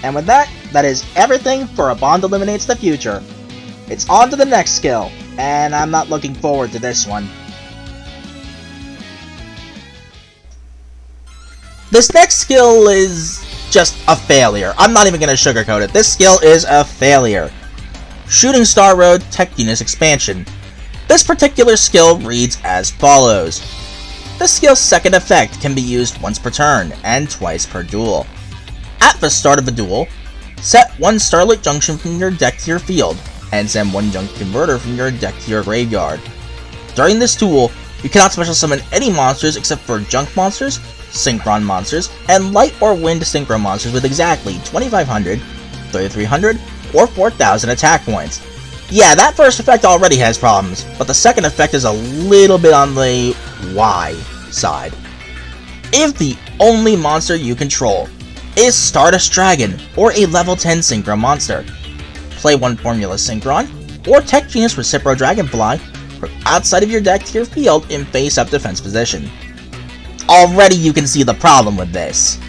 And with that, that is everything for A Bond Eliminates the Future. It's on to the next skill, and I'm not looking forward to this one. This next skill is just a failure. I'm not even going to sugarcoat it. This skill is a failure. Shooting Star Road Tech Units Expansion. This particular skill reads as follows. This skill's second effect can be used once per turn, and twice per duel. At the start of a duel, set 1 Starlight Junction from your deck to your field, and send 1 Junk Converter from your deck to your graveyard. During this duel, you cannot special summon any monsters except for Junk monsters, Synchron monsters, and Light or Wind Synchron monsters with exactly 2500, 3300, or 4000 attack points. Yeah, that first effect already has problems, but the second effect is a little bit on the Y side. If the only monster you control is Stardust Dragon, or a level 10 Synchron monster, play 1 Formula Synchron, or Tech Genius Recipro Dragonfly from outside of your deck to your field in face-up defense position. Already you can see the problem with this.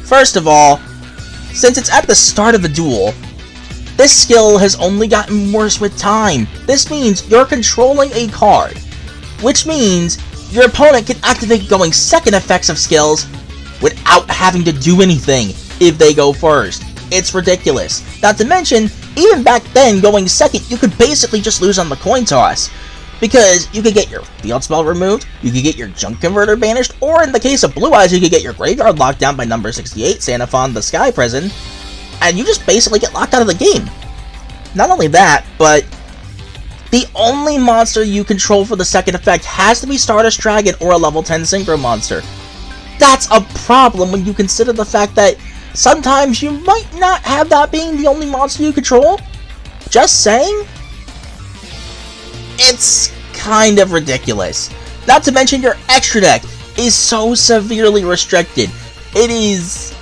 First of all, since it's at the start of a duel, this skill has only gotten worse with time. This means you're controlling a card, which means your opponent can activate going second effects of skills without having to do anything if they go first. It's ridiculous. Not to mention, even back then, going second, you could basically just lose on the coin toss. Because you could get your field spell removed, you could get your Junk Converter banished, or in the case of Blue Eyes, you could get your graveyard locked down by number 68, Sanafon the Sky Prison, and you just basically get locked out of the game. Not only that, but the only monster you control for the second effect has to be Stardust Dragon or a level 10 Synchro monster. That's a problem when you consider the fact that sometimes you might not have that being the only monster you control. Just saying. It's kind of ridiculous. Not to mention your extra deck is so severely restricted. It is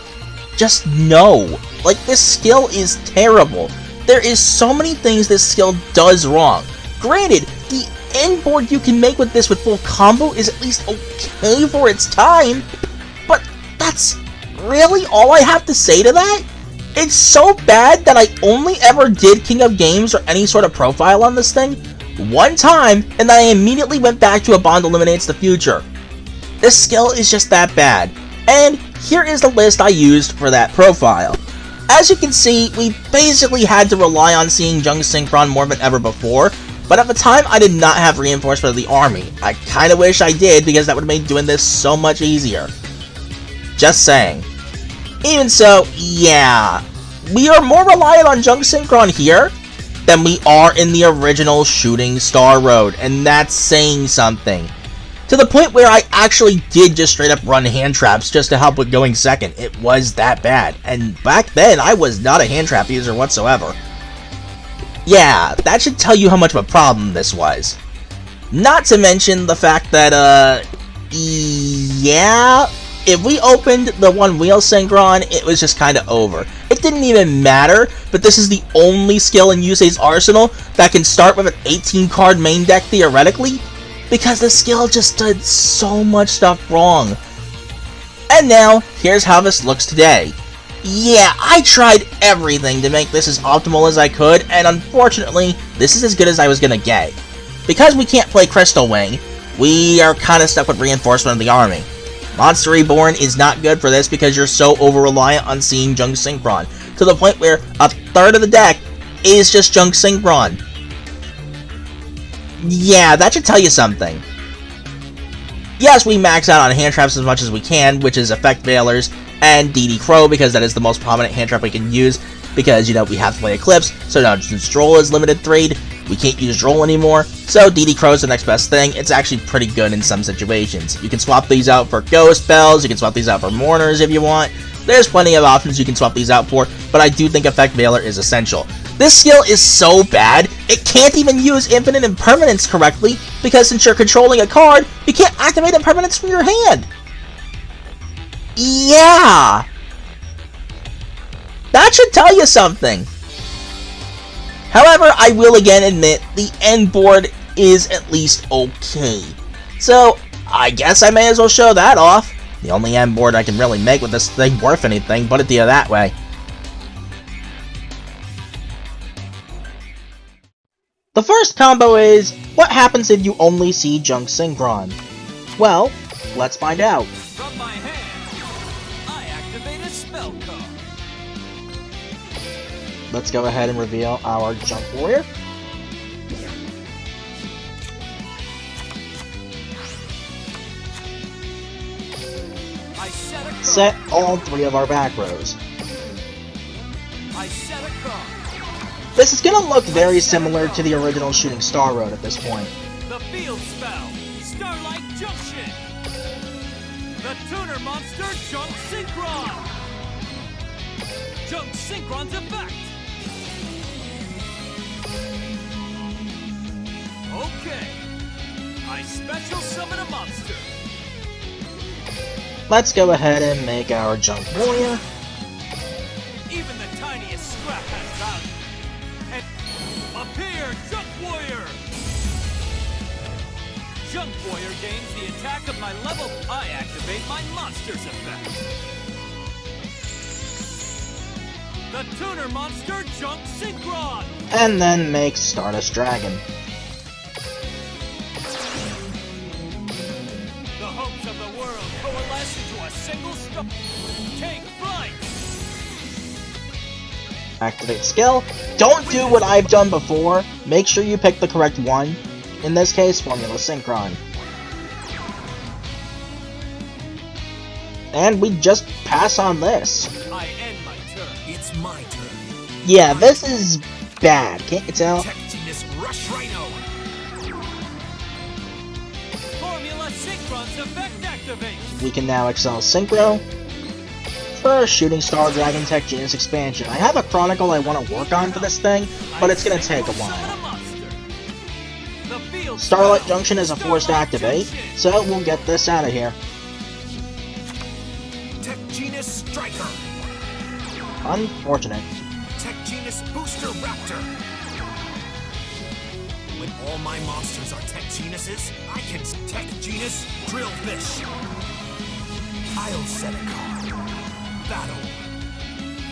just no. Like, this skill is terrible. There is so many things this skill does wrong. Granted, the end board you can make with this with full combo is at least okay for its time, but that's really all I have to say to that? It's so bad that I only ever did King of Games or any sort of profile on this thing one time, and then I immediately went back to A Bond Eliminates the Future. This skill is just that bad, and here is the list I used for that profile. As you can see, we basically had to rely on seeing Junk Synchron more than ever before, but at the time I did not have reinforcement of the army. I kinda wish I did, because that would have made doing this so much easier. Just saying. Even so, yeah, we are more reliant on Junk Synchron here than we are in the original Shooting Star Road, and that's saying something. To the point where I actually did just straight up run hand traps just to help with going second. It was that bad, and back then I was not a hand trap user whatsoever. Yeah, that should tell you how much of a problem this was. Not to mention the fact that, yeah, if we opened the one wheel Synchron, it was just kinda over. It didn't even matter, but this is the only skill in Yusei's arsenal that can start with an 18 card main deck theoretically, because the skill just did so much stuff wrong. And now, here's how this looks today. Yeah, I tried everything to make this as optimal as I could, and unfortunately, this is as good as I was gonna get. Because we can't play Crystal Wing, we are kinda stuck with reinforcement of the army. Monster Reborn is not good for this because you're so over-reliant on seeing Junk Synchron, to the point where a third of the deck is just Junk Synchron. Yeah, that should tell you something. Yes, we max out on hand traps as much as we can, which is Effect Veilers and DD Crow, because that is the most prominent hand trap we can use, because, you know, we have to play Eclipse, so now since Droll is limited 3'd, we can't use Droll anymore, so DD Crow is the next best thing. It's actually pretty good in some situations. You can swap these out for Ghost Bells, you can swap these out for Mourners if you want. There's plenty of options you can swap these out for, but I do think Effect Veiler is essential. This skill is so bad, it can't even use Infinite Impermanence correctly, because since you're controlling a card, you can't activate Impermanence from your hand. Yeah! That should tell you something. However, I will again admit, the end board is at least okay. So, I guess I may as well show that off. The only end board I can really make with this thing worth anything, put it to you that way. The first combo is, what happens if you only see Junk Synchron? Well, let's find out. From my hand, I activate a spell card. Let's go ahead and reveal our Junk Warrior. I set a card. Set all 3 of our back rows. I set a card. This is gonna look very similar to the original Shooting Star Road at this point. The field spell, Starlight Junction. The tuner monster, Junk Synchron. Junk Synchron's effect. Okay. I special summon a monster. Let's go ahead and make our Junk Warrior. Even the tiniest scrap has value. And appear, Junk Warrior! Junk Warrior gains the attack of my level. I activate my monster's effect. The tuner monster, Junk Synchron! And then make Stardust Dragon. The hopes of the world coalesce into a single stop. Take flight! Activate skill. Don't do what I've done before. Make sure you pick the correct one. In this case, Formula Synchron. And we just pass on this. I end my turn. It's my turn. Yeah, this is bad. Can't you tell? Tech Genius Rush Rhino. Formula Synchron's effect activates. We can now excel Synchro for Shooting Star Dragon Tech Genus expansion. I have a Chronicle I want to work on for this thing, but it's gonna take a while. Starlight Junction is a forced activate, so we'll get this out of here. Tech Genius Striker. Unfortunate. Tech Genius Booster Raptor. When all my monsters are Tech Genuses, I can Tech Genius Drillfish. I'll set a card. Battle.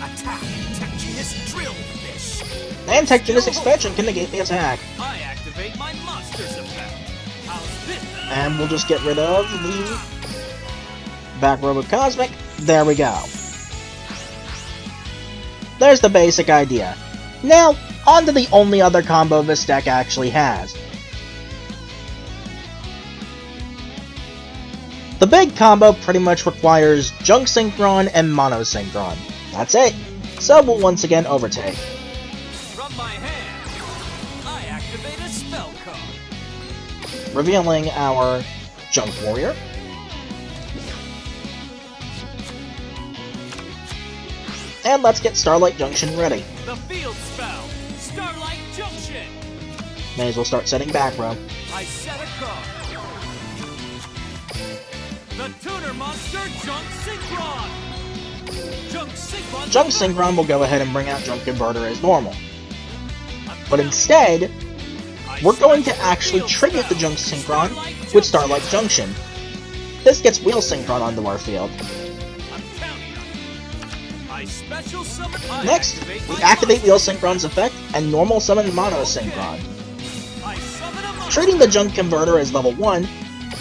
Attack. Tech Genius Drillfish. And Tech Genus expansion can negate the attack. I activate my monster's effect. How's this? And we'll just get rid of the back row of Cosmic. There we go. There's the basic idea. Now, on to the only other combo this deck actually has. The big combo pretty much requires Junk Synchron and Mono Synchron. That's it. So we'll once again overtake. From my hand, I activate a spell card. Revealing our Junk Warrior. And let's get Starlight Junction ready. The field spell, Starlight Junction. May as well start setting back row. I set a card. The tuner monster, Junk Synchron. Junk Synchron. Junk Synchron will go ahead and bring out Junk Converter as normal. But instead, we're going to actually tribute the Junk Synchron with Starlight Junction. This gets Wheel Synchron onto our field. I'm counting on you. I special summon. Next, we activate Wheel Synchron's effect and normal summon Mono Synchron. I summon a monster. Treating the Junk Converter as level 1,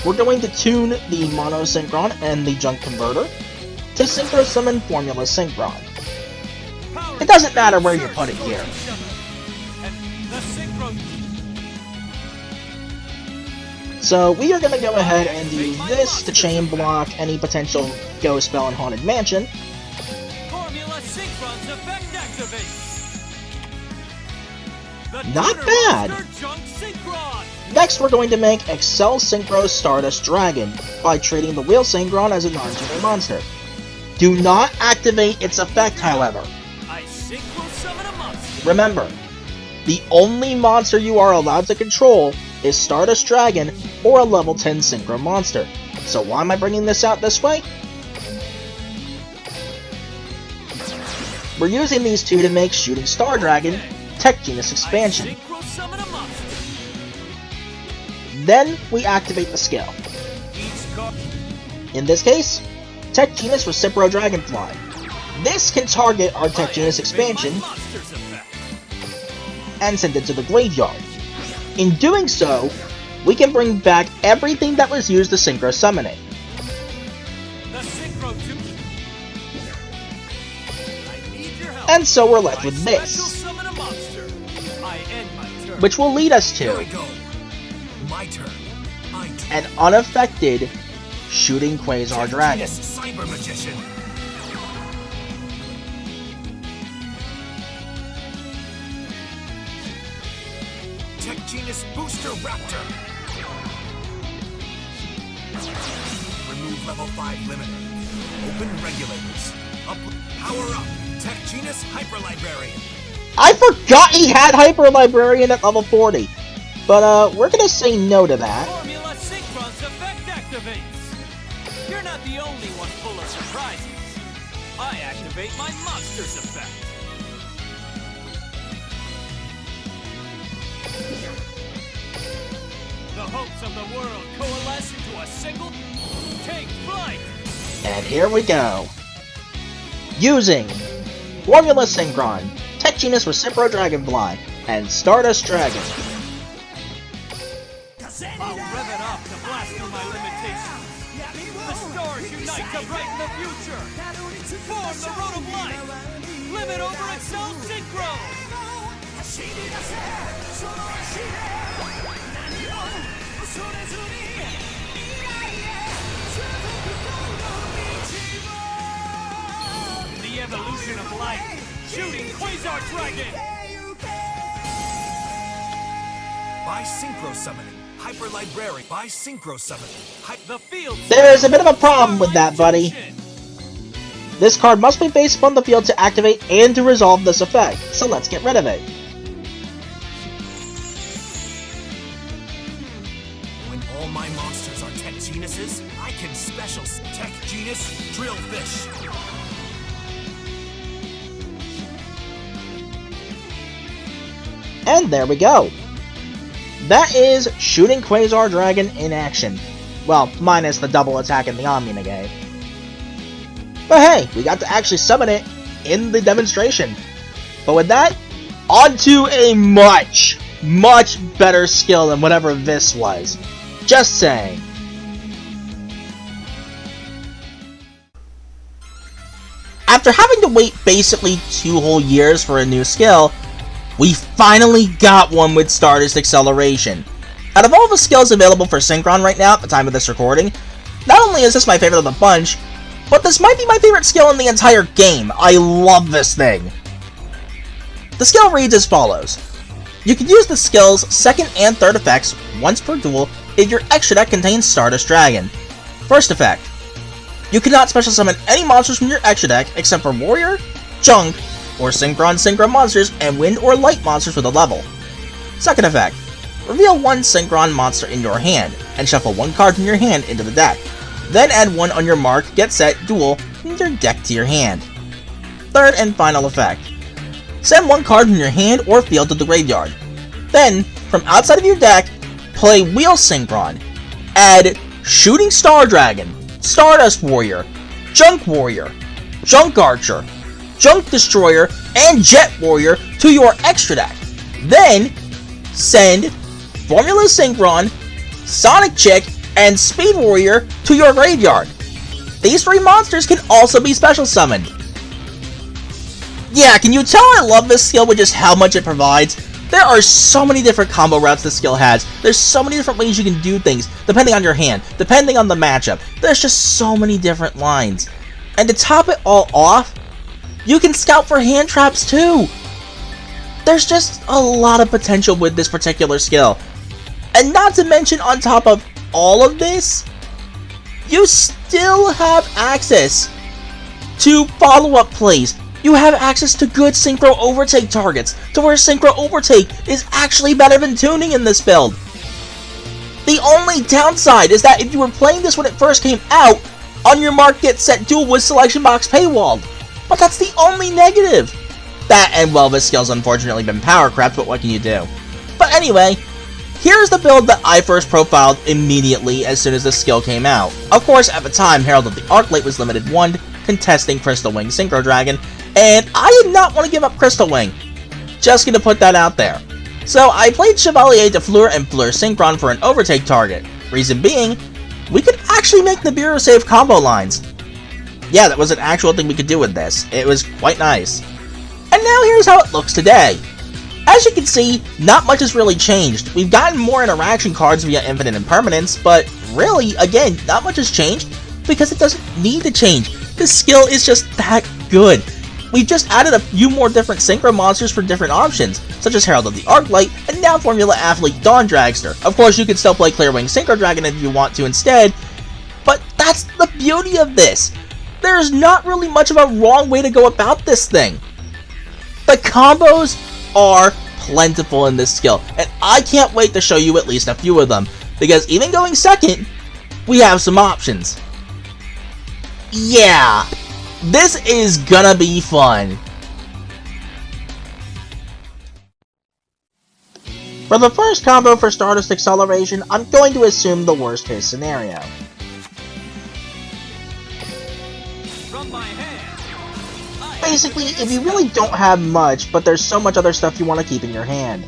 we're going to tune the Mono Synchron and the Junk Converter to Synchro Summon Formula Synchron. It doesn't matter where you put it here. And the synchro. So we are going to go ahead and do this to chain block any potential Ghost Spell in Haunted Mansion. Formula Synchron's effect activates. The Not Tuner bad. Monster Junk Synchron. Next, we're going to make Excel Synchro Stardust Dragon by treating the Wheel Synchron as a non-tuner monster. Do not activate its effect, however. I synchro summon a monster. Remember, the only monster you are allowed to control is Stardust Dragon or a level 10 Synchro monster. So why am I bringing this out this way? We're using these two to make Shooting Star Dragon Tech Genus Expansion. I synchro summon a monster. Then we activate the skill. Each card. In this case, Tech Genus Recipro Dragonfly. This can target our Tech Genus expansion Monster's effect. and send it to the graveyard. In doing so, we can bring back everything that was used to Synchro summon it. The Synchro 2. I need your help. And so we're left I with special this, summon a monster. I end my turn. which will lead us Here to we go. My turn. an unaffected Shooting Quasar Dragon. Genius Cyber Magician. Tech Genus Booster Raptor. Remove level 5 limiter. Open regulators. Power up. Tech Genus Hyper Librarian. I forgot he had Hyper Librarian at level 40, but we're gonna say no to that. Formula Synchron's effect activates. You're not the only one full of surprises. I activate my monster's effect. The hopes of the world coalesce into a single. Take flight. And here we go. Using Formula Synchron, Tech Genus Recipro Dragonfly, and Stardust Dragon. I'll rev it up to blast through my limitations. The stars unite to brighten the future. Form the road of life. Limit over Excel Synchro. The evolution of life. Shooting Quasar Dragon. By Synchro Summoning. Hyper Librarian. By Synchro Summoning. The field. There's a bit of a problem with that, buddy. This card must be based upon the field to activate and to resolve this effect, so let's get rid of it. When all my monsters are Tech Genuses, I can special Tech Genus Drillfish. And there we go. That is Shooting Quasar Dragon in action. Well, minus the double attack in the Omni Negate. But hey, we got to actually summon it in the demonstration. But with that, on to a much better skill than whatever this was. Just saying. After having to wait basically 2 whole years for a new skill, we finally got one with Stardust Acceleration. Out of all the skills available for Synchron right now at the time of this recording, not only is this my favorite of the bunch, but this might be my favorite skill in the entire game. I love this thing. The skill reads as follows. You can use the skill's second and third effects once per duel if your extra deck contains Stardust Dragon. First effect. You cannot special summon any monsters from your extra deck except for Warrior, Junk, or Synchron monsters and Wind or Light monsters with a level. Second effect. Reveal one Synchron monster in your hand, and shuffle one card from your hand into the deck. Then add one on your mark, get set, duel, from your deck to your hand. Third and final effect. Send one card from your hand or field to the graveyard. Then, from outside of your deck, play Wheel Synchron. Add Shooting Star Dragon, Stardust Warrior, Junk Warrior, Junk Archer, Junk Destroyer, and Jet Warrior to your extra deck. Then, send Formula Synchron, Sonic Chick, and Speed Warrior to your graveyard. These 3 monsters can also be special summoned. Yeah, can you tell I love this skill with just how much it provides? There are so many different combo routes this skill has. There's so many different ways you can do things, depending on your hand, depending on the matchup. There's just so many different lines. And to top it all off, you can scout for hand traps too! There's just a lot of potential with this particular skill. And not to mention, on top of all of this, you still have access to follow-up plays. You have access to good synchro overtake targets, to where synchro overtake is actually better than tuning in this build. The only downside is that if you were playing this when it first came out, on your mark get set duel with selection box paywalled. But that's the only negative. That and well, this skill's unfortunately been power crept, but what can you do? But anyway, here's the build that I first profiled immediately as soon as the skill came out. Of course, at the time, Herald of the Arclight was limited 1, contesting Crystal Wing Synchro Dragon, and I did not want to give up Crystal Wing. Just gonna put that out there. So I played Chevalier de Fleur and Fleur Synchron for an overtake target. Reason being, we could actually make Nibiru save combo lines. Yeah, that was an actual thing we could do with this. It was quite nice. And now here's how it looks today. As you can see, not much has really changed. We've gotten more interaction cards via Infinite Impermanence, but really, again, not much has changed because it doesn't need to change. This skill is just that good. We've just added a few more different synchro monsters for different options, such as Herald of the Arclight and now Formula Athlete Dawn Dragster. Of course, you can still play Clearwing Synchro Dragon if you want to instead, but that's the beauty of this. There's not really much of a wrong way to go about this thing. The combos are plentiful in this skill, and I can't wait to show you at least a few of them, because even going second, we have some options. Yeah, this is gonna be fun. For the first combo for Stardust Acceleration, I'm going to assume the worst case scenario. Basically, if you really don't have much, but there's so much other stuff you want to keep in your hand.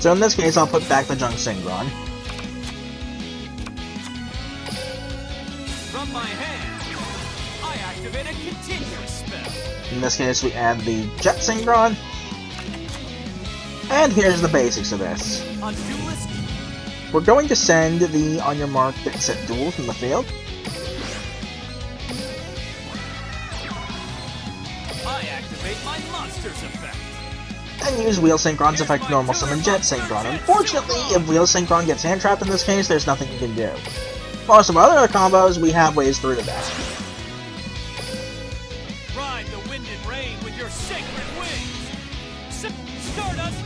So in this case, I'll put back the Junk Synchron. From my hand, I activate a continuous spell. In this case, we add the Jet Synchron. And here's the basics of this. We're going to send the on your mark get set duel from the field. I activate my monster's effect. And use Wheel Synchron's effect normal summon Jet Synchron. Unfortunately, if Wheel Synchron gets hand trapped in this case, there's nothing you can do. Most of our other combos, we have ways through to that. Ride the wind and rain with your sacred wings. Stardust!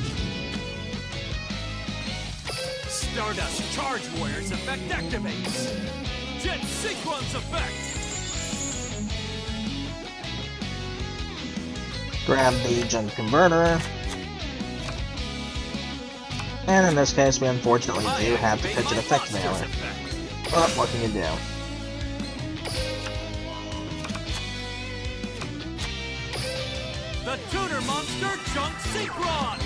Stardust Charge Warrior's effect activates. Jet Synchron's effect. Grab the Junk Converter. And in this case, we unfortunately do have to pitch an effect mailer. But what can you do? The tuner monster Junk Synchron!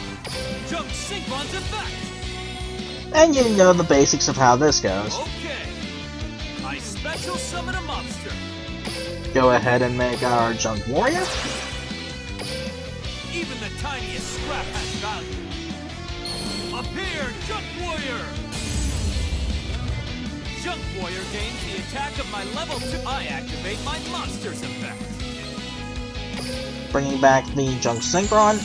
Junk Synchron's effect! And you know the basics of how this goes. Okay. I special summon a monster. Go ahead and make our Junk Warrior. Even the tiniest scrap has value. Appear, Junk Warrior! Junk Warrior gains the attack of my level 2. I activate my monster's effect. Bringing back the Junk Synchron.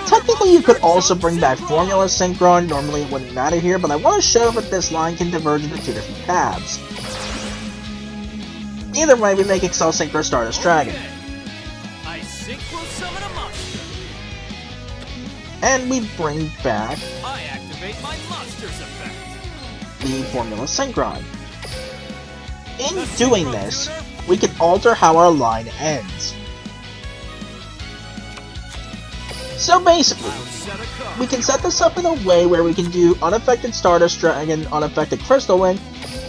Technically, you could also bring back Formula Synchron. Normally, it wouldn't matter here, but I want to show that this line can diverge into two different paths. Either way, we make Excel Synchro Stardust Dragon. I synchro summon a monster. And we bring back I activate my monster's effect. the Formula Synchron. In doing this, we can alter how our line ends. So basically, we can set this up in a way where we can do unaffected Stardust Dragon, unaffected Crystal Wing,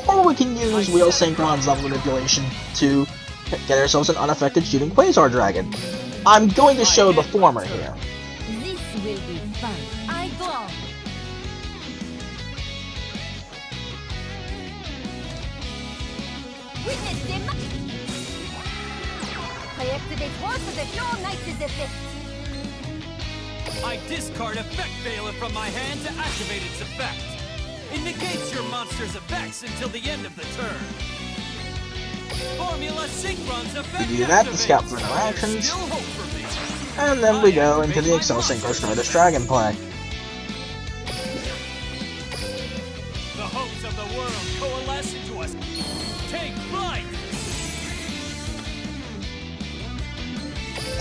or we can use Wheel Synchron's level manipulation to get ourselves an unaffected Shooting Quasar Dragon. I'm going to show the former here. This will be fun. I discard Effect Veiler from my hand to activate its effect. It negates your monster's effects until the end of the turn. Formula Synchron's effect We do that to activates. scout for interactions, Still hope for me. and then we go into the Excel Synchro Stardust Dragon play. The hopes of the world coalesce into us. Take flight!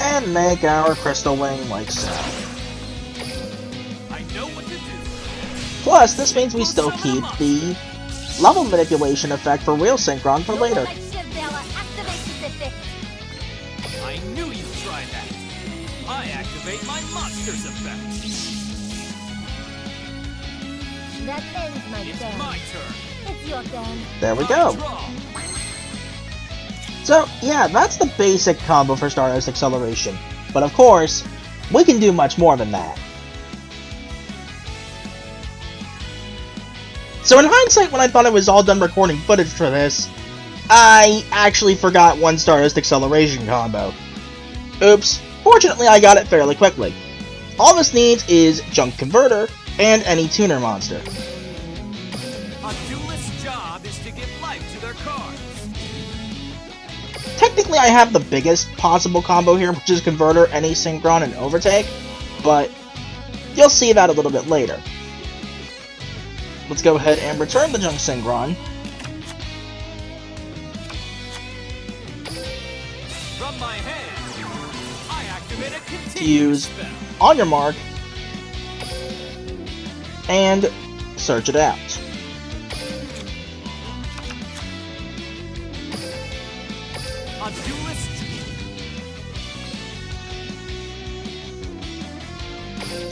And make our Crystal Wing like so. I know what to do. Plus, this means we still keep the level manipulation effect for real Synchron for later. I knew you'd try that. I activate my monster's effect. That ends my It's turn. my turn. It's your turn. There we I go. draw. So, yeah, that's the basic combo for Stardust Acceleration. But of course, we can do much more than that. So in hindsight, when I thought I was all done recording footage for this, I actually forgot one Stardust Acceleration combo. Oops. Fortunately, I got it fairly quickly. All this needs is Junk Converter and any tuner monster. A duelist's job is to give life to their cards. Technically, I have the biggest possible combo here, which is Converter, any Synchron, and Overtake, but you'll see that a little bit later. Let's go ahead and return the Junk Synchron. From my hand, I activate a To continuous use spell. on your mark, and search it out. A duelist.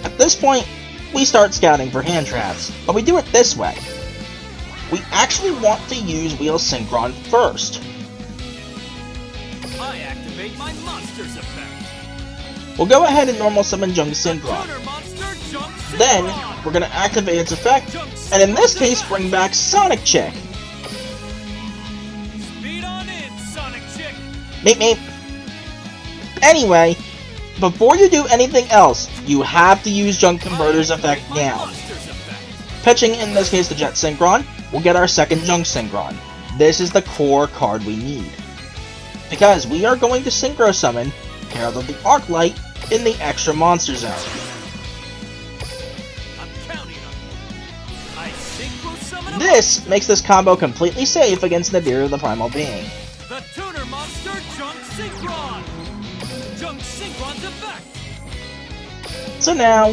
At this point, we start scouting for hand traps, but we do it this way. We actually want to use Wheel Synchron first. I activate my monster's effect. We'll go ahead and normal summon Junk Synchron. Tuner monster Junk Synchron. Then, we're going to activate its effect, and in this case, bring back Sonic Chick. Speed on in, Sonic Chick. Meep meep. Anyway, before you do anything else, you have to use Junk Converter's effect My now. monster's effect. Pitching, in this case, the Jet Synchron, we'll get our second Junk Synchron. This is the core card we need. Because we are going to Synchro Summon Herald of the Arclight in the extra monster zone. I'm counting on you. I synchro summon a This makes this combo completely safe against Nadir the Primal Being. The tuner monster Junk Synchron. Junk Synchron's effect. So now,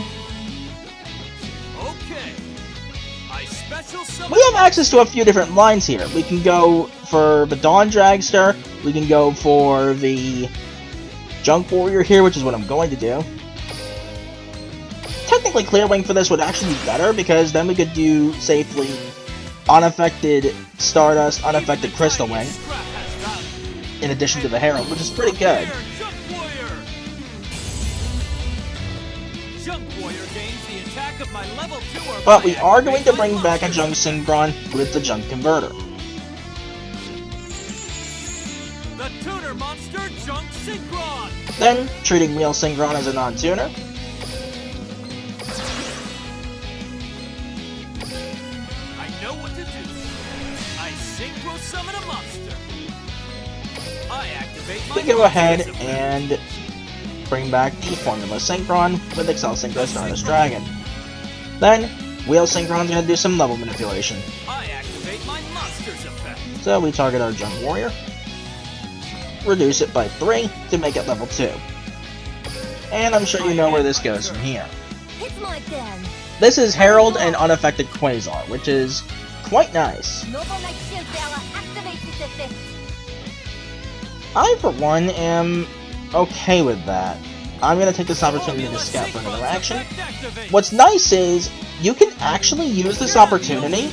Okay. I special summon. we have access to a few different lines here. We can go for the Dawn Dragster, we can go for the Junk Warrior here, which is what I'm going to do. Technically, Clear Wing for this would actually be better, because then we could do safely unaffected Stardust, unaffected Crystal Wing, Scrap has value. in addition to the Herald, which is pretty good. Junk Warrior. Junk Warrior gains the attack of my level 2 or But by we are going to activating bring back a monster. Junk Synchron with the Junk Converter. The tuner monster Junk Synchron. Then, treating Wheel Synchron as a non-tuner. I know what to do. I synchro summon a monster. I activate my We go ahead monster's effect. and bring back the Formula Synchron with Excel Synchro Stardust Dragon. Then, Wheel Synchron's gonna do some level manipulation. I activate my monster's effect. So we target our Junk Warrior, reduce it by 3 to make it level 2. And I'm sure you know where this goes from here. It's my turn. This is Herald and Unaffected Quasar, which is quite nice. Noble Knight Shield Bearer activates its effect. I, for one, am okay with that. I'm going to take this opportunity to scout for an interaction. What's nice is, you can actually use this opportunity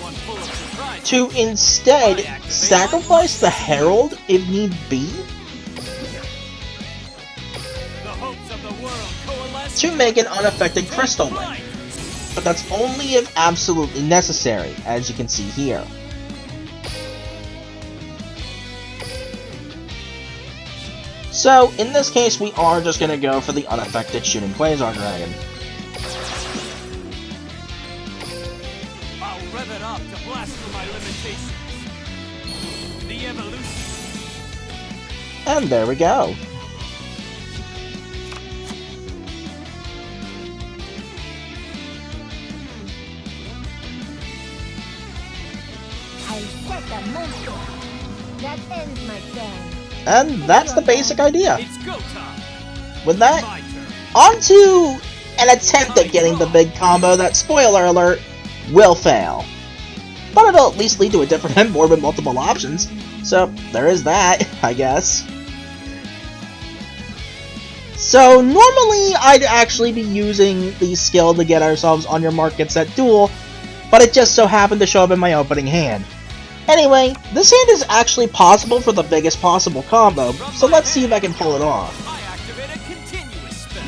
to instead sacrifice the Herald if need be to make an unaffected Crystal Wing. But that's only if absolutely necessary, as you can see here. So, in this case, we are just gonna go for the unaffected shooting Quasar Dragon. I'll rev it up to blast through my limitations. The evolution. And there we go. I set the monster. That ends my turn. And that's the basic idea. It's go time. With that, My turn. on to an attempt at getting the big combo that, spoiler alert, will fail. But it'll at least lead to a different end board with multiple options. So, there is that, I guess. So, normally I'd actually be using the skill to get ourselves on your mark, get set, duel, but it just so happened to show up in my opening hand. Anyway, this hand is actually possible for the biggest possible combo, so let's see if I can pull it off. I activate a continuous spell.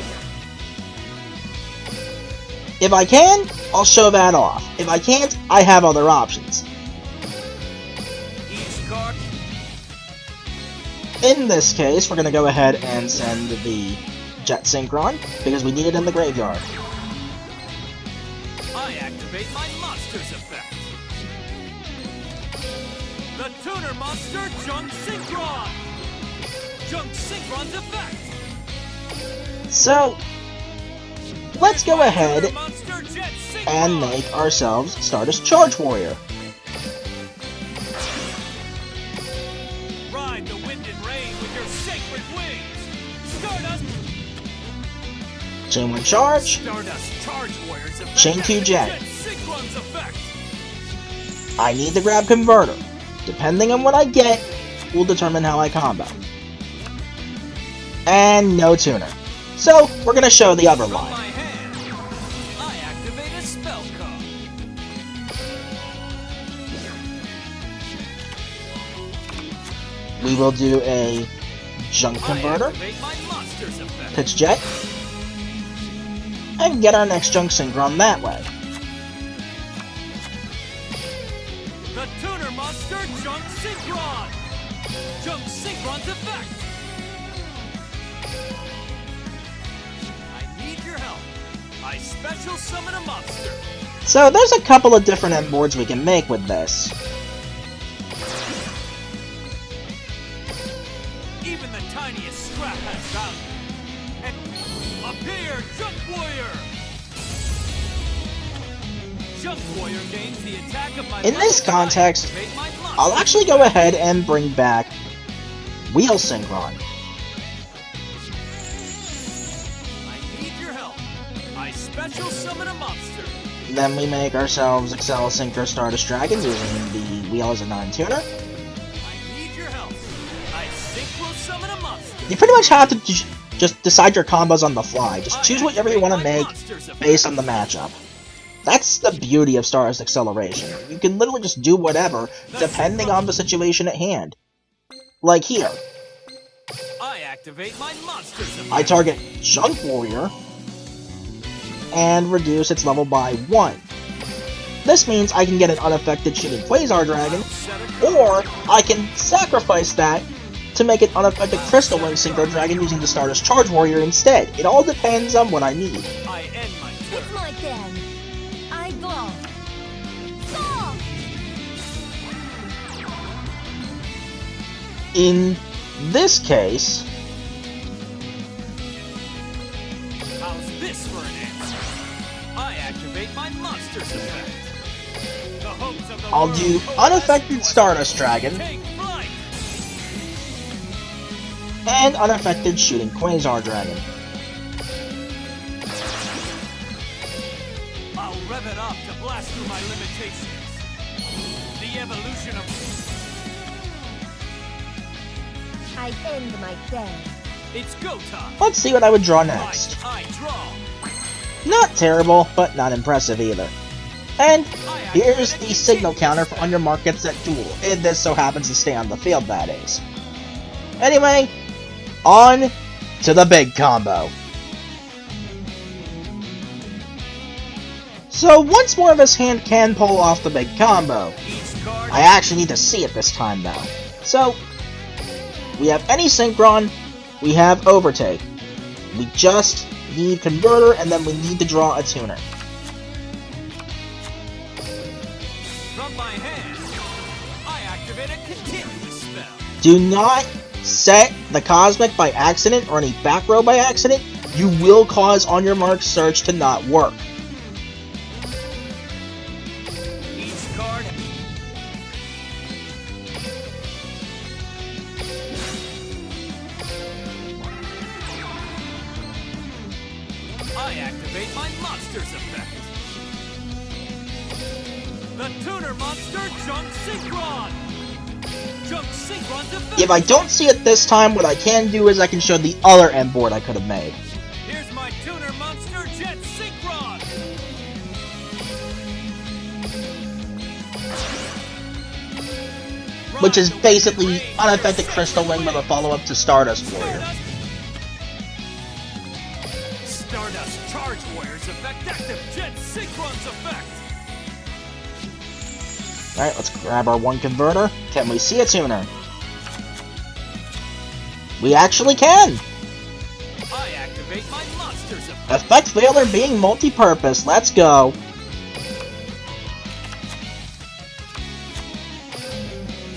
If I can, I'll show that off. If I can't, I have other options. Each card. In this case, we're going to go ahead and send the Jet Synchron, because we need it in the graveyard. I activate my monster's effect. The tuner monster Junk Synchron. Junk Synchron's effect. So, let's go ahead Tuner monster Jet Synchron. and make ourselves Stardust Charge Warrior. Ride the wind and rain with your sacred wings. Stardust. Chain 1 Charge, Stardust Charge Warrior's effect. Chain 2 Jet. Jet Synchron's effect. I need the Grab Converter. Depending on what I get, will determine how I combo. And no tuner. So, we're going to show the other From line. my hand, I activate a spell card. We will do a Junk Converter, I activate my monster's effect. Pitch Jet, and get our next Junk Synchron that way. The tuner monster Junk Synchron. Junk Synchron's effect. I need your help. I special summon a monster. So there's a couple of different end boards we can make with this. Even the tiniest scrap has value. And appear, Junk Warrior! Junk Warrior gains the attack of my In this level one. context, Activate my monster. I'll actually go ahead and bring back Wheel Synchron. I need your help. I special summon a monster. Then we make ourselves Excel Synchro Stardust Dragon using the Wheel as a non-tuner. I need your help. I synchro summon a monster. You pretty much have to just decide your combos on the fly. Just choose whatever you want to make based on the matchup. That's the beauty of Stardust Acceleration. You can literally just do whatever, depending on the situation at hand. Like here, I activate my monster's effect. I target Junk Warrior, and reduce its level by 1. This means I can get an unaffected shooting Quasar Dragon, or I can sacrifice that to make an unaffected Crystal Wing Synchro Dragon using the Stardust Charge Warrior instead. It all depends on what I need. I end my turn. It's my turn. I glow. Go! In this case, How's this for an answer? I activate my monster's effect. The hopes of the I'll world do coalesce unaffected to a Stardust Dragon Take flight. and unaffected shooting Quasar Dragon. I'll rev it up to blast through my limitations. The evolution of... I end my turn. It's go time. Let's see what I would draw next. I draw. Not terrible, but not impressive either. And here's the signal counter for on your mark gets set duel, if this so happens to stay on the field, that is. Anyway, on to the big combo. So once more of his hand can pull off the big combo. Each card... I actually need to see it this time though. So, we have any Synchron, we have Overtake. We just need Converter, and then we need to draw a tuner. From my hand, I activate a continuous spell. Do not set the Cosmic by accident or any back row by accident. You will cause On Your Mark Search to not work. Each card. I activate my monster's effect. The tuner monster Junk Synchron. Junk Synchron's effect. If I don't see it this time, what I can do is I can show the other end board I could have made. Here's my tuner monster Jet Synchron. Which is basically unaffected Crystal Wing with a follow-up to Stardust Warrior. Stardust Charge Warrior's effect active. Jet Synchron's effect. Alright, let's grab our one Converter. Can we see a tuner? We actually can! I activate my monster's effect. Effect Failure being multi-purpose, let's go!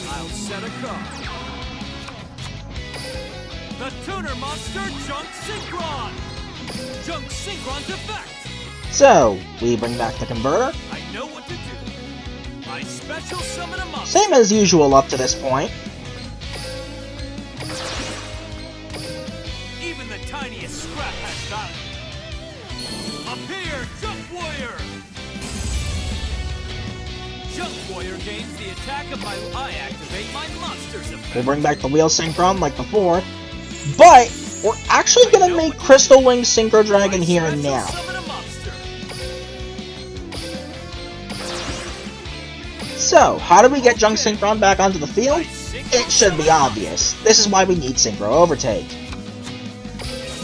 I'll set a card. The tuner monster Junk Synchron. Junk Synchron's effect. So, we bring back the Converter. I know what to do. I special summon a monster. Same as usual up to this point. Even the tiniest scrap has value. Appear, Junk Warrior! Junk Warrior gains the attack of my... I activate my monster's effect. We'll bring back the Wheel Synchron like before. But, we're actually gonna make Crystal Wing Synchro Dragon here and now. Summon a monster. So, how do we get Junk Synchron back onto the field? It should be obvious. This is why we need Synchro Overtake.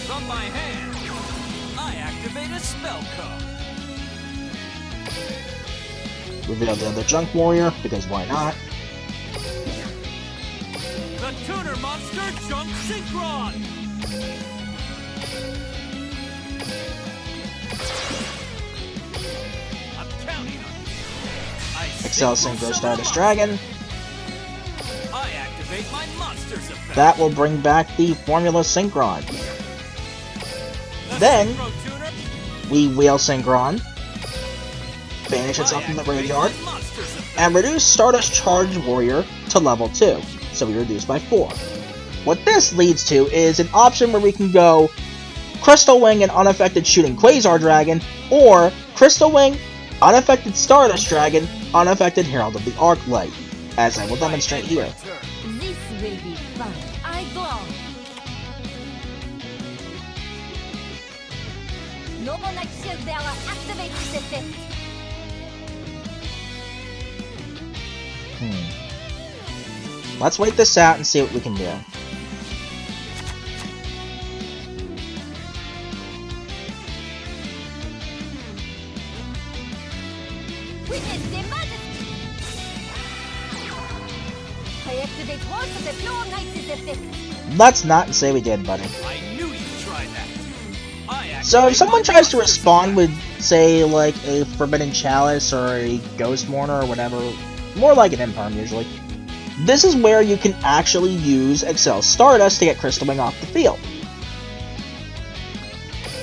From my hand, I activate a spell card. Reveal the other Junk Warrior, because why not? The tuner monster Junk Synchron. I'm counting on you. Excel Synchro Stardust Dragon. I activate my monster's effect. That will bring back the Formula Synchron. The Then, Synchro tuner. we Wheel Synchron, banish itself I from the activate graveyard, my monster's effect. and reduce Stardust Charge Warrior to level 2, so we reduce by 4. What this leads to is an option where we can go Crystal Wing and Unaffected Shooting Quasar Dragon, or Crystal Wing, Unaffected Stardust Dragon, Unaffected Herald of the Arclight, as I will demonstrate here. This will be fun. I go. Nobonak Shield Bearer activates this effect. Let's wait this out and see what we can do. Witness the majesty. I activate one of the Pure Knight's effect. Let's not say we did, buddy. I knew you'd try that. I So if activate someone my tries to monster's respond with, say, like a Forbidden Chalice or a Ghost Mourner or whatever, more like an Imperm usually, this is where you can actually use Excel Stardust to get Crystal Wing off the field.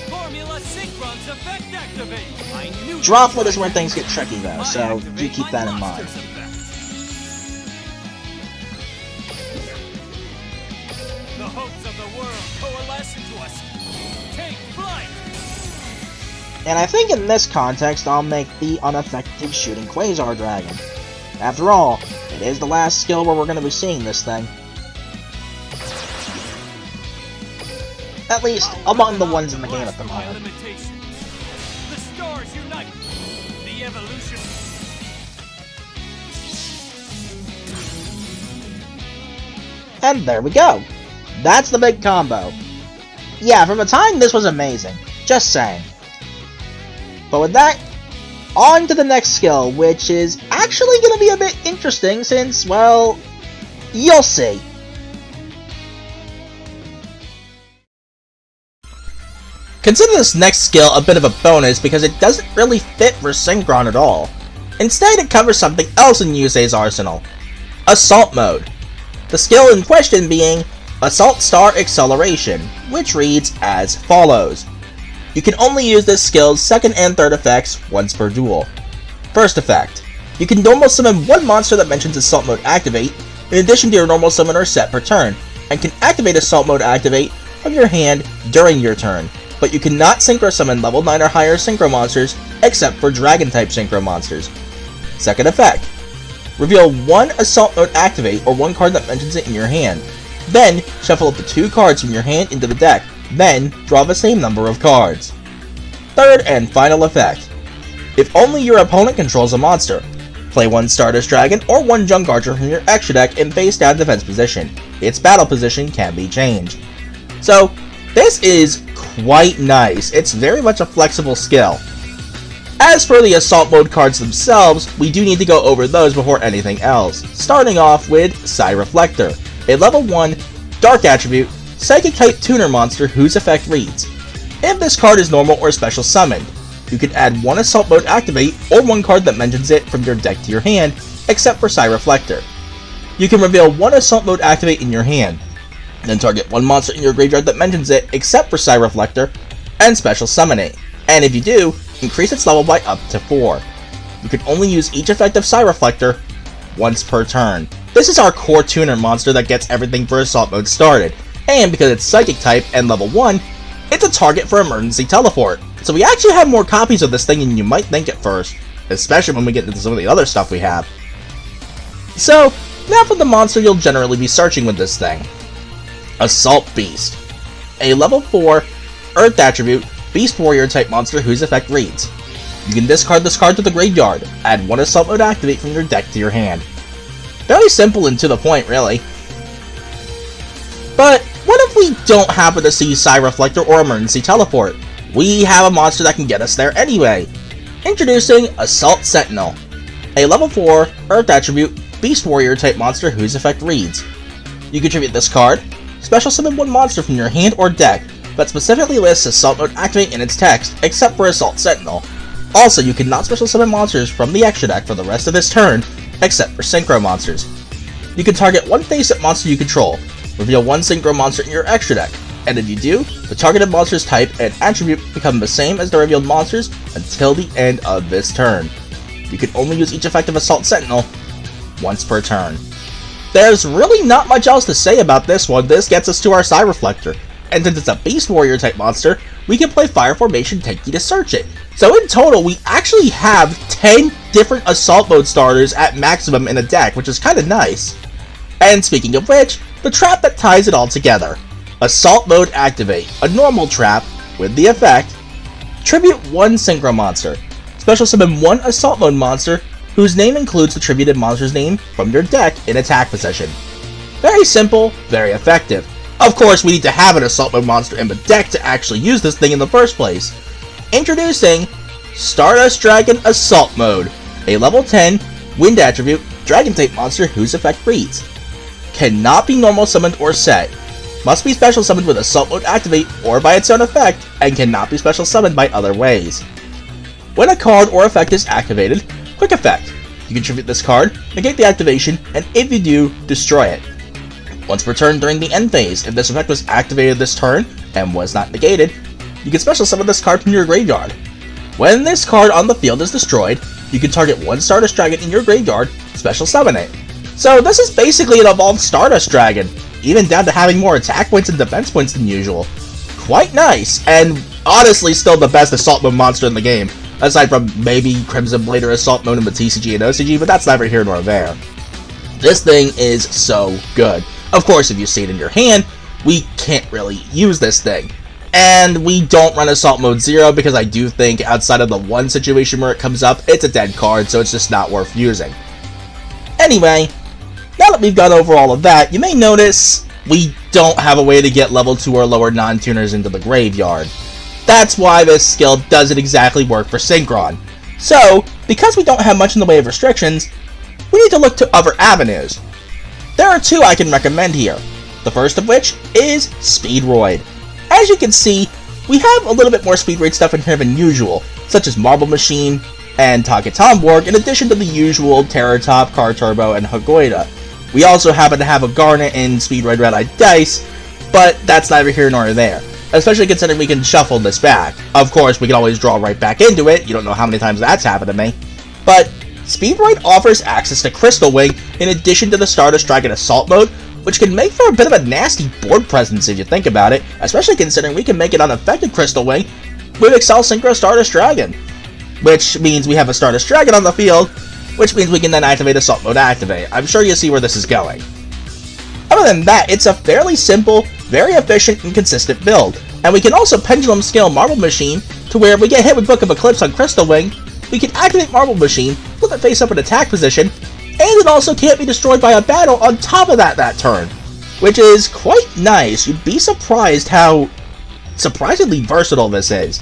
Formula Synchron's effect activate. I knew you'd Droplet try is where that. things get tricky though, I so do activate keep my that in mind. monster's effect. The hopes of the world coalesce into us. Take flight! And I think in this context, I'll make the Unaffected Shooting Quasar Dragon. After all, it is the last skill where we're going to be seeing this thing. At least, among the ones in the game at the My moment. limitations. The stars unite. The evolution. And there we go. That's the big combo. Yeah, from the time, this was amazing. Just saying. But with that, on to the next skill, which is actually going to be a bit interesting since, well, you'll see. Consider this next skill a bit of a bonus because it doesn't really fit for Synchron at all. Instead, it covers something else in Yusei's arsenal: Assault Mode. The skill in question being Assault Star Acceleration, which reads as follows. You can only use this skill's second and third effects once per duel. First effect. You can normal summon one monster that mentions Assault Mode Activate in addition to your normal summon or set per turn, and can activate Assault Mode Activate from your hand during your turn, but you cannot Synchro summon level 9 or higher Synchro monsters except for Dragon-type Synchro monsters. Second effect. Reveal one Assault Mode Activate or one card that mentions it in your hand. Then, shuffle up to 2 cards from your hand into the deck, then draw the same number of cards. Third and final effect. If only your opponent controls a monster, play one Stardust Dragon or one Junk Archer from your extra deck in face down defense position. Its battle position can be changed. So, this is quite nice. It's very much a flexible skill. As for the Assault Mode cards themselves, we do need to go over those before anything else, starting off with Psy Reflector, a level 1 Dark Attribute Psychic type tuner monster whose effect reads: if this card is normal or special summoned, you can add one Assault Mode Activate or one card that mentions it from your deck to your hand, except for Psy Reflector. You can reveal one Assault Mode Activate in your hand, then target one monster in your graveyard that mentions it except for Psy Reflector, and special summon it, and if you do, increase its level by up to 4. You can only use each effect of Psy Reflector once per turn. This is our core tuner monster that gets everything for Assault Mode started, and because it's Psychic type and level 1, it's a target for Emergency Teleport. So we actually have more copies of this thing than you might think at first, especially when we get into some of the other stuff we have. So, now for the monster you'll generally be searching with this thing. Assault Beast, a level 4 Earth Attribute Beast Warrior type monster whose effect reads: you can discard this card to the graveyard, add one Assault Mode Activate from your deck to your hand. Very simple and to the point, really. But what if we don't happen to see Psy Reflector or Emergency Teleport? We have a monster that can get us there anyway. Introducing Assault Sentinel, a level 4 Earth Attribute Beast Warrior type monster whose effect reads: you contribute this card, special summon one monster from your hand or deck, but specifically lists Assault Mode Activate in its text, except for Assault Sentinel. Also, you cannot special summon monsters from the extra deck for the rest of this turn, except for Synchro monsters. You can target one face-up monster you control, reveal one Synchro monster in your extra deck, and if you do, the targeted monster's type and attribute become the same as the revealed monsters until the end of this turn. You can only use each effect of Assault Sentinel once per turn. There's really not much else to say about this one. This gets us to our Psy Reflector, and since it's a Beast Warrior type monster, we can play Fire Formation Tenki to search it. So in total, we actually have 10 different Assault Mode starters at maximum in a deck, which is kind of nice. And speaking of which, the trap that ties it all together. Assault Mode Activate, a normal trap with the effect: tribute one Synchro monster, special summon one Assault Mode monster whose name includes the tributed monster's name from your deck in attack position. Very simple, very effective. Of course, we need to have an Assault Mode monster in the deck to actually use this thing in the first place. Introducing Stardust Dragon Assault Mode, a level 10 Wind Attribute Dragon type monster whose effect reads: cannot be normal summoned or set, must be special summoned with Assault Mode Activate or by its own effect, and cannot be special summoned by other ways. When a card or effect is activated, quick effect: you contribute this card, negate the activation, and if you do, destroy it. Once per turn during the end phase, if this effect was activated this turn and was not negated, you can special summon this card from your graveyard. When this card on the field is destroyed, you can target one Stardust Dragon in your graveyard, special summon it. So this is basically an evolved Stardust Dragon, even down to having more attack points and defense points than usual. Quite nice, and honestly still the best Assault Mode monster in the game, aside from maybe Crimson Blade or Assault Mode in the TCG and OCG, but that's neither here nor there. This thing is so good. Of course, if you see it in your hand, we can't really use this thing. And we don't run Assault Mode 0 because I do think outside of the one situation where it comes up, it's a dead card, so it's just not worth using. Anyway, now that we've gone over all of that, you may notice we don't have a way to get level 2 or lower non-tuners into the graveyard. That's why this skill doesn't exactly work for Synchron. So, because we don't have much in the way of restrictions, we need to look to other avenues. There are two I can recommend here, the first of which is Speedroid. As you can see, we have a little bit more speed raid stuff in here than usual, such as Marble Machine and Taketomborg, in addition to the usual Terror Top, Car Turbo, and Hagoida. We also happen to have a Garnet in Speed Raid Red Eye Dice, but that's neither here nor there, especially considering we can shuffle this back. Of course, we can always draw right back into it, you don't know how many times that's happened to me. But Speed Raid offers access to Crystal Wing in addition to the Stardust Dragon Assault mode, which can make for a bit of a nasty board presence if you think about it, especially considering we can make an unaffected Crystal Wing with Excel Synchro Stardust Dragon. Which means we have a Stardust Dragon on the field, which means we can then activate Assault Mode Activate. I'm sure you see where this is going. Other than that, it's a fairly simple, very efficient, and consistent build. And we can also Pendulum Scale Marble Machine to where if we get hit with Book of Eclipse on Crystal Wing, we can activate Marble Machine, flip it face up in attack position, and it also can't be destroyed by a battle on top of that turn. Which is quite nice. You'd be surprised how surprisingly versatile this is.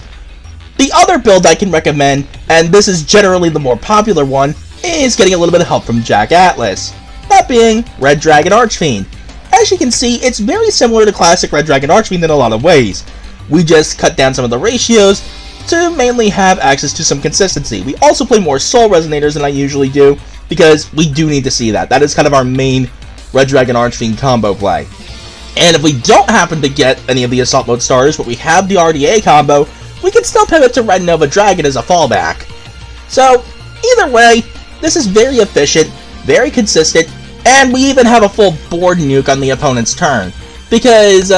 The other build I can recommend, and this is generally the more popular one, is getting a little bit of help from Jack Atlas. That being Red Dragon Archfiend. As you can see, it's very similar to classic Red Dragon Archfiend in a lot of ways. We just cut down some of the ratios to mainly have access to some consistency. We also play more Soul Resonators than I usually do, because we do need to see that. That is kind of our main Red Dragon Archfiend combo play. And if we don't happen to get any of the Assault Mode starters, but we have the RDA combo, we can still pivot to Red Nova Dragon as a fallback. So, either way, this is very efficient, very consistent, and we even have a full board nuke on the opponent's turn. Because,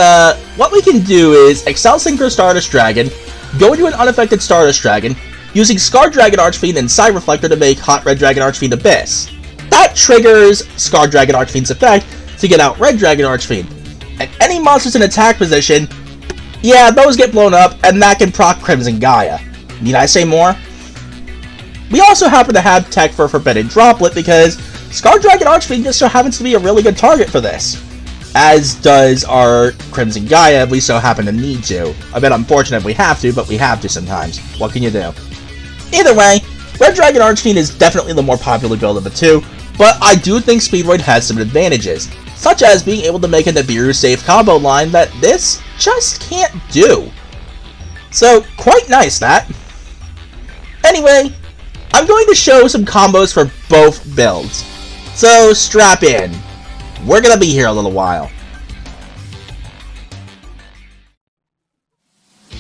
what we can do is Excel Synchro Stardust Dragon, go into an unaffected Stardust Dragon, using Scar Dragon Archfiend and Psy Reflector to make Hot Red Dragon Archfiend Abyss. That triggers Scar Dragon Archfiend's effect to get out Red Dragon Archfiend. And any monsters in attack position, yeah, those get blown up, and that can proc Crimson Gaia. Need I say more? We also happen to have tech for Forbidden Droplet because Scar Dragon Archfiend just so happens to be a really good target for this. As does our Crimson Gaia if we so happen to need to. A bit unfortunate if we have to, but we have to sometimes. What can you do? Either way, Red Dragon Archfiend is definitely the more popular build of the two, but I do think Speed Raid has some advantages, such as being able to make a Nibiru safe combo line that this just can't do. So, quite nice that. Anyway, I'm going to show some combos for both builds. So, strap in. We're gonna be here a little while.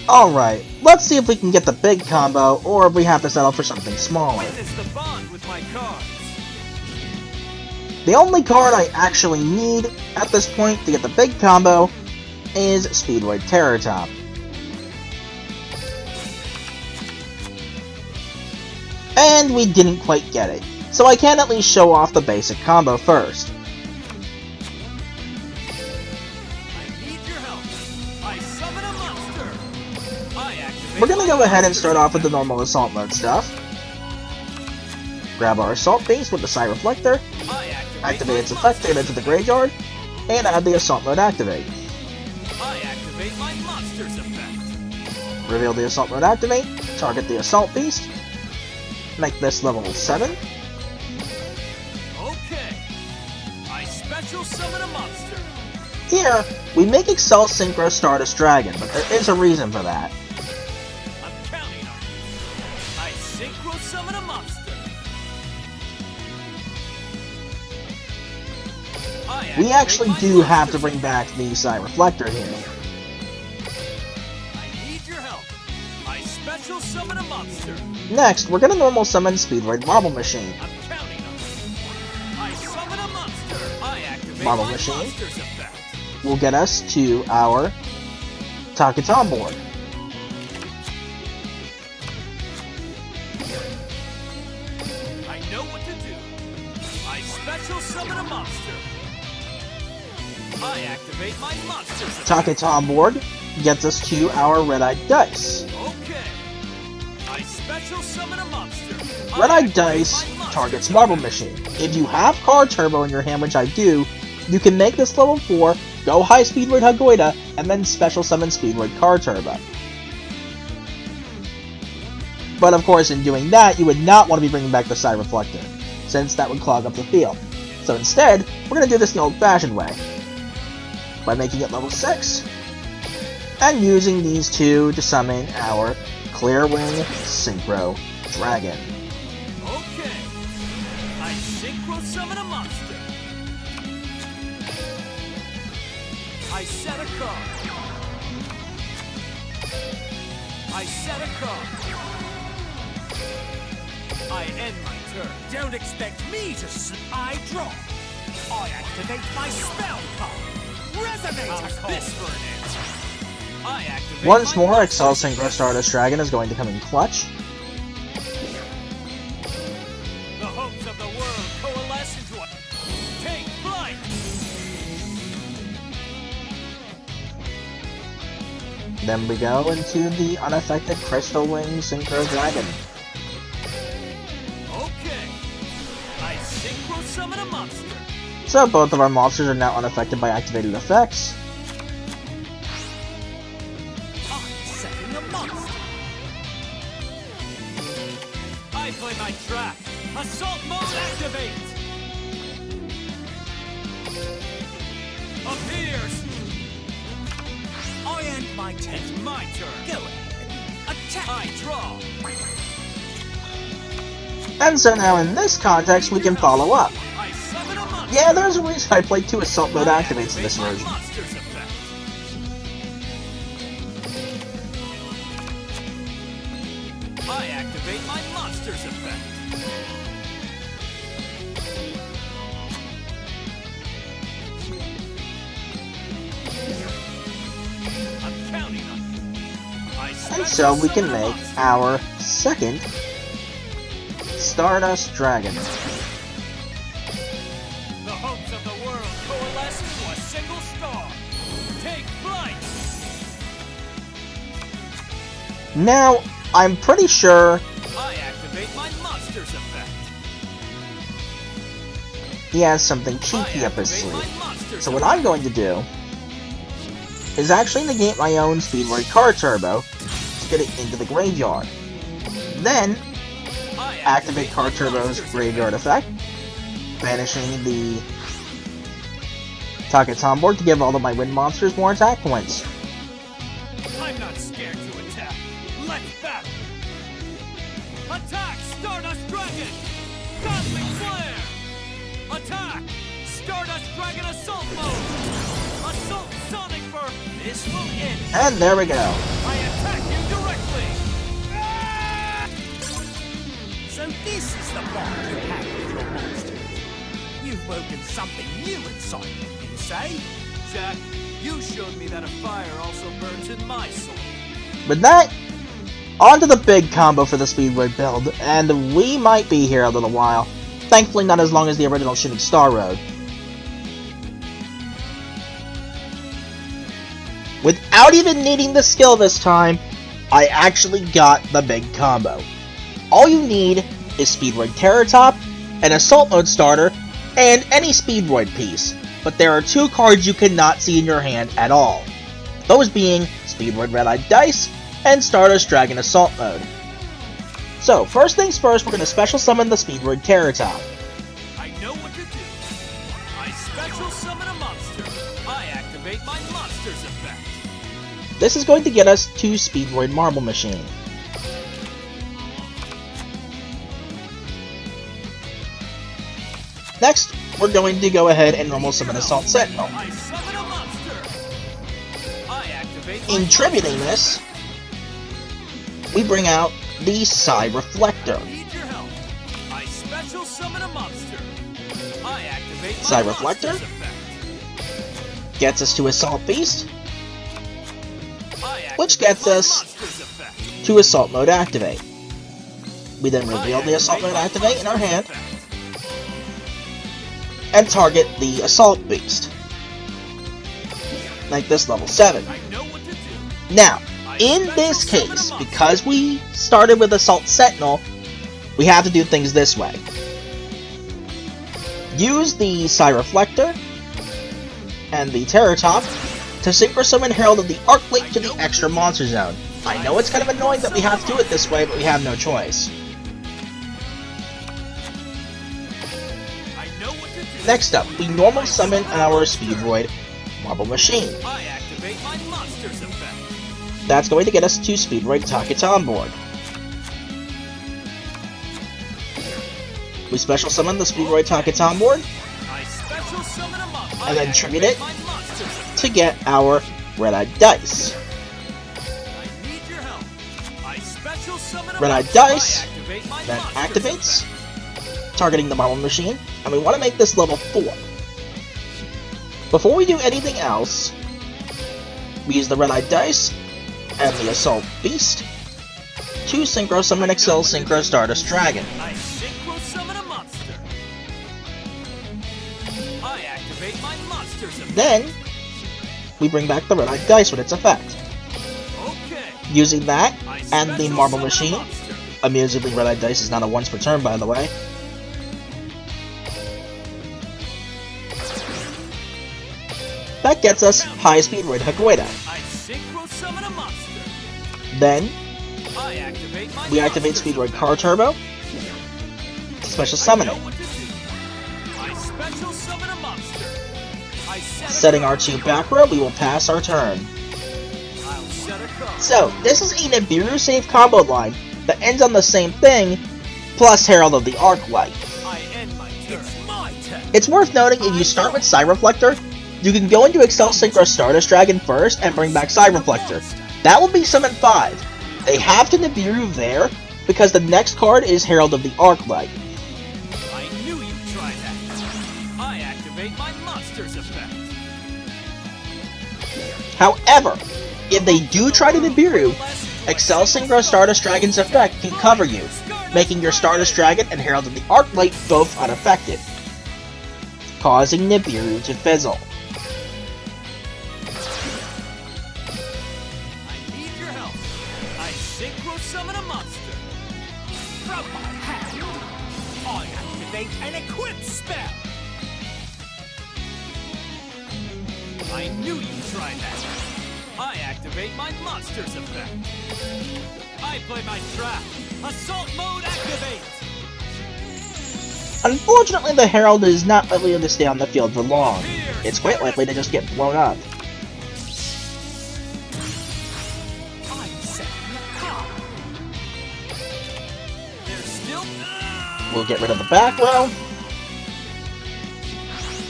Alright, let's see if we can get the big combo, or if we have to settle for something smaller. The only card I actually need at this point to get the big combo is Speed Raid Terror Top. And we didn't quite get it, so I can at least show off the basic combo first. We're gonna go ahead and start off with the normal Assault Mode stuff. Grab our Assault Beast with the Psy Reflector, activate its effect to get into the graveyard, and add the Assault Mode Activate. Reveal the Assault Mode Activate, target the Assault Beast, make this level 7. Okay. I special summon a monster. Here, we make Excel Synchro Stardust Dragon, but there is a reason for that. I'm counting on you. I synchro summon a monster. We actually do have to bring back the Psy Reflector here. I need your help. I special summon a monster. Next, we're gonna normal summon Speed Raid Marble Machine. I'm counting on you. I summon a monster. I activate Marble my Machine monster's effect. will get us to our Taketomborg. I know what to do. I special summon a monster. I activate my monster's effect. Taketomborg gets us to our Red-Eyed Dice. Okay. I special summon a monster. Red-Eyed Dice targets Marble Machine. If you have Car Turbo in your hand, which I do, you can make this level 4, go high Speed Raid Hagoida, and then special summon Speed Raid Car Turbo. But of course, in doing that, you would not want to be bringing back the Psy Reflector, since that would clog up the field. So instead, we're going to do this the old-fashioned way, by making it level 6, and using these two to summon our Clearwing Synchro Dragon. Okay. I synchro summon a monster. I set a card. I set a card. I end my turn. Don't expect me to I draw. I activate my spell card. Resonate this for an answer. I activate Once my more, monster Excel Synchro Stardust Dragon is going to come in clutch. The hopes of the world coalesce into a take flight. Then we go into the unaffected Crystal Wing Synchro Dragon. Okay. I synchro summon a monster. So both of our monsters are now unaffected by activated effects. I'm setting a monster. I play my trap. Assault mode activate. Appears. I end my turn. It's my turn. Go ahead. Attack. I draw. And so now in this context, we can follow up. I summon a monster. Yeah, there's a reason I played 2 Assault Mode activates in this My version. monster's effect. I activate my monster's effect. I'm counting on you. And so we can make our second Stardust Dragon. The hopes of the world coalesce into a single star. Take flight. Now, I'm pretty sure I activate my monster's effect. he has something cheeky up his sleeve. So what I'm going to do is actually negate my own Speedroid Card Turbo to get it into the graveyard. Then, activate Card Turbo's graveyard effect, banishing the Target's board to give all of my wind monsters more attack points. I'm not scared to attack. Let's battle. Attack, Stardust Dragon! Cosmic Flare! Attack! Stardust Dragon Assault Mode! Assault Sonic Burst! This will end. And there we go. I attack you directly! So this is the bond you have with your monsters. You've woken something new inside you, you say? Jack, you showed me that a fire also burns in my soul. With that, on to the big combo for the Speedroid build, and we might be here a little while. Thankfully not as long as the original Shooting Star Road. Without even needing the skill this time, I actually got the big combo. All you need is Speedroid Terratop, an Assault Mode starter, and any Speedroid piece. But there are 2 cards you cannot see in your hand at all. Those being Speedroid Red-Eyed Dice and Stardust Dragon Assault Mode. So, first things first, we're going to special summon the Speedroid Terratop. I know what to do. I special summon a monster. I activate my monster's effect. This is going to get us to Speedroid Marble Machine. Next, we're going to go ahead and normal summon Assault Sentinel. I summon a monster. I activate my In tributing this, we bring out the Psy Reflector. Need your help. I special summon a monster. I activate my Psy Reflector? monster's effect. Gets us to Assault Beast, I which activate gets my us monster's effect. to Assault Mode Activate. We then reveal the Assault Mode Activate in our hand, and target the Assault Beast. Make this level 7. I know what to do. Now, in this case, because we started with Assault Sentinel, we have to do things this way. Use the Psy Reflector and the Terratop to Synchro Summon Herald of the Arclink to the extra monster zone. I know it's kind of annoying that we have to do it this way, but we have no choice. I know what to do. Next up, we normal summon our Speedroid Marble Machine. activate my monster's effect. That's going to get us 2 Speedroid Targets on board. We special summon the Speedroid Targets on board, I special summon a monster. and then tribute it to get our red-eyed dice. I need your help. I special summon a Red-eyed monster. dice, I activate my then monster's activates, effect. targeting the Marble Machine, and we want to make this level 4. Before we do anything else, we use the red-eyed dice and the Assault Beast to Synchro Summon Excel Synchro Stardust Dragon. I synchro summon a monster. I activate my monster's effect. Then, we bring back the red-eyed dice with its effect. Okay. Using that I and the special Marble summon a Machine, monster. amusingly red-eyed dice is not a once per turn, by the way. That gets us High Speed Red Hakueda. I synchro summon a monster. Then, I activate my we activate monster's Speedroid effect. Car Turbo to special summon I it, know what to do. I special summon a monster. I set a setting card. R2 back row, we will pass our turn. I'll set a card. So, this is a Nibiru save combo line that ends on the same thing, plus Herald of the Arclight. I end my turn. It's my turn. It's worth noting if you start with Psy Reflector, you can go into Excel Synchro Stardust Dragon first and bring back Psy Reflector. That will be Summon 5. They have to Nibiru there, because the next card is Herald of the Arclight. I knew you'd try that. I activate my monster's effect. However, if they do try to Nibiru, Excel Synchro Stardust Dragon's effect can cover you, making your Stardust Dragon and Herald of the Arclight both unaffected, causing Nibiru to fizzle. I need your help. I synchro summon a monster. From my hand, I activate an equip spell. I knew you'd try that. I activate my monster's effect. I play my trap. Assault mode activate. Unfortunately, the Herald is not likely to stay on the field for long. It's quite likely to just get blown up. I'm setting a card. There's still. We'll get rid of the back row,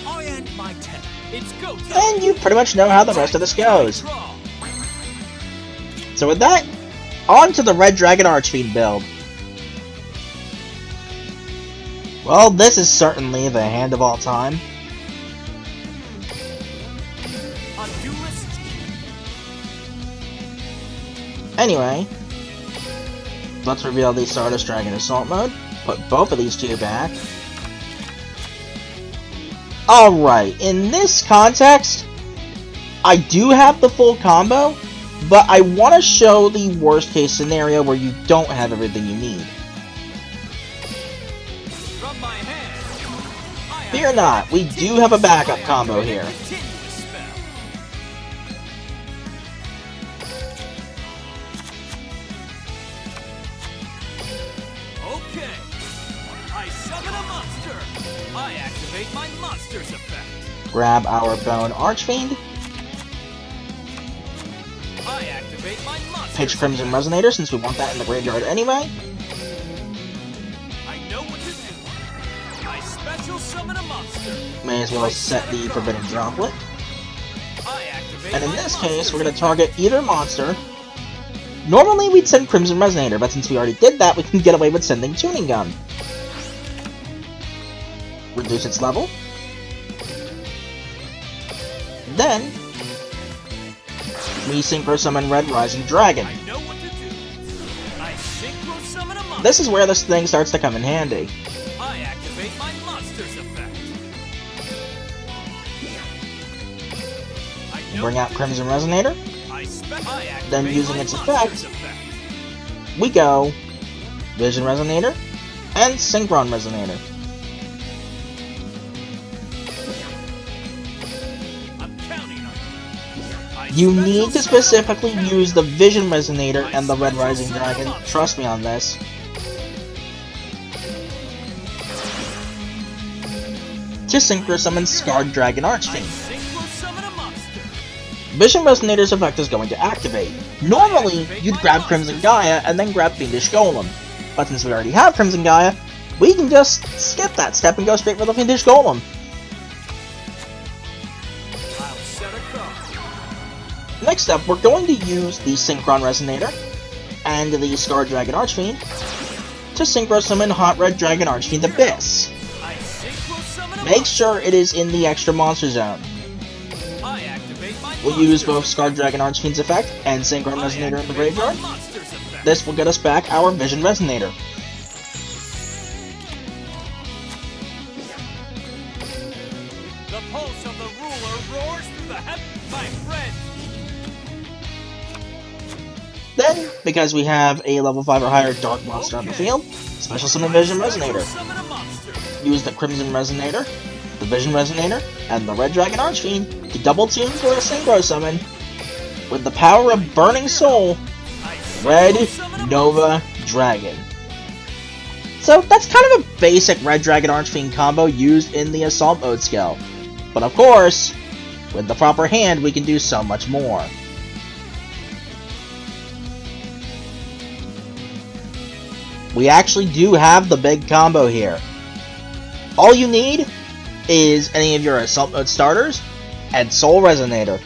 I end my turn. It's go time. and you pretty much know how the rest of this goes. Draw. So with that, on to the Red Dragon Archfiend build. Well, this is certainly the hand of all time. A duelist. Anyway, let's reveal the Stardust Dragon Assault mode. Put both of these two back. Alright, in this context, I do have the full combo, but I want to show the worst case scenario where you don't have everything you need. From my hand. I Fear not, we do have a backup combo here. Continuous spell. Okay. I summon a monster. I activate my monster's effect. Grab our Bone Archfiend, I activate my monster. pitch Crimson Resonator since we want that in the graveyard anyway. I know what to do. I special summon a monster. May as well set the Forbidden Droplet. I activate And in my this monster's case, we're going to effect. target either monster. Normally we'd send Crimson Resonator, but since we already did that, we can get away with sending Tuning Gun. Reduce its level. Then, we Synchro Summon Red Rising Dragon. I know what to do. I synchro summon a monster. This is where this thing starts to come in handy. I activate my monster's effect. I know Bring out what to Crimson Resonator. do. I activate Then using my its monster's effect. We go Vision Resonator and Synchron Resonator. I'm counting on you. I You special need to summon- specifically use the Vision Resonator and the Red Rising Dragon. Trust me on this. To Synchro Summon Scarred Dragon I Archfiend. synchro summon a monster. Vision Resonator's effect is going to activate. Normally, you'd grab Crimson Gaia and then grab Fiendish Golem. But since we already have Crimson Gaia, we can just skip that step and go straight for the Fiendish Golem. I'll set a card. Next up, we're going to use the Synchron Resonator and the Scar Dragon Archfiend to Synchro Summon Hot Red Dragon Archfiend Abyss. I synchro summon a Make sure it is in the extra monster zone. I activate my We'll use both Scar Dragon Archfiend's effect and Synchron Resonator in the graveyard. This will get us back our Vision Resonator. The pulse of the ruler roars through the heavens, my friend. Then, because we have a level 5 or higher Dark Monster on the field, Special Summon Vision Resonator. Summon a monster. Use the Crimson Resonator, the Vision Resonator, and the Red Dragon Archfiend to double tune for a Synchro Summon with the power of Burning Soul, Red Nova Dragon. So that's kind of a basic Red Dragon Archfiend combo used in the Assault Mode skill. But of course, with the proper hand we can do so much more. We actually do have the big combo here. All you need is any of your Assault Mode starters and Soul Resonator.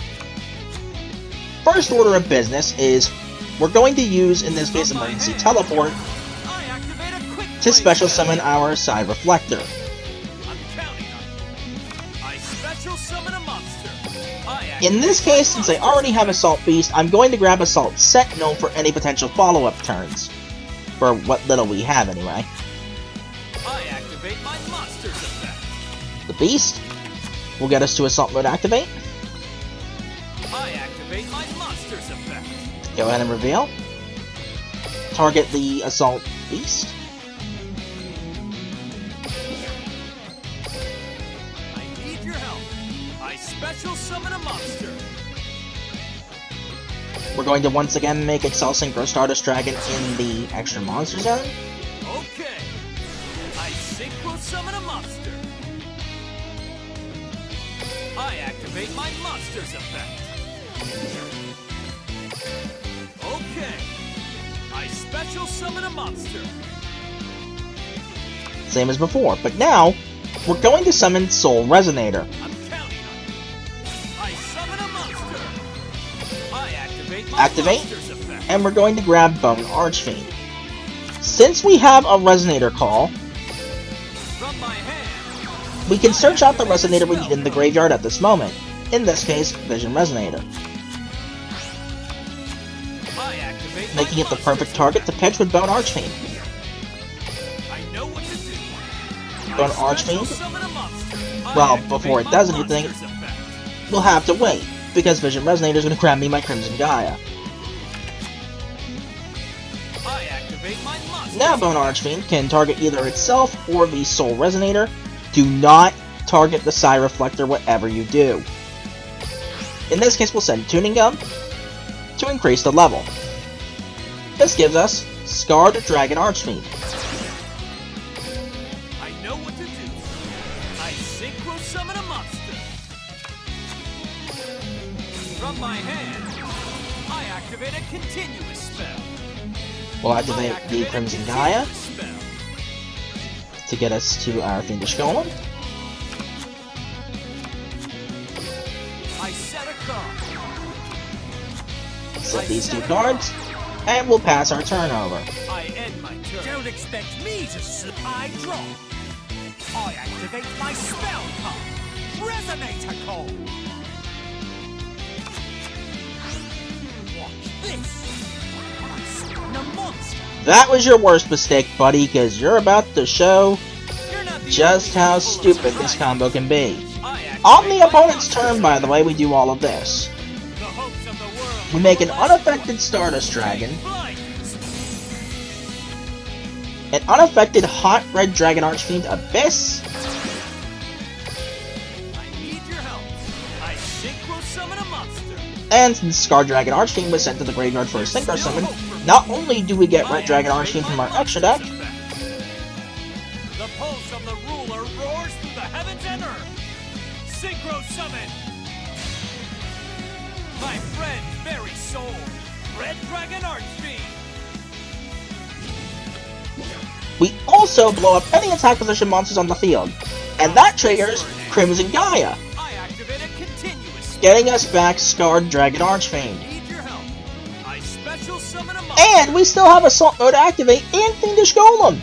First order of business is we're going to use, in this case, Emergency Teleport I activate a quick to special play summon our Side Reflector. I'm counting on it. I special summon a monster. In this case, since I already have Assault Beast, I'm going to grab Assault Sentinel for any potential follow-up turns. For what little we have, anyway. I activate my monster's effect. The Beast will get us to Assault Mode Activate. I activate my monster's effect. Go ahead and reveal. Target the Assault Beast. I need your help. I special summon a monster. We're going to once again make Excel Synchro Stardust Dragon in the extra monster zone. Okay. I synchro summon a monster. I activate my monster's effect. Okay. I special summon a monster. Same as before, but now we're going to summon Soul Resonator. I'm counting on it. I summon a monster. I activate my Activate. monster's effect. And we're going to grab Bone Archfiend. Since we have a Resonator call, From my hand. we can search out the Resonator we need in the graveyard at this moment. In this case, Vision Resonator. I activate my Making it the monster's perfect target to pitch with Bone Archfiend. effect. I know what to do. Bone I special Archfiend? summon a monster. I Well, activate before it my does anything, monster's effect. we'll have to wait, because Vision Resonator is going to grab me my Crimson Gaia. I activate my monster. Now Bone Archfiend can target either itself or the Soul Resonator. Do not target the Psi Reflector whatever you do. In this case, we'll send Tuning Gum to increase the level. This gives us Scarred Dragon Archfiend. I know what to do. I synchro summon a monster. From my hand, I activate a continuous spell. We'll I activate the activate a Crimson Gaia continuous spell. to get us to our Fiendish Golem. I set a card. Set these two cards, and we'll pass our turn over. I end my turn. Don't expect me to I draw. I activate my spell card. Resonator call. Watch this. I summon a monster. That was your worst mistake, buddy, because you're about to show You're not the just only how fool stupid of this right. combo can be. I activate On the my opponent's monster. turn, by the way, we do all of this. The hopes of the world We make an will unaffected Stardust Dragon, Flight. an unaffected Hot Red Dragon Archfiend Abyss, I need your help. I synchro summon a monster. and since Scar Dragon Archfiend was sent to the graveyard for a Synchro Summon, not only do we get Red Dragon Archfiend from our extra deck, The pulse of the ruler roars through the heavens and earth. Synchro summon. My friend's very soul. Red Dragon Archfiend. We also blow up any attack position monsters on the field, and that triggers Crimson Gaia, I activate a continuous. getting us back Scarred Dragon Archfiend. Need your help. I special summon a monster. And we still have Assault Mode activate and Fiendish Golem!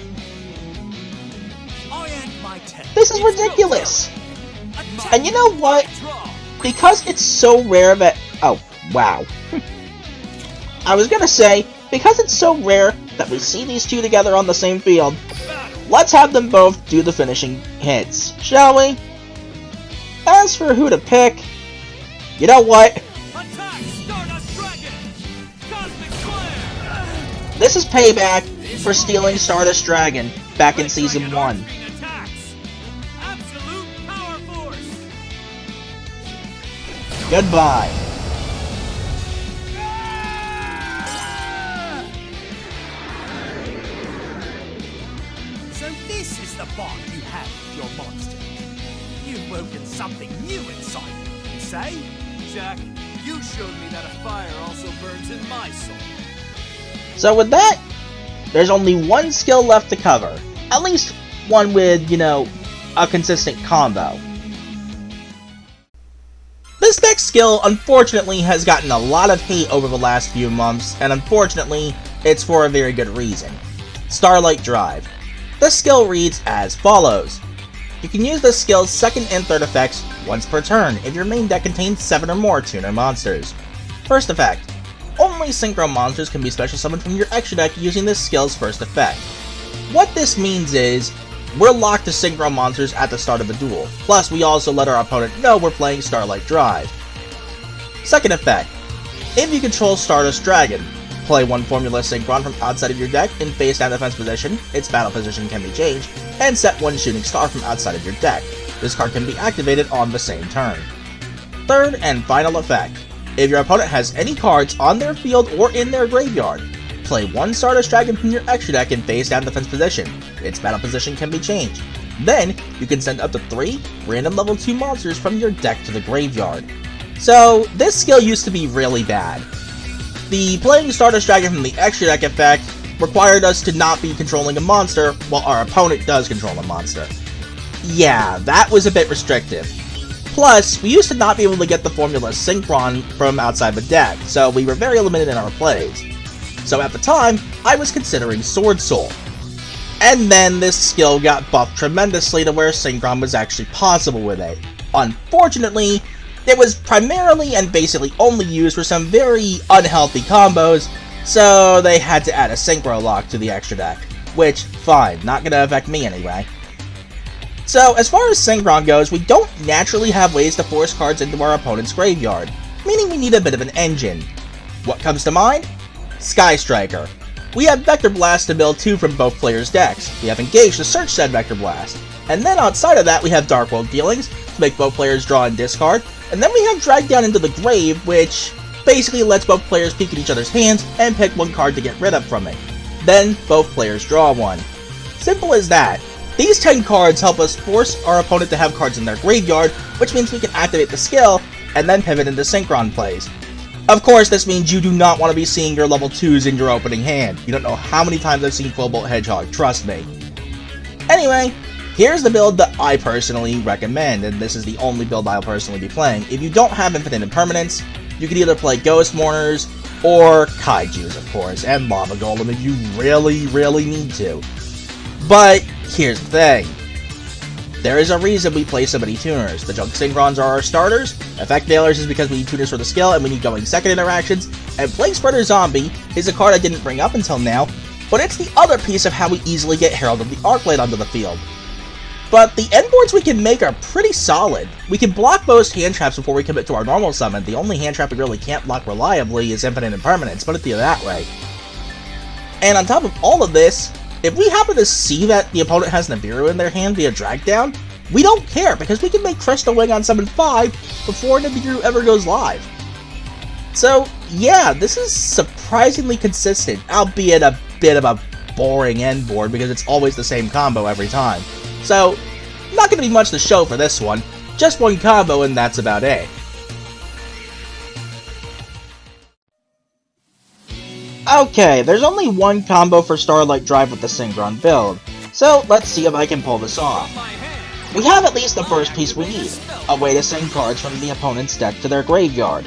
I end my turn. This is It's ridiculous! go time. Attack. And you know what? Draw. Because it's so rare that... Oh, wow. I was gonna say, because it's so rare that we see these two together on the same field, let's have them both do the finishing hits, shall we? As for who to pick, you know what? Attack Stardust Dragon. Cosmic Flare. This is payback for stealing Stardust Dragon back in Season 1. Attacks. Absolute power force. Goodbye. So this is the bond you have with your monster. You've woken something new inside you, you say? Jack, you showed me that a fire also burns in my soul. So with that, there's only one skill left to cover. At least one with, you know, a consistent combo. This next skill, unfortunately, has gotten a lot of hate over the last few months, and unfortunately, it's for a very good reason. Starlight Drive. This skill reads as follows. You can use this skill's second and third effects once per turn if your main deck contains 7 or more tuner monsters. First effect. Only Synchron monsters can be special summoned from your extra deck using this skill's first effect. What this means is, we're locked to Synchron monsters at the start of the duel, plus we also let our opponent know we're playing Starlight Drive. Second effect. If you control Stardust Dragon, play one Formula Synchron from outside of your deck in face down defense position, its battle position can be changed, and set one Shooting Star from outside of your deck. This card can be activated on the same turn. Third and final effect. If your opponent has any cards on their field or in their graveyard, play one Stardust Dragon from your extra deck in face down defense position. Its battle position can be changed. Then, you can send up to 3 random level 2 monsters from your deck to the graveyard. So, this skill used to be really bad. The playing Stardust Dragon from the extra deck effect required us to not be controlling a monster while our opponent does control a monster. Yeah, that was a bit restrictive. Plus, we used to not be able to get the formula Synchron from outside the deck, so we were very limited in our plays. So at the time, I was considering Sword Soul. And then this skill got buffed tremendously to where Synchron was actually possible with it. Unfortunately, it was primarily and basically only used for some very unhealthy combos, so they had to add a Synchro lock to the extra deck. Which, fine, not gonna affect me anyway. So, as far as Synchron goes, we don't naturally have ways to force cards into our opponent's graveyard, meaning we need a bit of an engine. What comes to mind? Sky Striker. We have Vector Blast to build 2 from both players' decks. We have Engage to search said Vector Blast. And then outside of that, we have Dark World Dealings to make both players draw and discard. And then we have Drag Down into the Grave, which basically lets both players peek at each other's hands and pick one card to get rid of from it. Then, both players draw one. Simple as that. These 10 cards help us force our opponent to have cards in their graveyard, which means we can activate the skill, and then pivot into Synchron plays. Of course, this means you do not want to be seeing your level 2s in your opening hand. You don't know how many times I've seen Cobalt Hedgehog, trust me. Anyway, here's the build that I personally recommend, and this is the only build I'll personally be playing. If you don't have Infinite Impermanence, you can either play Ghost Mourners, or Kaijus, of course, and Lava Golem if you really need to. But here's the thing. There is a reason we play so many tuners. The Junk Synchrons are our starters, Effect Veilers is because we need tuners for the skill and we need going second interactions, and Plague Spreader Zombie is a card I didn't bring up until now, but it's the other piece of how we easily get Herald of the Arclight onto the field. But the end boards we can make are pretty solid. We can block most hand traps before we commit to our normal summon. The only hand trap we really can't block reliably is Infinite Impermanence, put it to you that way. And on top of all of this, if we happen to see that the opponent has Nibiru in their hand via Drag Down, we don't care because we can make Crystal Wing on Summon 5 before Nibiru ever goes live. So yeah, this is surprisingly consistent, albeit a bit of a boring end board because it's always the same combo every time. So, not going to be much to show for this one, just one combo and that's about it. Okay, there's only one combo for Starlight Drive with the Synchron build, so let's see if I can pull this off. We have at least the first piece we need, a way to send cards from the opponent's deck to their graveyard.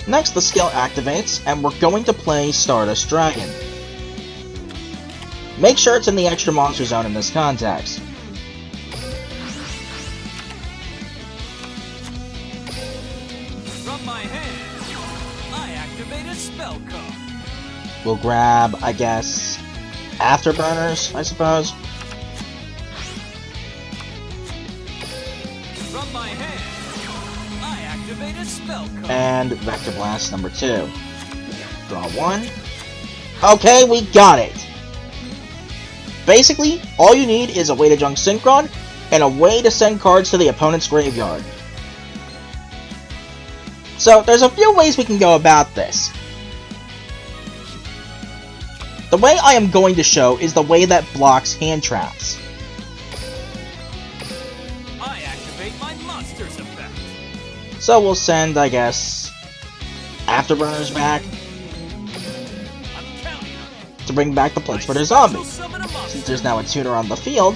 Next, the skill activates, and we're going to play Stardust Dragon. Make sure it's in the extra monster zone in this context. From my hand, I activate a spell card. We'll grab, I guess, Afterburners, I suppose. From my hand, I activate a spell card. And Vector Blast number 2. Draw 1. Okay, we got it! Basically, all you need is a way to junk Synchron, and a way to send cards to the opponent's graveyard. So, there's a few ways we can go about this. The way I am going to show is the way that blocks hand traps. I activate my monster's effect. So we'll send, I guess, Afterburners back I'm counting on it. to bring back the Plague Splitter Zombie. Since there's now a tuner on the field,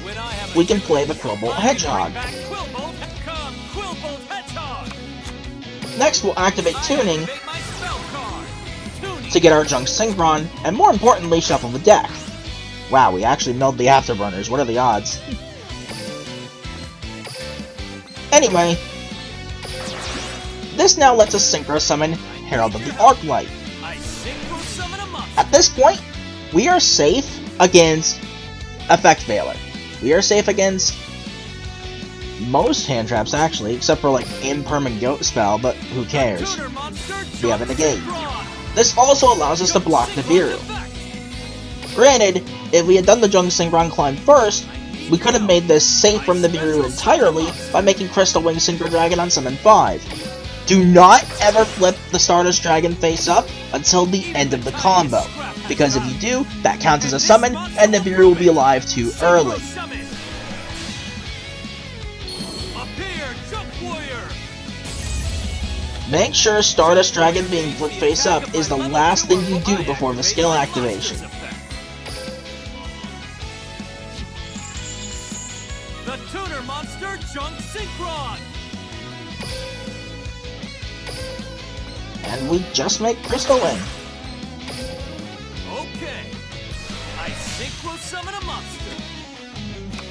When I have a we can play the Quillbolt Hedgehog. back Quillbolt, come Quillbolt Hedgehog. Next, we'll activate Tuning Activate my spell card. Tuning. to get our junk Synchron, and more importantly, shuffle the deck. Wow, we actually milled the Afterburners. What are the odds? Anyway, this now lets us Synchro summon Herald of the Arclight. I synchro summon a monster. At this point, we are safe against Effect Veiler. We are safe against most hand traps, actually, except for like Impermanent Goat Spell, but who cares? Tuner monster, We have a negate. drawn. This also allows us to block the Synchron Nibiru. effect. Granted, if we had done the Junk Synchron climb first, we could have made this safe from the Nibiru entirely by making Crystal Wing Synchro Dragon on Summon 5. Do not ever flip the Stardust Dragon face up until the end of the combo, because if you do, that counts as a summon, and Nibiru will be alive too early. Summon. Appear, Junk Warrior. Make sure Stardust Dragon being flipped face up is the last thing you do before the skill activation. The Tuner Monster Junk Synchron! And we just make Crystal Wing. Okay. I synchro summon a monster.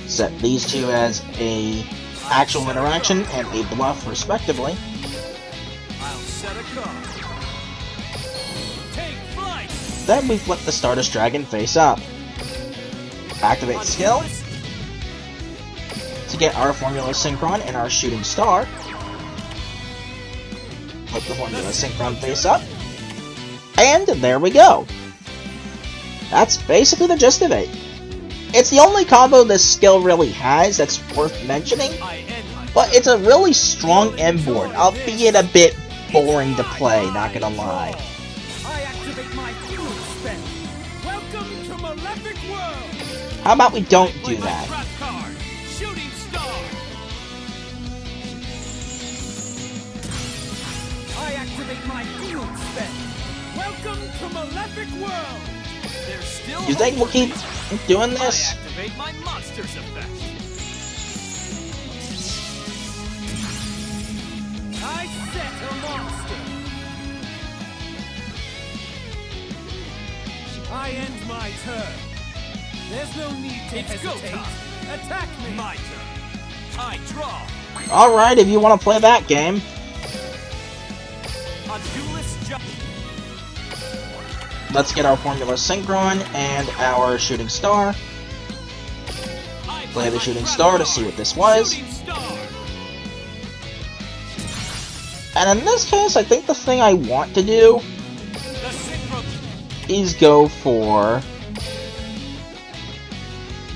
Set these two as a actual interaction and a bluff respectively. I'll set a card. Take flight! Then we flip the Stardust Dragon face up. Activate skill to get our Formula Synchron and our Shooting Star. Flip the Formula Synchron face up. And there we go. That's basically the gist of it. It's the only combo this skill really has that's worth mentioning, I end my but it's a really strong end board, albeit a bit boring to play, not gonna lie. I activate my fuel spell. Welcome to Malefic World! How about we don't do Play my that? trap card. Shooting Star! I activate my fuel spell. Welcome to Malefic World! There's still You think we'll keep doing I this? activate my monster's effect. I set a monster. I end my turn. There's no need to hesitate. Attack me. My turn. I draw. Alright, if you want to play that game. A duelist jump. Let's get our Formula Synchron and our Shooting Star. I Play the my Shooting trap Star to card. see what this was. Shooting Star. And in this case, I think the thing I want to do The Synchro. is go for...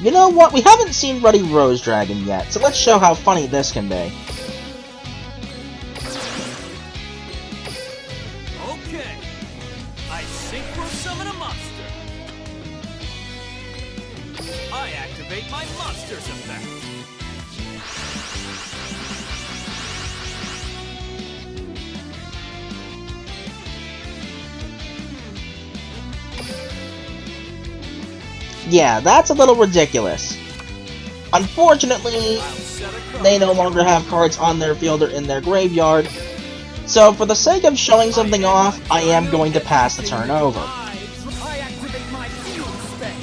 You know what? We haven't seen Ruddy Rose Dragon yet, so let's show how funny this can be. Okay. I synchro summon a monster. I activate my monster's effect. Yeah, that's a little ridiculous. Unfortunately, they no longer have cards on their field or in their graveyard, so for the sake of showing something off, I am going to pass the turn over. I activate my field spec.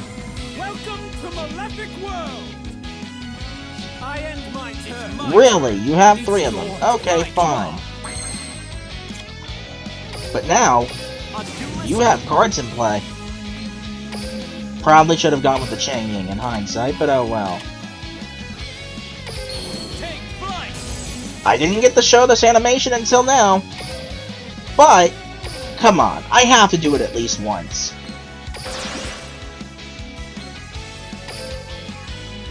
Welcome to Malefic World. I end my turn. Really? You have 3 of them. Okay, fine. But now, you have cards in play. Probably should have gone with the Chang Ying in hindsight, but oh well. I didn't get to show this animation until now, but come on, I have to do it at least once.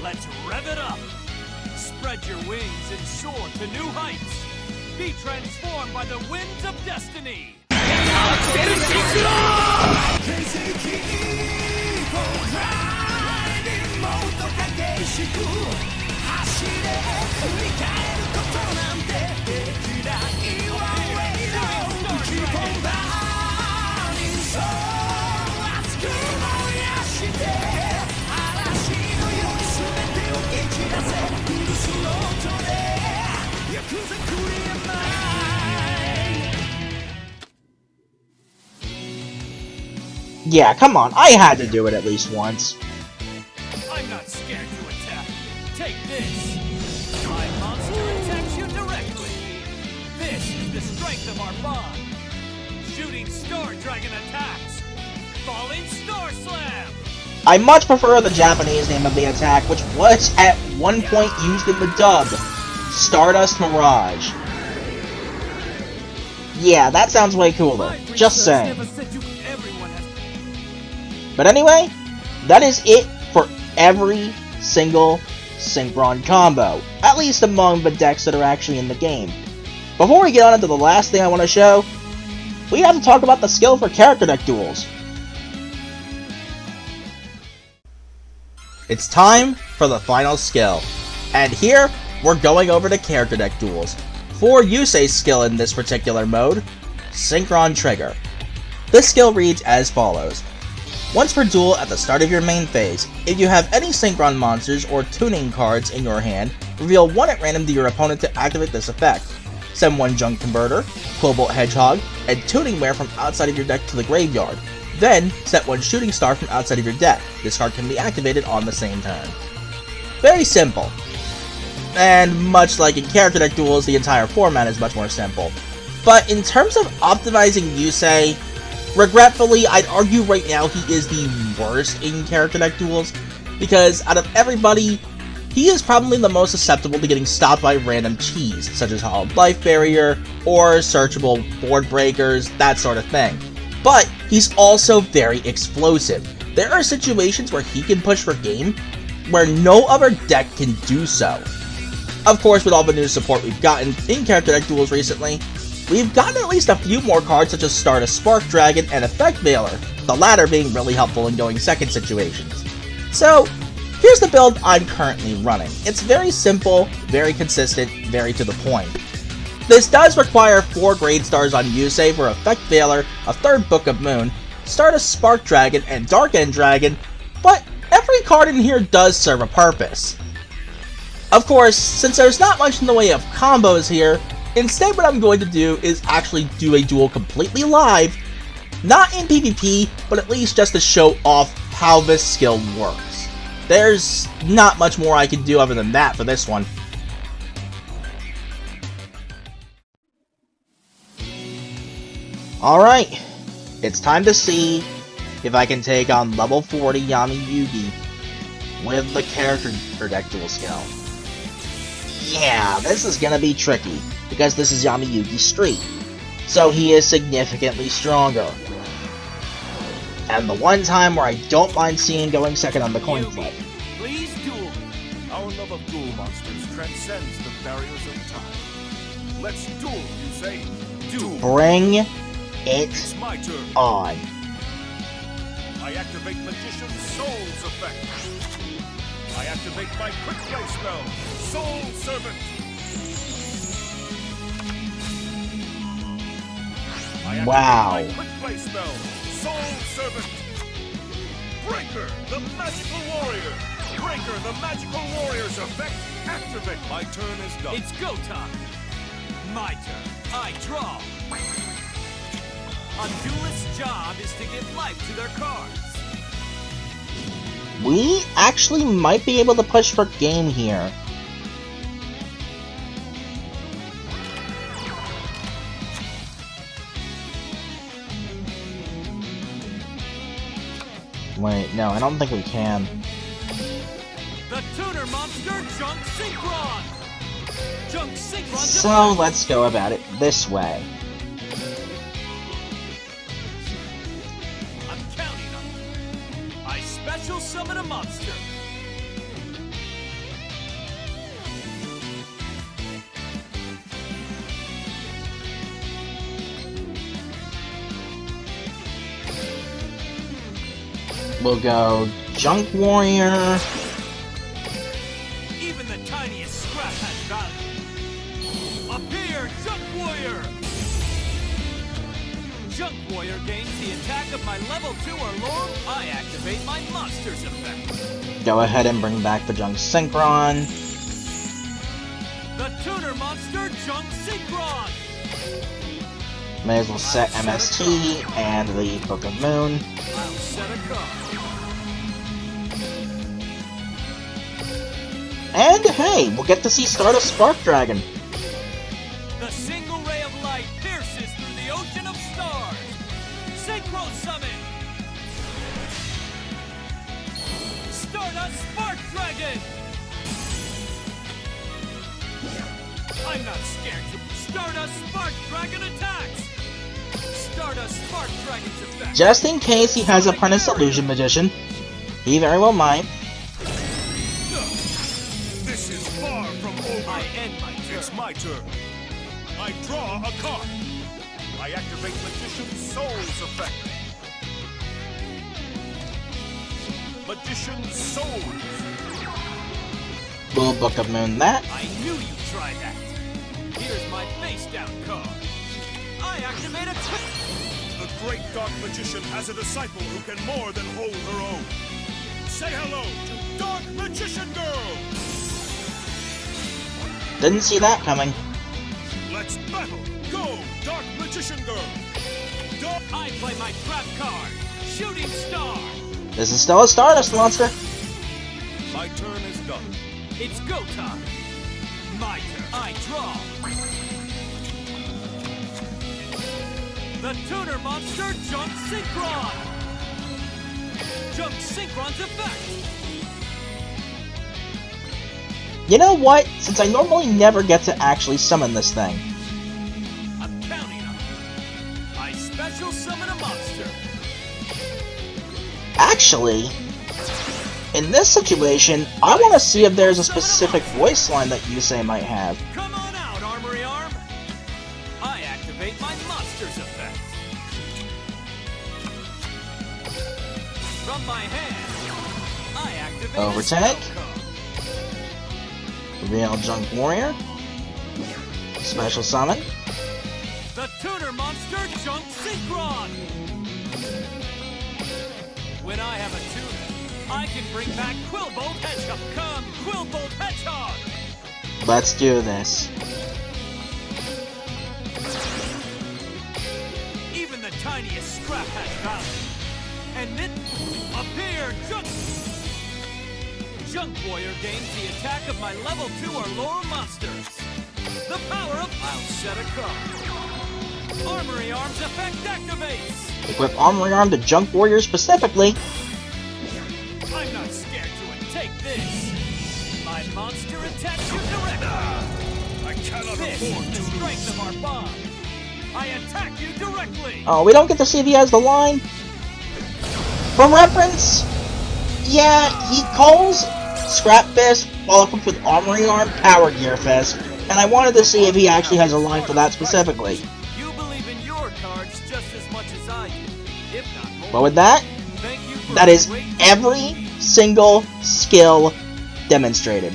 Let's rev it up. Spread your wings and soar to new heights. Be transformed by the winds of destiny. Yeah, come on, I had to do it at least once. I'm not scared to attack. Take this. My monster attacks you directly. This is the strength of our bond. Shooting Star Dragon attacks. Falling Star Slam. I much prefer the Japanese name of the attack, which was at one point used in the dub, Stardust Mirage. Yeah, that sounds way cooler. Just saying. But anyway, that is it for every single Synchron combo, at least among the decks that are actually in the game. Before we get on into the last thing I want to show, we have to talk about the skill for character deck duels. It's time for the final skill, and here we're going over the character deck duels. For Yusei's skill in this particular mode, Synchron Trigger. This skill reads as follows. Once per duel at the start of your main phase, if you have any Synchron monsters or tuning cards in your hand, reveal 1 at random to your opponent to activate this effect. Send 1 Junk Converter, Cobalt Hedgehog, and Tuningware from outside of your deck to the graveyard. Then, set 1 Shooting Star from outside of your deck. This card can be activated on the same turn. Very simple. And much like in character deck duels, the entire format is much more simple. But in terms of optimizing Yusei, regretfully, I'd argue right now he is the worst in character deck duels, because out of everybody, he is probably the most susceptible to getting stopped by random cheese, such as Hollow Life Barrier, or searchable board breakers, that sort of thing. But he's also very explosive. There are situations where he can push for game, where no other deck can do so. Of course, with all the new support we've gotten in character deck duels recently, we've gotten at least a few more cards such as Stardust Spark Dragon and Effect Veiler, the latter being really helpful in going second situations. So, here's the build I'm currently running. It's very simple, very consistent, very to the point. This does require 4 grade stars on Yusei for Effect Veiler, a 3rd Book of Moon, Stardust Spark Dragon, and Dark End Dragon, but every card in here does serve a purpose. Of course, since there's not much in the way of combos here, instead what I'm going to do is actually do a duel completely live, not in PvP, but at least just to show off how this skill works. There's not much more I can do other than that for this one. Alright, it's time to see if I can take on level 40 Yami Yugi with the character deck duel skill. Yeah, this is gonna be tricky, because this is Yami Yugi's streak, so he is significantly stronger. And the one time where I don't mind seeing going second on the coin flip. Please duel. Our love of duel monsters transcends the barriers of time. Let's duel, you say? Duel. Bring it It's my turn. on. I activate Magician's Soul's effect. I activate my quick play spell, Soul Servant. I activate Wow. my quick play spell, Soul Servant. Breaker, the magical warrior. Breaker, the magical warrior's effect, activate. My turn is done. It's go time. My turn. I draw. A duelist's job is to give life to their cards. We actually might be able to push for game here. Wait, no, I don't think we can. The tuner monster, Junk Synchron! Junk Synchron! So let's go about it this way. I'm counting on you. I special summon a monster. We'll go Junk Warrior. Even the tiniest scrap has value. Appear, Junk Warrior! Junk Warrior gains the attack of my level 2 or lower. I activate my monster's effect. Go ahead and bring back the Junk Synchron. The tuner monster, Junk Synchron! May as well set MST and the Book of Moon. I'll set a card. And hey, we'll get to see Stardust Spark Dragon. The single ray of light pierces through the ocean of stars. Synchro summon. Stardust Spark Dragon. I'm not scared. Stardust Spark Dragon attacks. Stardust Spark Dragon's effect. Just in case he has Apprentice Illusion Magician, he very well might. This is far from over. I end my turn. It's my turn. I draw a card. I activate Magician's Soul's effect. Magician's Souls. We'll Book of Moon that. I knew you'd try that. Here's my face down card. I activate a quick. The great dark magician has a disciple who can more than hold her own. Say hello to Dark Magician Girl! Didn't see that coming. Let's battle! Go, Dark Magician Girl! I play my trap card, Shooting Star. This is still a Stardust monster. My turn is done. It's go time. My turn. I draw. The tuner monster, Junk Synchron. Junk Synchron's effect. You know what? Since I normally never get to actually summon this thing, I'm counting on you. I special summon a monster. actually, in this situation, I want to see if there's a specific voice line that Yusei might have. Come on out, Armory Arm. I activate my monster's effect. From my hand, I activate Overtake. a spell card. Real Junk Warrior. Special Summon. The tuner monster, Junk Synchron. When I have a tuner, I can bring back Quillbolt Hedgehog. Come, Quillbolt Hedgehog. Let's do this. Even the tiniest scrap has value. And it appear Junk Warrior gains the attack of my level 2 or lower monsters. The power of I'll set a card. Armory Arm's effect activates. Equip Armory Arm to Junk Warrior specifically. I'm not scared to take this. My monster attacks you directly. I cannot This afford is the to strength lose. of our bond. I attack you directly. Oh, we don't get to see if he has the line. For reference, yeah, he calls Scrap Fist while equipped with Armory Arm Power Gear Fist, and I wanted to see if he actually has a line for that specifically. You believe in your cards just as much as I do, if not more. But with that, Thank you for that a is great every single skill demonstrated.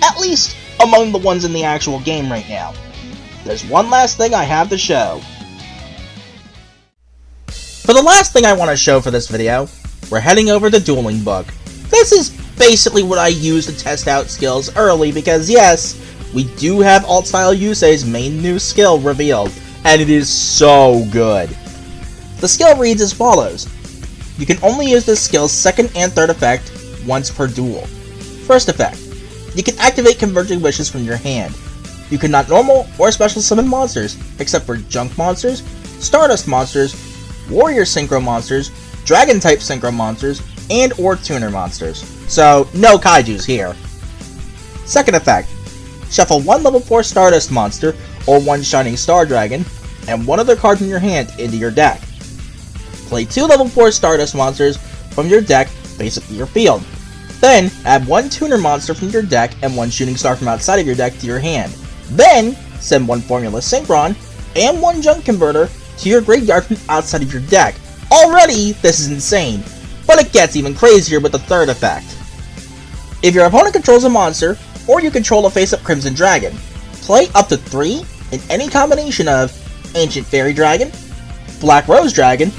At least among the ones in the actual game right now. There's one last thing I have to show. For the last thing I want to show for this video, we're heading over to Dueling Book. This is basically what I use to test out skills early because yes, we do have Alt Style Yusei's main new skill revealed, and it is so good. The skill reads as follows. You can only use this skill's second and third effect once per duel. First effect. You can activate Converging Wishes from your hand. You cannot normal or special summon monsters, except for junk monsters, Stardust monsters, Warrior Synchro monsters, Dragon-type Synchro monsters, and or Tuner monsters. So, no kaijus here. Second effect. Shuffle one level 4 Stardust monster, or one Shining Star Dragon, and one other card from your hand into your deck. Play 2 level 4 Stardust monsters from your deck face up to your field. Then, add one Tuner monster from your deck and one Shooting Star from outside of your deck to your hand. Then, send one Formula Synchron and one Junk Converter to your graveyard from outside of your deck. Already, this is insane, but it gets even crazier with the third effect. If your opponent controls a monster, or you control a face-up Crimson Dragon, play up to 3 in any combination of Ancient Fairy Dragon, Black Rose Dragon,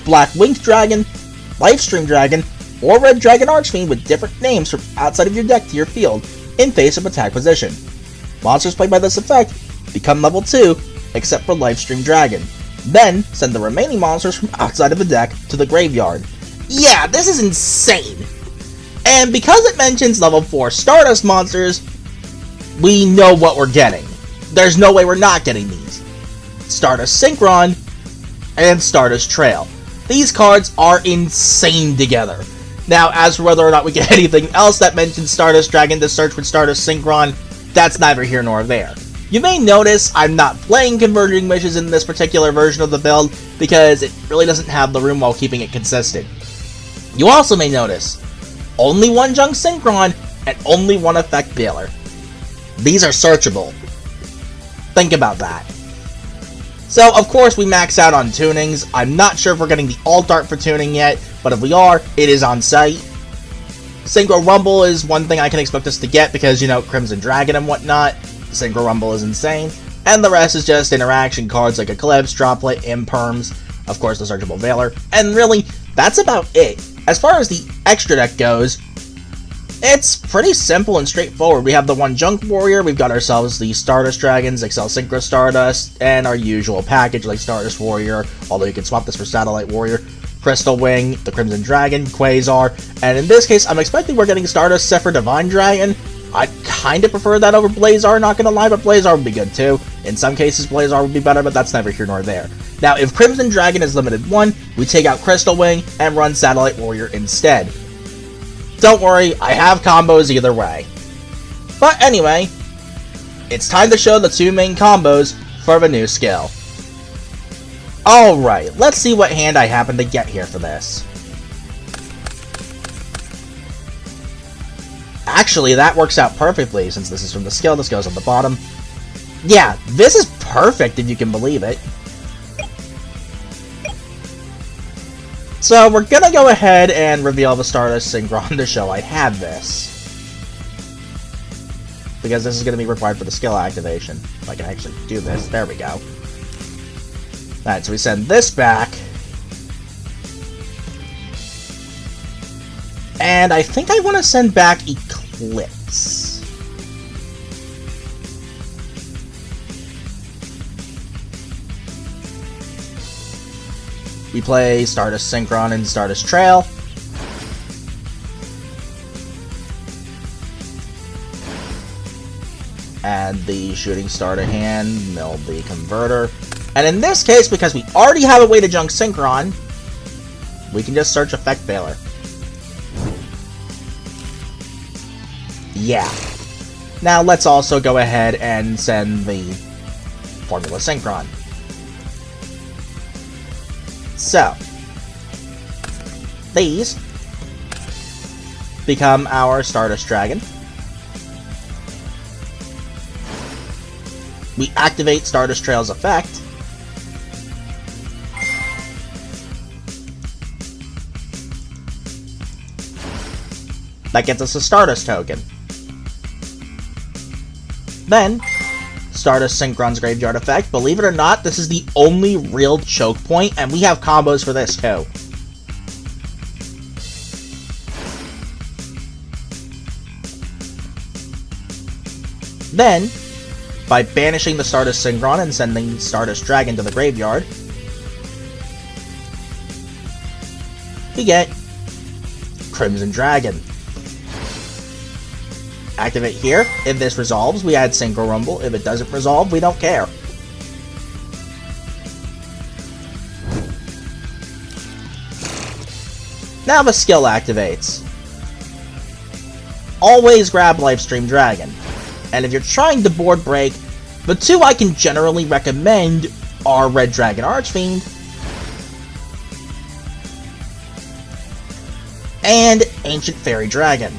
Black Winged Dragon, Lifestream Dragon, or Red Dragon Archfiend with different names from outside of your deck to your field in face-up attack position. Monsters played by this effect become level 2, except for Lifestream Dragon. Then, send the remaining monsters from outside of the deck to the graveyard. Yeah, this is insane! And because it mentions level 4 Stardust monsters, we know what we're getting. There's no way we're not getting these. Stardust Synchron and Stardust Trail. These cards are insane together. Now, as for whether or not we get anything else that mentions Stardust Dragon to search with Stardust Synchron, that's neither here nor there. You may notice I'm not playing Converging Wishes in this particular version of the build because it really doesn't have the room while keeping it consistent. You also may notice only one Junk Synchron and only one Effect Bailer. These are searchable. Think about that. So, of course, we max out on tunings. I'm not sure if we're getting the Alt Art for tuning yet, but if we are, it is on site. Synchro Rumble is one thing I can expect us to get because, you know, Crimson Dragon and whatnot. Synchro Rumble is insane. And the rest is just interaction cards like Eclipse, Droplet, Imperms, of course the Searchable Veiler, and really, that's about it. As far as the extra deck goes, it's pretty simple and straightforward. We have the one Junk Warrior, we've got ourselves the Stardust Dragons, Excel Synchro Stardust, and our usual package like Stardust Warrior, although you can swap this for Satellite Warrior, Crystal Wing, the Crimson Dragon, Quasar, and in this case, I'm expecting we're getting Stardust Zephyr Divine Dragon. I kinda prefer that over Blazar, not gonna lie, but Blazar would be good too. In some cases, Blazar would be better, but that's neither here nor there. Now, if Crimson Dragon is limited 1, we take out Crystal Wing and run Satellite Warrior instead. Don't worry, I have combos either way. But anyway, it's time to show the 2 main combos for the new skill. Alright, let's see what hand I happen to get here for this. Actually, that works out perfectly, since this is from the skill. This goes on the bottom. Yeah, this is perfect, if you can believe it. So, we're gonna go ahead and reveal the Stardust Synchron to show I have this. Because this is gonna be required for the skill activation. If I can actually do this. There we go. Alright, so we send this back. And I think I want to send back Eclipse. We play Stardust Synchron and Stardust Trail. Add the Shooting Star to hand, mill the Converter. And in this case, because we already have a way to Junk Synchron, we can just search Effect Veiler. Yeah. Now let's also go ahead and send the Formula Synchron. So, these become our Stardust Dragon. We activate Stardust Trail's effect. That gets us a Stardust token. Then, Stardust Synchron's Graveyard effect. Believe it or not, this is the only real choke point, and we have combos for this too. Then, by banishing the Stardust Synchron and sending Stardust Dragon to the graveyard, we get Crimson Dragon. Activate here. If this resolves, we add Synchro Rumble. If it doesn't resolve, we don't care. Now the skill activates. Always grab Lifestream Dragon. And if you're trying to board break, the two I can generally recommend are Red Dragon Archfiend and Ancient Fairy Dragon.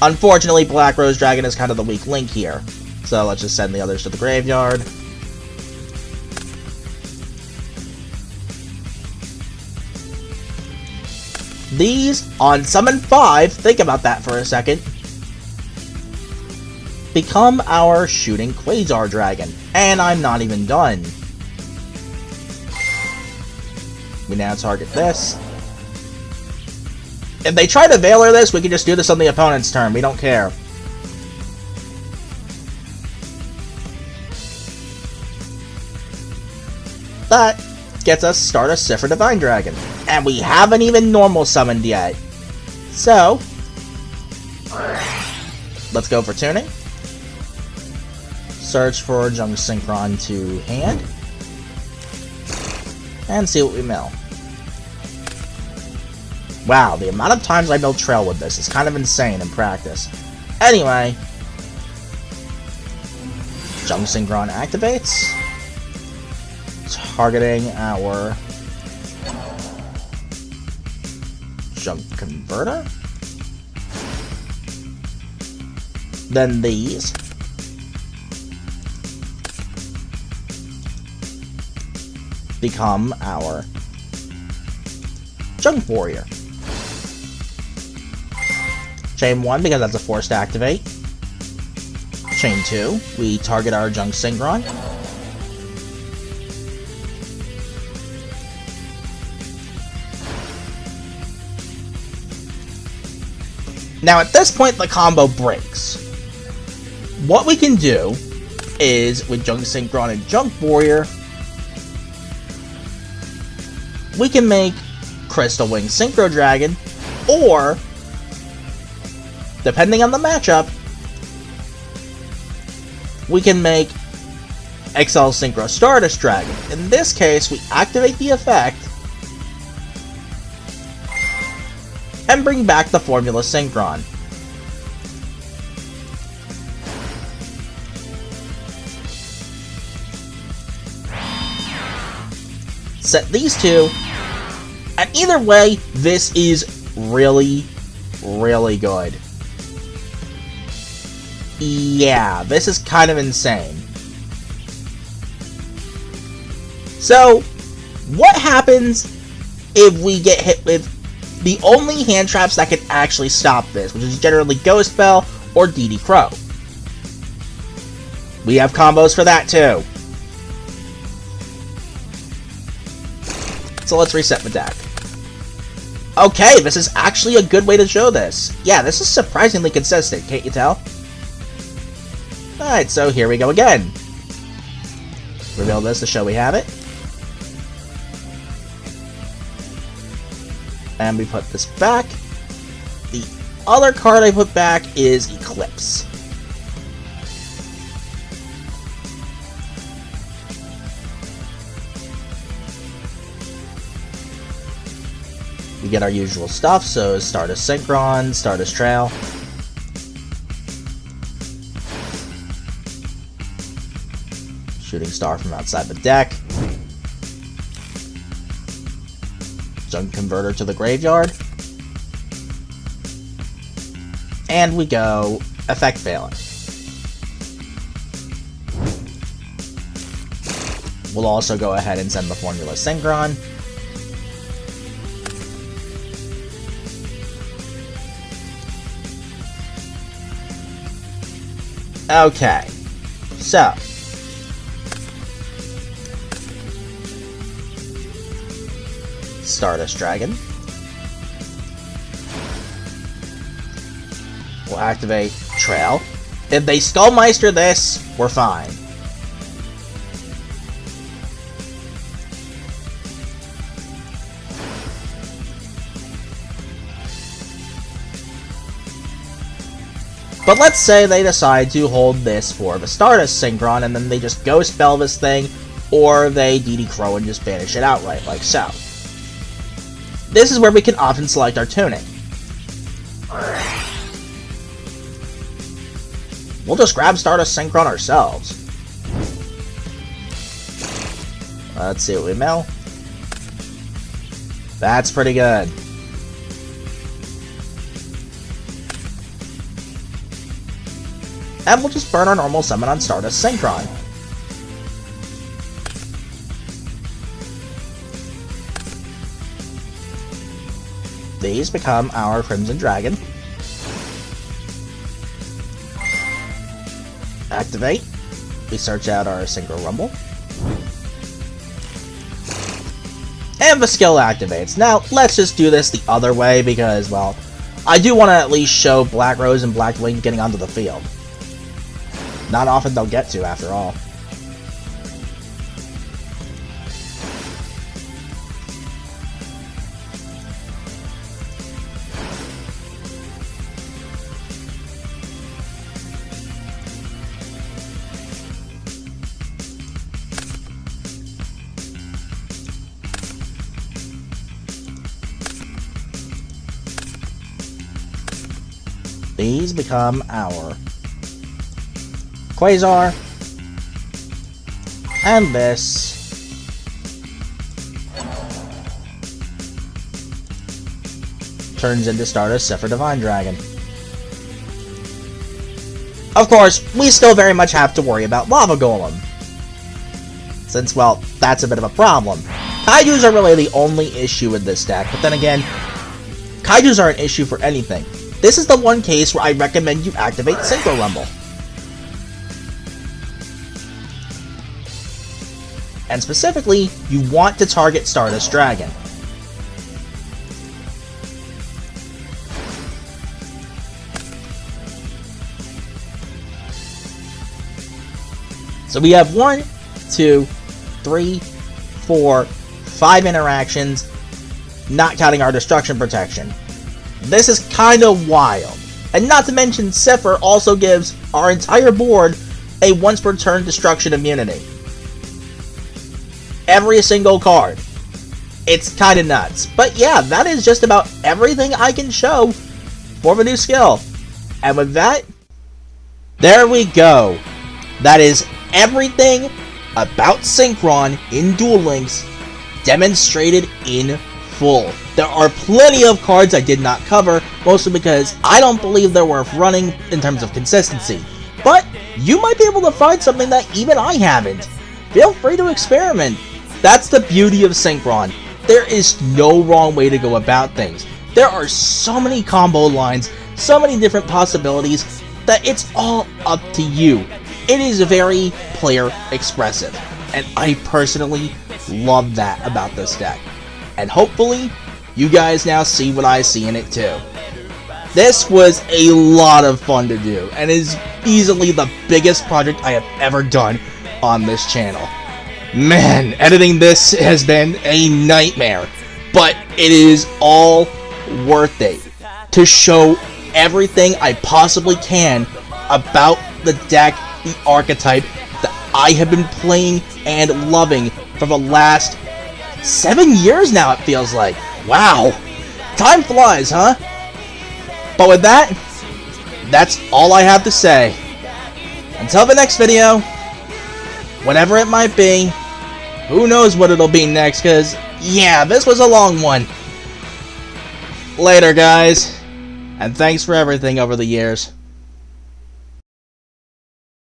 Unfortunately, Black Rose Dragon is kind of the weak link here, so let's just send the others to the graveyard. These, on Summon 5, think about that for a second, become our Shooting Quasar Dragon. And I'm not even done. We now target this. If they try to Veiler this, we can just do this on the opponent's turn. We don't care. That gets us Stardust Sifra Divine Dragon. And we haven't even normal summoned yet. So, let's go for tuning. Search for Junk Synchron to hand. And see what we mill. Wow, the amount of times I mill Trail with this is kind of insane in practice. Anyway, Junk Synchron activates, targeting our Junk Converter. Then these. Become our Junk Warrior. Chain 1 because that's a forced activate. Chain 2, we target our Junk Synchron. Now at this point the combo breaks. What we can do is, with Junk Synchron and Junk Warrior, we can make Crystal Wing Synchro Dragon, or, depending on the matchup, we can make XL Synchro Stardust Dragon. In this case, we activate the effect and bring back the Formula Synchron. Set these two, and either way, this is really, really good. Yeah, this is kind of insane. So, what happens if we get hit with the only hand traps that can actually stop this, which is generally Ghost Bell or DD Crow? We have combos for that too. So let's reset the deck. Okay, this is actually a good way to show this. Yeah, this is surprisingly consistent, can't you tell? Alright, so here we go again. Reveal this to show we have it. And we put this back. The other card I put back is Eclipse. We get our usual stuff, so Stardust Synchron, Stardust Trail. Shooting Star from outside the deck. Junk Converter to the graveyard. And we go Effect Failing. We'll also go ahead and send the Formula Synchron. Okay, so Stardust Dragon, we'll activate Trail. If they Skullmeister this, we're fine. But let's say they decide to hold this for the Stardust Synchron, and then they just go spell this thing, or they DD Crow and just banish it outright, like so. This is where we can often select our tuning. We'll just grab Stardust Synchron ourselves. Let's see what we mill. That's pretty good. And we'll just burn our normal summon on Stardust Synchron. These become our Crimson Dragon. Activate. We search out our Synchro Rumble. And the skill activates. Now, let's just do this the other way because, well, I do want to at least show Black Rose and Black Wing getting onto the field. Not often they'll get to, after all. These become our Quasar, and this turns into Stardust Zephyr Divine Dragon. Of course, we still very much have to worry about Lava Golem, since, well, that's a bit of a problem. Kaijus are really the only issue with this deck, but then again, Kaijus are an issue for anything. This is the one case where I recommend you activate Synchro Rumble. And specifically, you want to target Stardust Dragon. So we have 1, 2, 3, 4, 5 interactions, not counting our destruction protection. This is kinda wild. And not to mention, Zephyr also gives our entire board a once per turn destruction immunity. Every single card. It's kinda nuts. But yeah, that is just about everything I can show for the new skill. And with that, there we go. That is everything about Synchron in Duel Links demonstrated in full. There are plenty of cards I did not cover, mostly because I don't believe they're worth running in terms of consistency. But you might be able to find something that even I haven't. Feel free to experiment. That's the beauty of Synchron. There is no wrong way to go about things. There are so many combo lines, so many different possibilities, that it's all up to you. It is very player expressive, and I personally love that about this deck. And hopefully, you guys now see what I see in it too. This was a lot of fun to do, and is easily the biggest project I have ever done on this channel. Man, editing this has been a nightmare, but it is all worth it to show everything I possibly can about the deck, the archetype that I have been playing and loving for the last 7 years now, it feels like. Wow, time flies, huh? But with that, that's all I have to say. Until the next video, whatever it might be, who knows what it'll be next, because, yeah, this was a long one. Later, guys, and thanks for everything over the years.